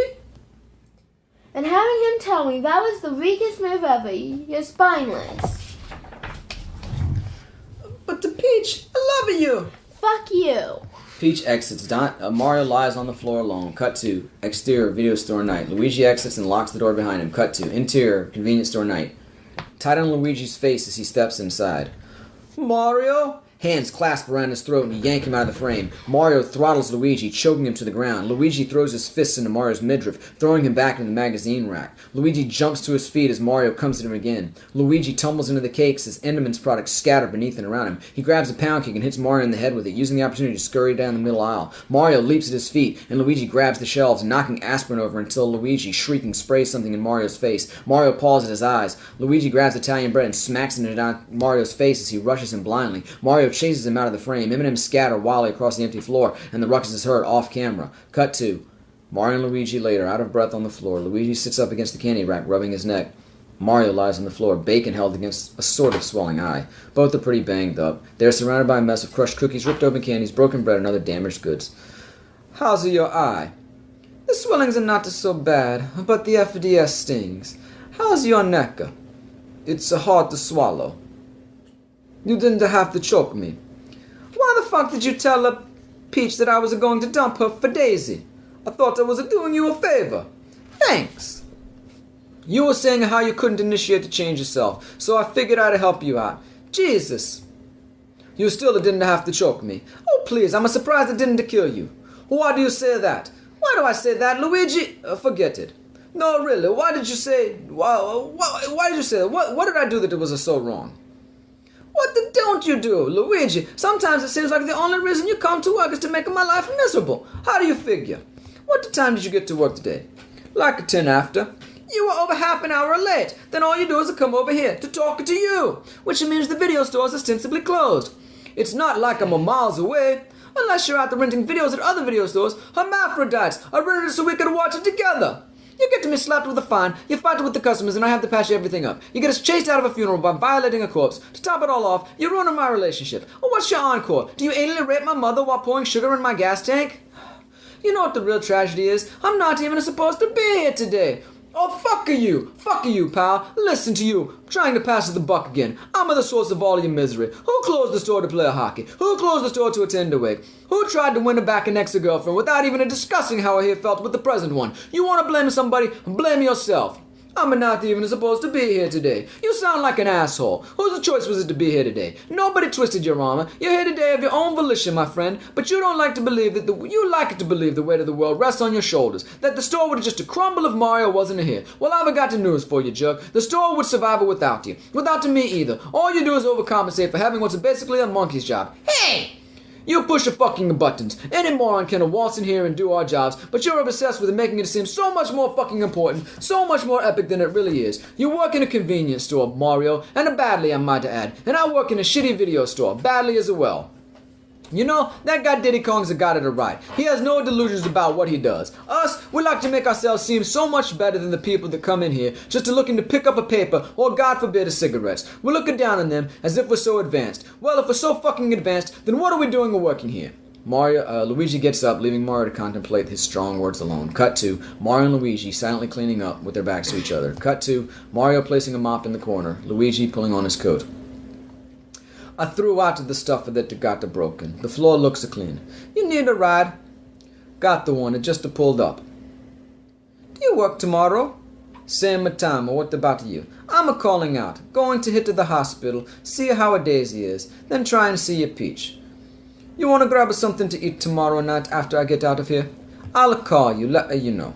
And having him tell me that was the weakest move ever. You're spineless. But the Peach, I love you. Fuck you. Peach exits. Mario lies on the floor alone. Cut to exterior video store night. Luigi exits and locks the door behind him. Cut to interior convenience store night. Tied on Luigi's face as he steps inside. Mario? Hands clasp around his throat and yank him out of the frame. Mario throttles Luigi, choking him to the ground. Luigi throws his fists into Mario's midriff, throwing him back into the magazine rack. Luigi jumps to his feet as Mario comes at him again. Luigi tumbles into the cakes as Enderman's products scatter beneath and around him. He grabs a pound cake and hits Mario in the head with it, using the opportunity to scurry down the middle aisle. Mario leaps at his feet, and Luigi grabs the shelves, knocking aspirin over until Luigi, shrieking, sprays something in Mario's face. Mario paws at his eyes. Luigi grabs Italian bread and smacks it into Mario's face as he rushes him blindly. Mario chases him out of the frame. M&M's scatter wildly across the empty floor, and the ruckus is heard off camera. Cut to Mario and Luigi later, out of breath on the floor. Luigi sits up against the candy rack, rubbing his neck. Mario lies on the floor, bacon held against a sort of swelling eye. Both are pretty banged up. They are surrounded by a mess of crushed cookies, ripped open candies, broken bread, and other damaged goods. How's your eye? The swellings are not so bad, but the FDS stings. How's your neck? It's hard to swallow. You didn't have to choke me. Why the fuck did you tell Peach that I was going to dump her for Daisy. I thought I was doing you a favor. Thanks. You were saying how you couldn't initiate the change yourself, so I figured I'd help you out. Jesus. You still didn't have to choke me. Oh, please, I'm surprised it didn't kill you. Why do you say that? Why do I say that, Luigi? Forget it. No, really, why did you say... Why did you say that? What did I do that was so wrong? What don't you do, Luigi? Sometimes it seems like the only reason you come to work is to make my life miserable. How do you figure? What time did you get to work today? Like 10 after. You were over half an hour late. Then all you do is come over here to talk to you, which means the video store is ostensibly closed. It's not like I'm miles away. Unless you're out there renting videos at other video stores, hermaphrodites are rented so we can watch it together. You get to me slapped with a fine, you fight with the customers, and I have to patch everything up. You get us chased out of a funeral by violating a corpse. To top it all off, you ruin my relationship. Or what's your encore? Do you anally rape my mother while pouring sugar in my gas tank? You know what the real tragedy is? I'm not even supposed to be here today. Oh, fuck you. Fuck you, pal. Listen to you. Trying to pass the buck again. I'm the source of all your misery. Who closed the store to play hockey? Who closed the store to attend a wake? Who tried to win back an ex-girlfriend without even discussing how he felt with the present one? You want to blame somebody? Blame yourself. I'm not even supposed to be here today. You sound like an asshole. Whose choice was it to be here today? Nobody twisted your armor. You're here today of your own volition, my friend. But you don't like to believe that you like to believe the weight of the world rests on your shoulders. That the store would just crumble if Mario wasn't here. Well, I've got the news for you, jerk. The store would survive without you. Without me either. All you do is overcompensate for having what's basically a monkey's job. Hey! You push the fucking buttons. Any moron can waltz in here and do our jobs, but you're obsessed with making it seem so much more fucking important, so much more epic than it really is. You work in a convenience store, Mario, and badly, I might add. And I work in a shitty video store, badly as well. You know, that guy Diddy Kong's got it right. He has no delusions about what he does. Us, we like to make ourselves seem so much better than the people that come in here just to looking to pick up a paper or, God forbid, a cigarettes. We're looking down on them as if we're so advanced. Well, if we're so fucking advanced, then what are we doing working here? Luigi gets up, leaving Mario to contemplate his strong words alone. Cut to Mario and Luigi silently cleaning up with their backs to each other. Cut to Mario placing a mop in the corner, Luigi pulling on his coat. I threw out the stuff that got broken. The floor looks clean. You need a ride? Got the one, it just pulled up. Do you work tomorrow? Same time, what about you? I'm calling out, going to hit to the hospital, see how a Daisy is, then try and see a Peach. You want to grab something to eat tomorrow night after I get out of here? I'll call you, let you know.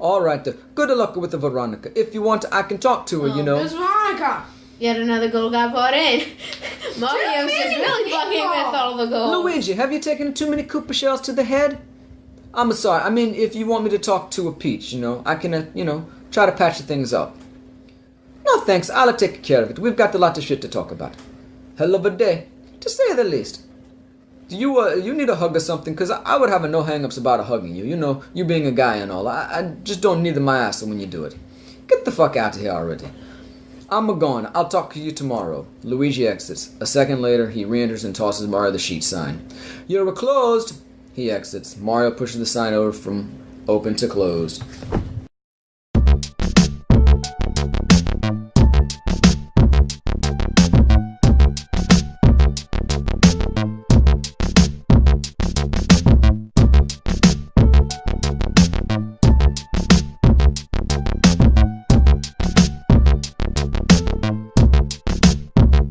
Alright, good luck with the Veronica. If you want, I can talk to her, you know. Miss Veronica! Yet another goal got bought in. Mario's just really fucking with all the goals. Luigi, have you taken too many Koopa shells to the head? I'm sorry, I mean, if you want me to talk to a Peach, I can, try to patch things up. No thanks, I'll take care of it. We've got a lot of shit to talk about. Hell of a day, to say the least. Do you need a hug or something? Because I would have no hang-ups about hugging you. You being a guy and all. I just don't need my ass when you do it. Get the fuck out of here already. I'm gone. I'll talk to you tomorrow. Luigi exits. A second later, he re-enters and tosses Mario the sheet sign. You're closed. He exits. Mario pushes the sign over from open to closed.